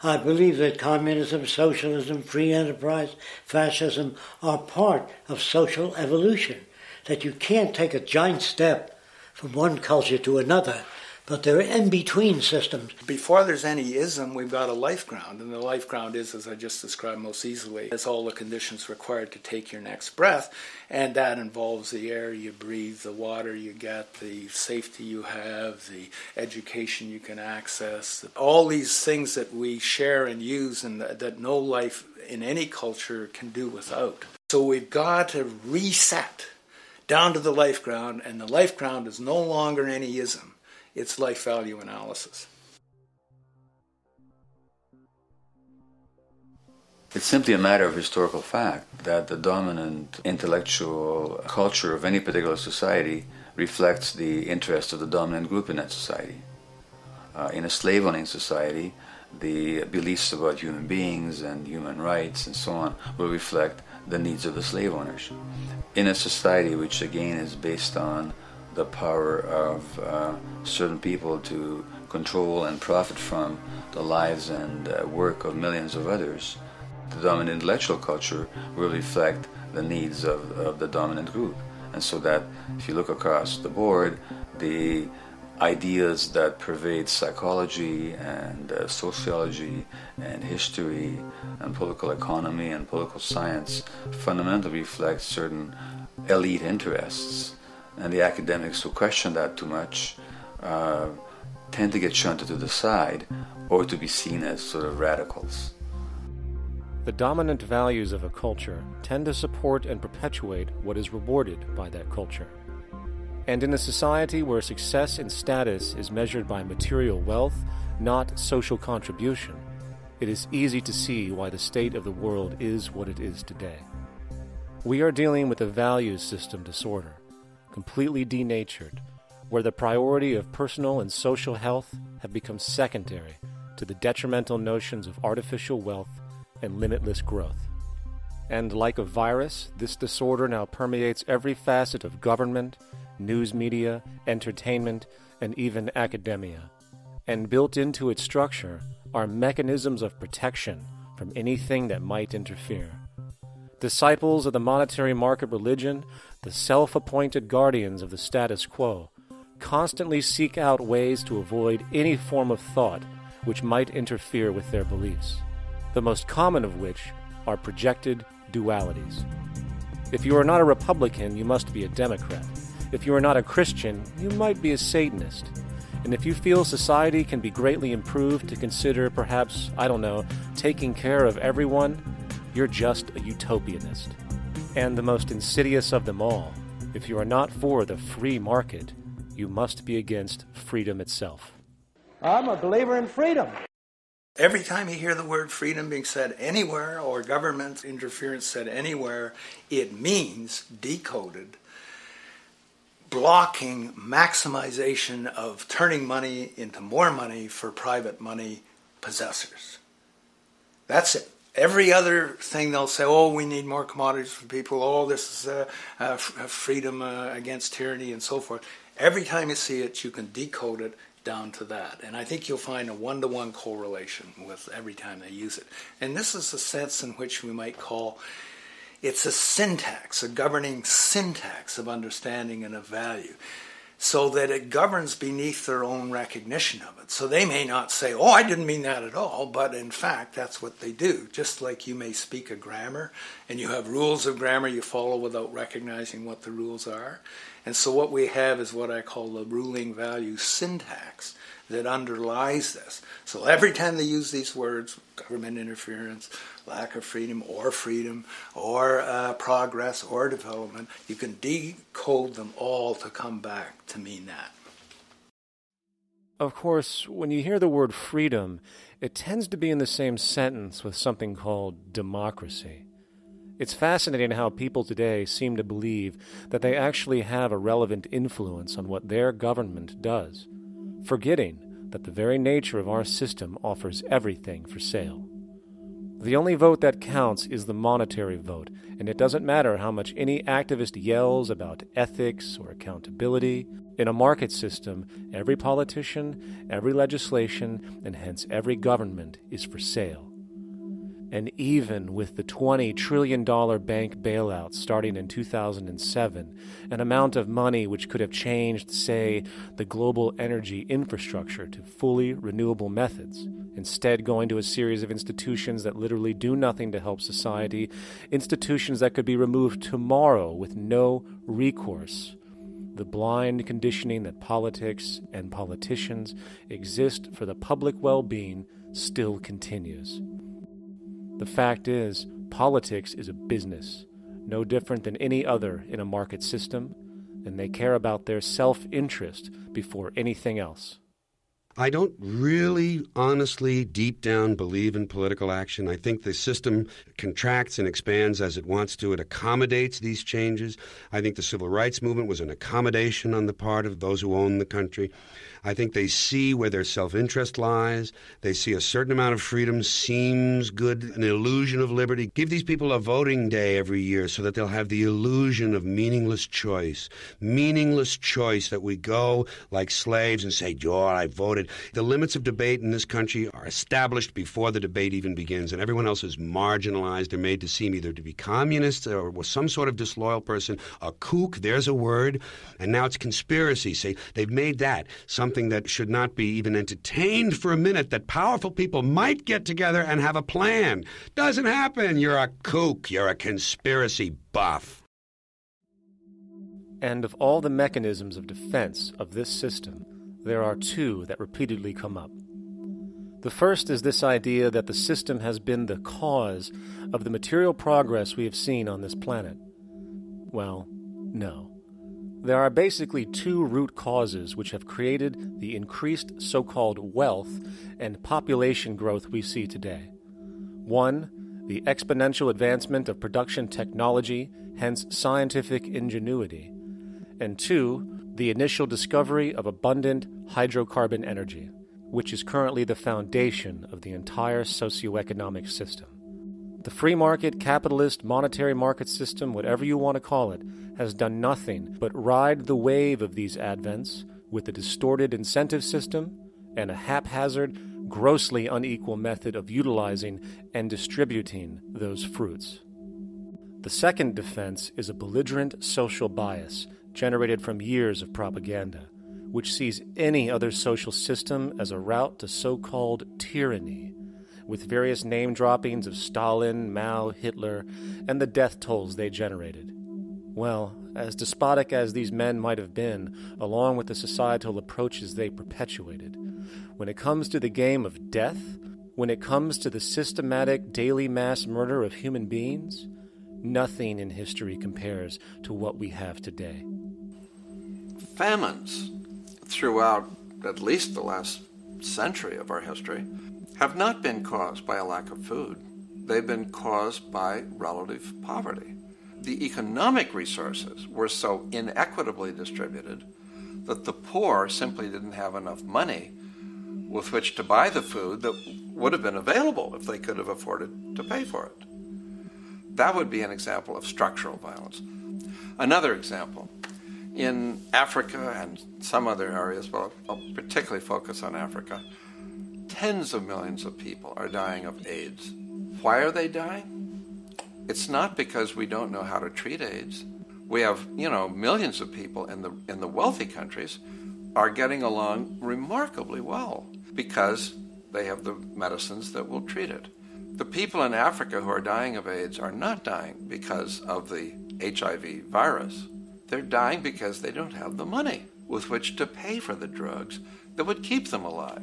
I believe that communism, socialism, free enterprise, fascism are part of social evolution, that you can't take a giant step from one culture to another But they're in-between systems. Before there's any ism, we've got a life ground, and the life ground is, as I just described most easily, it's all the conditions required to take your next breath, and that involves the air you breathe, the water you get, the safety you have, the education you can access, all these things that we share and use and that no life in any culture can do without. So we've got to reset down to the life ground, and the life ground is no longer any ism. It's life value analysis. It's simply a matter of historical fact that the dominant intellectual culture of any particular society reflects the interest of the dominant group in that society. In a slave-owning society, the beliefs about human beings and human rights and so on will reflect the needs of the slave owners. In a society which again is based on the power of certain people to control and profit from the lives and work of millions of others, the dominant intellectual culture will reflect the needs of the dominant group. And so that if you look across the board, the ideas that pervade psychology and sociology and history and political economy and political science fundamentally reflect certain elite interests. And the academics who question that too much tend to get shunted to the side or to be seen as sort of radicals. The dominant values of a culture tend to support and perpetuate what is rewarded by that culture. And in a society where success and status is measured by material wealth, not social contribution, it is easy to see why the state of the world is what it is today. We are dealing with a values system disorder, completely denatured, where the priority of personal and social health have become secondary to the detrimental notions of artificial wealth and limitless growth. And like a virus, this disorder now permeates every facet of government, news media, entertainment, and even academia. And built into its structure are mechanisms of protection from anything that might interfere. Disciples of the monetary market religion, the self-appointed guardians of the status quo, constantly seek out ways to avoid any form of thought which might interfere with their beliefs, the most common of which are projected dualities. If you are not a Republican, you must be a Democrat. If you are not a Christian, you might be a Satanist. And if you feel society can be greatly improved to consider perhaps, taking care of everyone, you're just a utopianist. And the most insidious of them all, if you are not for the free market, you must be against freedom itself. I'm a believer in freedom. Every time you hear the word freedom being said anywhere or government interference said anywhere, it means, decoded, blocking maximization of turning money into more money for private money possessors. That's it. Every other thing they'll say, we need more commodities for people, this is freedom against tyranny and so forth. Every time you see it, you can decode it down to that. And I think you'll find a one-to-one correlation with every time they use it. And this is a sense in which we might call it's a syntax, a governing syntax of understanding and of value, so that it governs beneath their own recognition of it. So they may not say, I didn't mean that at all, but in fact, that's what they do. Just like you may speak a grammar, and you have rules of grammar you follow without recognizing what the rules are. And so what we have is what I call the ruling value syntax that underlies this. So every time they use these words, government interference, lack of freedom, or progress, or development, you can decode them all to come back to mean that. Of course, when you hear the word freedom, it tends to be in the same sentence with something called democracy. It's fascinating how people today seem to believe that they actually have a relevant influence on what their government does, forgetting that the very nature of our system offers everything for sale. The only vote that counts is the monetary vote, and it doesn't matter how much any activist yells about ethics or accountability. In a market system, every politician, every legislation, and hence every government is for sale. And even with the $20 trillion bank bailout starting in 2007, an amount of money which could have changed, say, the global energy infrastructure to fully renewable methods, instead going to a series of institutions that literally do nothing to help society, institutions that could be removed tomorrow with no recourse. The blind conditioning that politics and politicians exist for the public well-being still continues. The fact is, politics is a business, no different than any other in a market system, and they care about their self-interest before anything else. I don't really, honestly, deep down believe in political action. I think the system contracts and expands as it wants to. It accommodates these changes. I think the civil rights movement was an accommodation on the part of those who own the country. I think they see where their self-interest lies. They see a certain amount of freedom seems good, an illusion of liberty. Give these people a voting day every year so that they'll have the illusion of meaningless choice. Meaningless choice that we go like slaves and say, "Joe, I voted." The limits of debate in this country are established before the debate even begins, and everyone else is marginalized. They're made to seem either to be communists or some sort of disloyal person. A kook, there's a word. And now it's conspiracy. Say, they've made that something that should not be even entertained for a minute, that powerful people might get together and have a plan. Doesn't happen. You're a kook. You're a conspiracy buff. And of all the mechanisms of defense of this system, there are two that repeatedly come up. The first is this idea that the system has been the cause of the material progress we have seen on this planet. Well, no. There are basically two root causes which have created the increased so-called wealth and population growth we see today. One, the exponential advancement of production technology, hence scientific ingenuity. And two, the initial discovery of abundant hydrocarbon energy, which is currently the foundation of the entire socioeconomic system. The free market, capitalist, monetary market system, whatever you want to call it, has done nothing but ride the wave of these advents with a distorted incentive system and a haphazard, grossly unequal method of utilizing and distributing those fruits. The second defense is a belligerent social bias generated from years of propaganda, which sees any other social system as a route to so-called tyranny, with various name droppings of Stalin, Mao, Hitler, and the death tolls they generated. Well, as despotic as these men might have been, along with the societal approaches they perpetuated, when it comes to the game of death, when it comes to the systematic daily mass murder of human beings, nothing in history compares to what we have today. Famines throughout at least the last century of our history have not been caused by a lack of food. They've been caused by relative poverty. The economic resources were so inequitably distributed that the poor simply didn't have enough money with which to buy the food that would have been available if they could have afforded to pay for it. That would be an example of structural violence. Another example, in Africa and some other areas, but I'll particularly focus on Africa, tens of millions of people are dying of AIDS. Why are they dying? It's not because we don't know how to treat AIDS. We have, millions of people in the wealthy countries are getting along remarkably well because they have the medicines that will treat it. The people in Africa who are dying of AIDS are not dying because of the HIV virus. They're dying because they don't have the money with which to pay for the drugs that would keep them alive.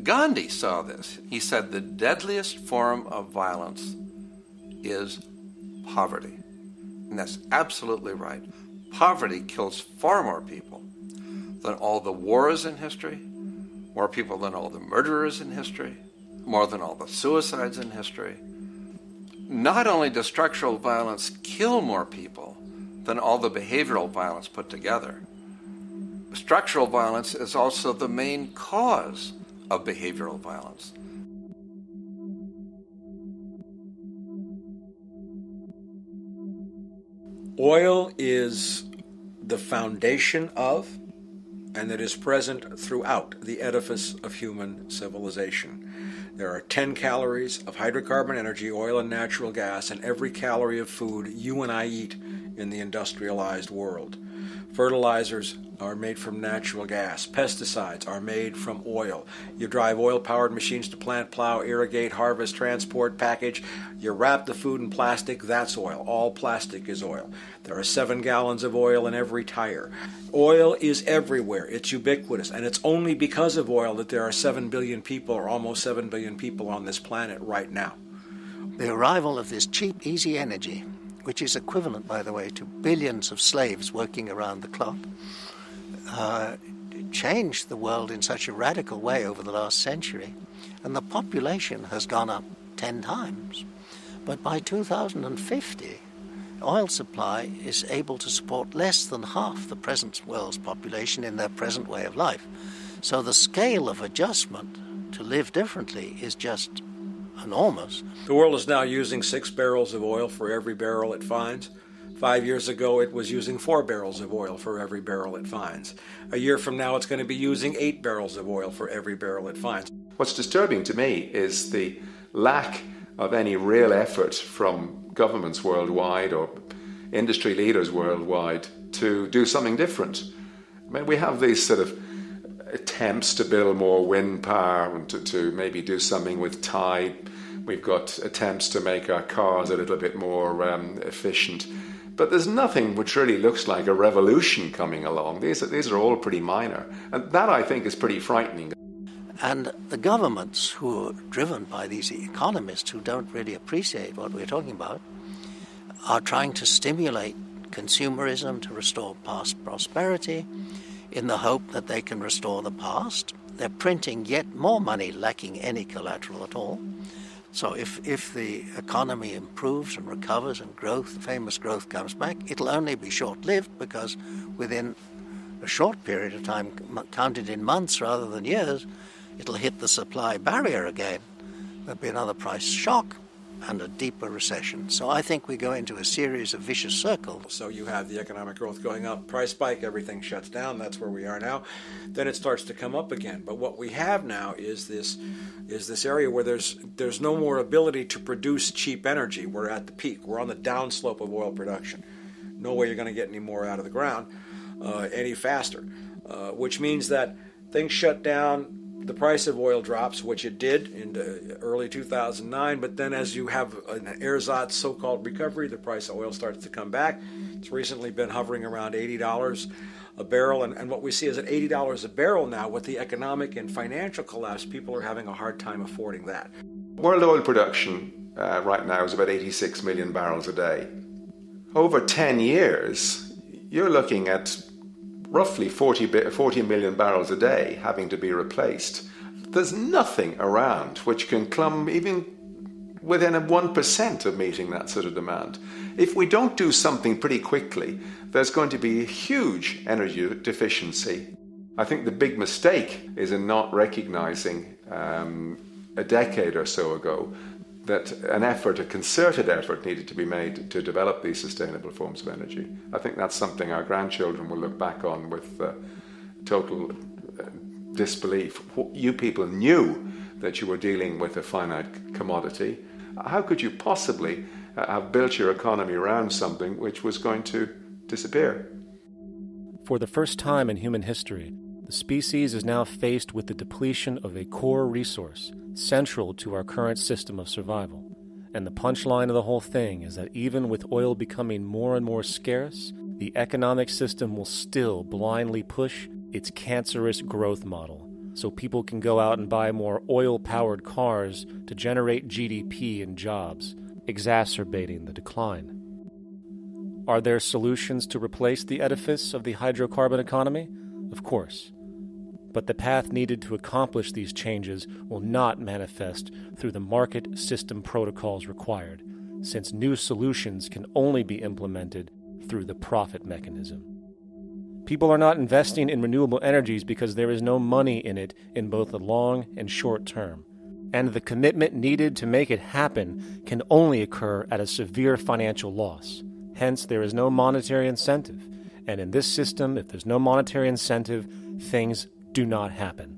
Gandhi saw this. He said the deadliest form of violence is poverty. And that's absolutely right. Poverty kills far more people than all the wars in history, more people than all the murderers in history, more than all the suicides in history. Not only does structural violence kill more people than all the behavioral violence put together, structural violence is also the main cause of behavioral violence. Oil is the foundation of, and it is present throughout the edifice of human civilization. There are 10 calories of hydrocarbon energy, oil and natural gas, in every calorie of food you and I eat in the industrialized world. Fertilizers are made from natural gas. Pesticides are made from oil. You drive oil-powered machines to plant, plow, irrigate, harvest, transport, package. You wrap the food in plastic, that's oil. All plastic is oil. There are 7 gallons of oil in every tire. Oil is everywhere. It's ubiquitous. And it's only because of oil that there are 7 billion people, or almost 7 billion people on this planet right now. The arrival of this cheap, easy energy, which is equivalent, by the way, to billions of slaves working around the clock, changed the world in such a radical way over the last century, and the population has gone up 10 times. But by 2050, oil supply is able to support less than half the present world's population in their present way of life. So the scale of adjustment to live differently is just enormous. The world is now using 6 barrels of oil for every barrel it finds. 5 years ago, it was using 4 barrels of oil for every barrel it finds. A year from now, it's going to be using 8 barrels of oil for every barrel it finds. What's disturbing to me is the lack of any real effort from governments worldwide or industry leaders worldwide to do something different. I mean, we have these sort of attempts to build more wind power and to maybe do something with tide. We've got attempts to make our cars a little bit more efficient. But there's nothing which really looks like a revolution coming along. These are all pretty minor. And that, I think, is pretty frightening. And the governments who are driven by these economists who don't really appreciate what we're talking about are trying to stimulate consumerism to restore past prosperity in the hope that they can restore the past. They're printing yet more money lacking any collateral at all. So if the economy improves and recovers and growth, famous growth comes back, it'll only be short-lived because within a short period of time, counted in months rather than years, it'll hit the supply barrier again. There'll be another price shock and a deeper recession. So I think we go into a series of vicious circles. So you have the economic growth going up, price spike, everything shuts down. That's where we are now. Then it starts to come up again. But what we have now is this area where there's no more ability to produce cheap energy. We're at the peak. We're on the downslope of oil production. No way you're going to get any more out of the ground any faster, which means that things shut down. The price of oil drops, which it did in early 2009, but then as you have an ersatz so-called recovery, the price of oil starts to come back. It's recently been hovering around $80 a barrel, and what we see is at $80 a barrel now, with the economic and financial collapse, people are having a hard time affording that. World oil production right now is about 86 million barrels a day. Over 10 years, you're looking at roughly 40 million barrels a day having to be replaced. There's nothing around which can come even within 1% of meeting that sort of demand. If we don't do something pretty quickly, there's going to be a huge energy deficiency. I think the big mistake is in not recognizing a decade or so ago that a concerted effort needed to be made to develop these sustainable forms of energy. I think that's something our grandchildren will look back on with total disbelief. You people knew that you were dealing with a finite commodity. How could you possibly have built your economy around something which was going to disappear? For the first time in human history, the species is now faced with the depletion of a core resource central to our current system of survival. And the punchline of the whole thing is that even with oil becoming more and more scarce, the economic system will still blindly push its cancerous growth model, so people can go out and buy more oil-powered cars to generate GDP and jobs, exacerbating the decline. Are there solutions to replace the edifice of the hydrocarbon economy? Of course. But the path needed to accomplish these changes will not manifest through the market system protocols required, since new solutions can only be implemented through the profit mechanism. People are not investing in renewable energies because there is no money in it in both the long and short term, and the commitment needed to make it happen can only occur at a severe financial loss. Hence, there is no monetary incentive, and in this system, if there's no monetary incentive, things do not happen.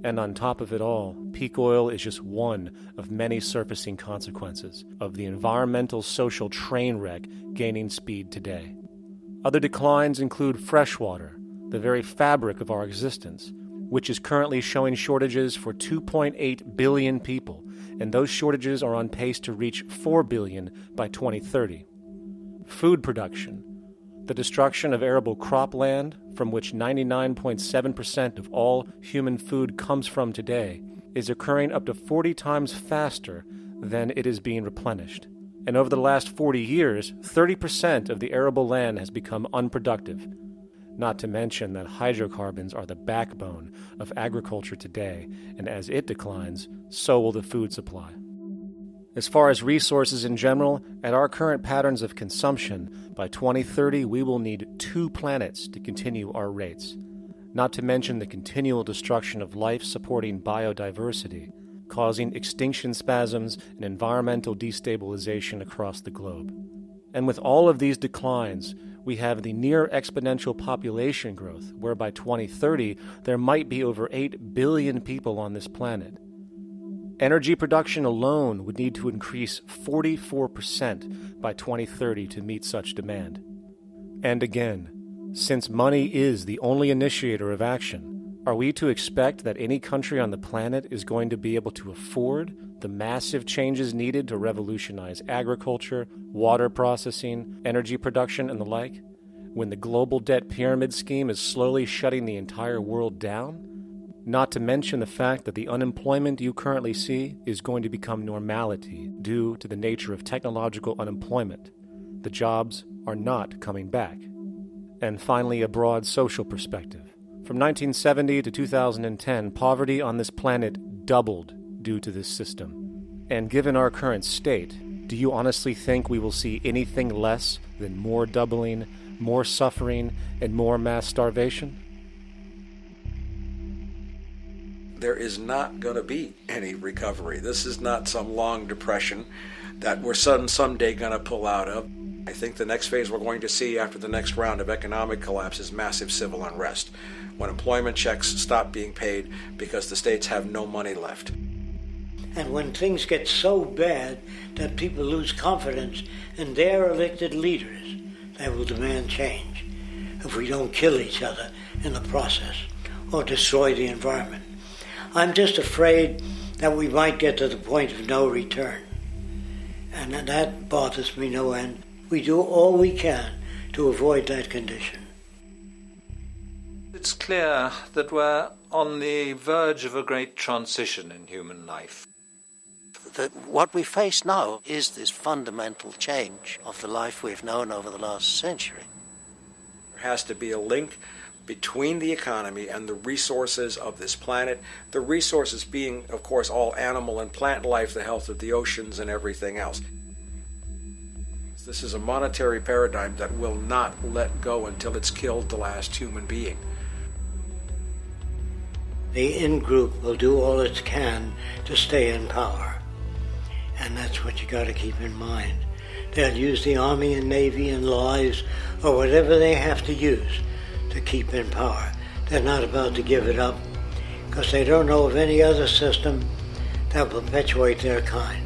And on top of it all, peak oil is just one of many surfacing consequences of the environmental social train wreck gaining speed today. Other declines include freshwater, the very fabric of our existence, which is currently showing shortages for 2.8 billion people, and those shortages are on pace to reach 4 billion by 2030. Food production, the destruction of arable cropland, from which 99.7% of all human food comes from today, is occurring up to 40 times faster than it is being replenished. And over the last 40 years, 30% of the arable land has become unproductive. Not to mention that hydrocarbons are the backbone of agriculture today, and as it declines, so will the food supply. As far as resources in general, at our current patterns of consumption, by 2030 we will need 2 planets to continue our rates, not to mention the continual destruction of life-supporting biodiversity, causing extinction spasms and environmental destabilization across the globe. And with all of these declines, we have the near exponential population growth, where by 2030 there might be over 8 billion people on this planet. Energy production alone would need to increase 44% by 2030 to meet such demand. And again, since money is the only initiator of action, are we to expect that any country on the planet is going to be able to afford the massive changes needed to revolutionize agriculture, water processing, energy production, and the like, when the global debt pyramid scheme is slowly shutting the entire world down? Not to mention the fact that the unemployment you currently see is going to become normality due to the nature of technological unemployment. The jobs are not coming back. And finally, a broad social perspective. From 1970 to 2010, poverty on this planet doubled due to this system. And given our current state, do you honestly think we will see anything less than more doubling, more suffering, and more mass starvation? There is not going to be any recovery. This is not some long depression that we're someday going to pull out of. I think the next phase we're going to see after the next round of economic collapse is massive civil unrest, when employment checks stop being paid because the states have no money left. And when things get so bad that people lose confidence in their elected leaders, they will demand change if we don't kill each other in the process or destroy the environment. I'm just afraid that we might get to the point of no return. And that bothers me no end. We do all we can to avoid that condition. It's clear that we're on the verge of a great transition in human life. That what we face now is this fundamental change of the life we've known over the last century. There has to be a link between the economy and the resources of this planet, the resources being, of course, all animal and plant life, the health of the oceans and everything else. This is a monetary paradigm that will not let go until it's killed the last human being. The in-group will do all it can to stay in power. And that's what you got to keep in mind. They'll use the Army and Navy and lies or whatever they have to use to keep in power. They're not about to give it up because they don't know of any other system that will perpetuate their kind.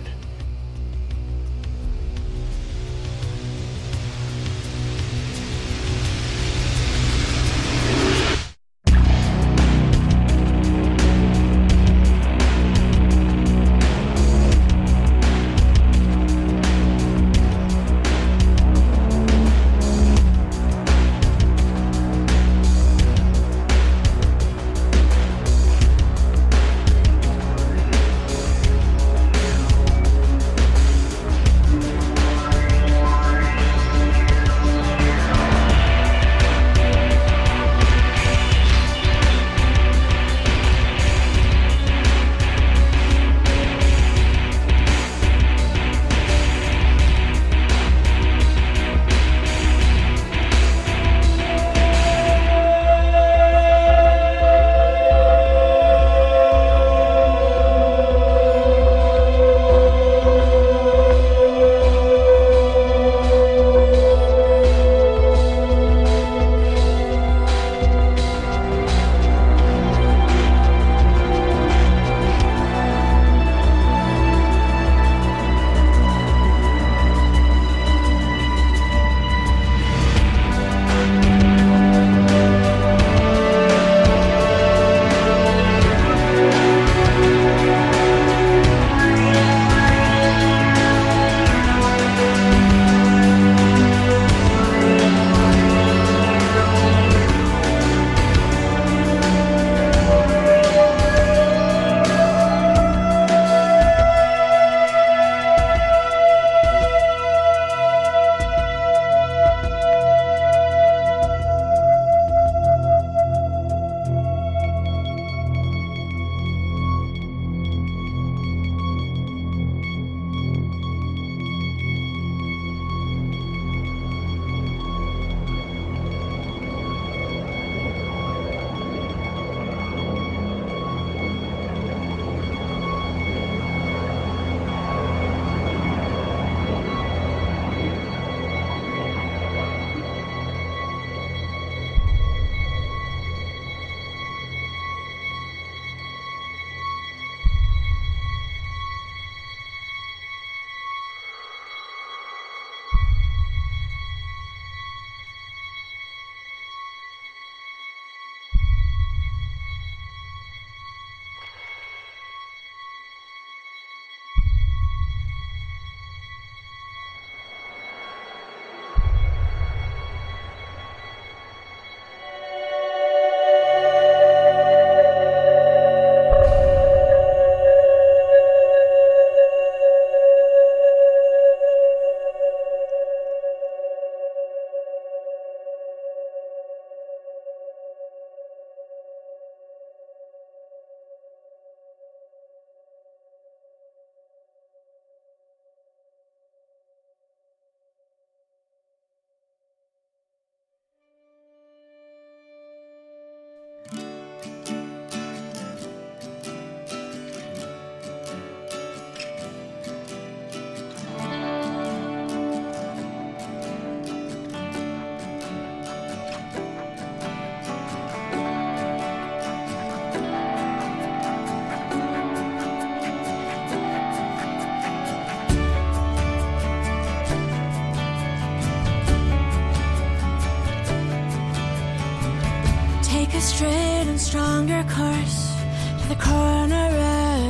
straight and stronger course to the corner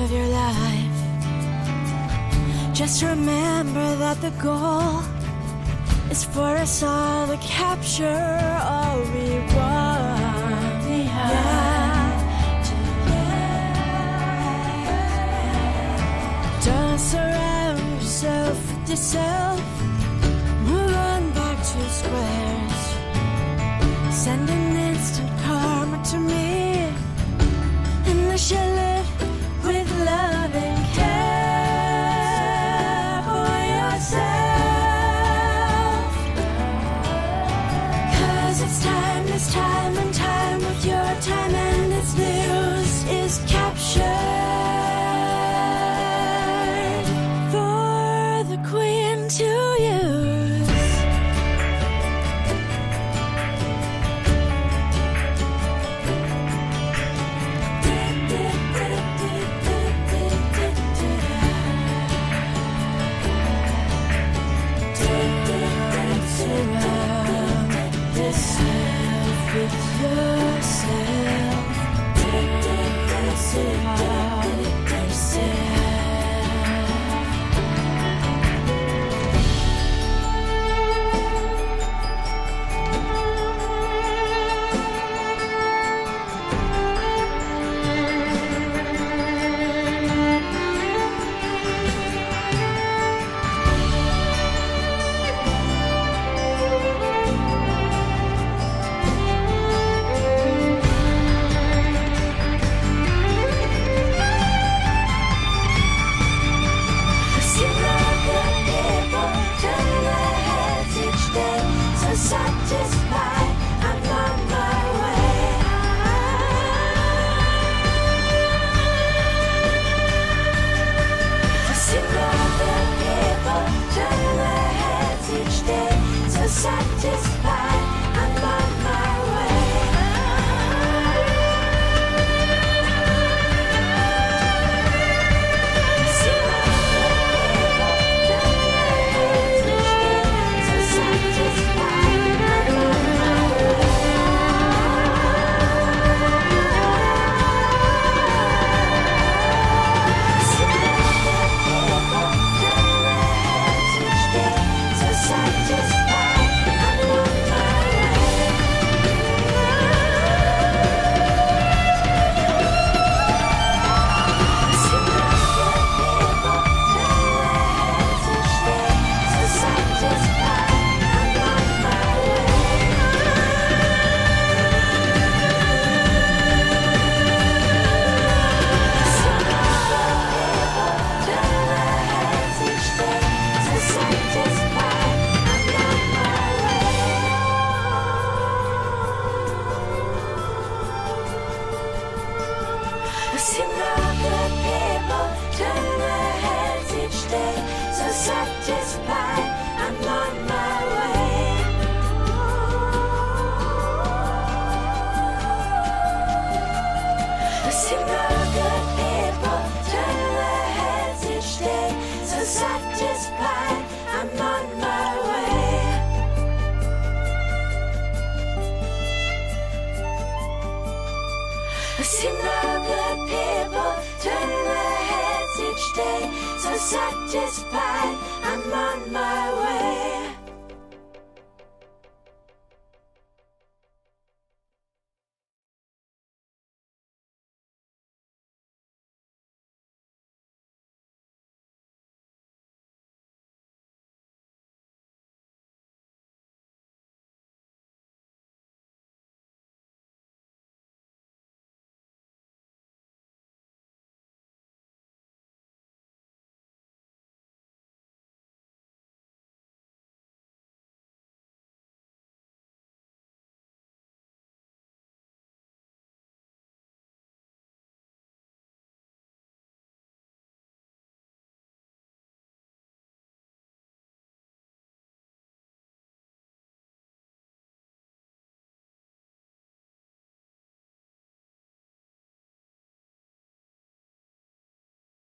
of your life. Just remember that the goal is for us all to capture all we want. Don't surround yourself with yourself. Move on back to squares. Send an instant karma to me, and I shall live with love and care for yourself. 'Cause it's time and time with your time, and its news is captured for the queen to use. Satisfied, I'm on my way.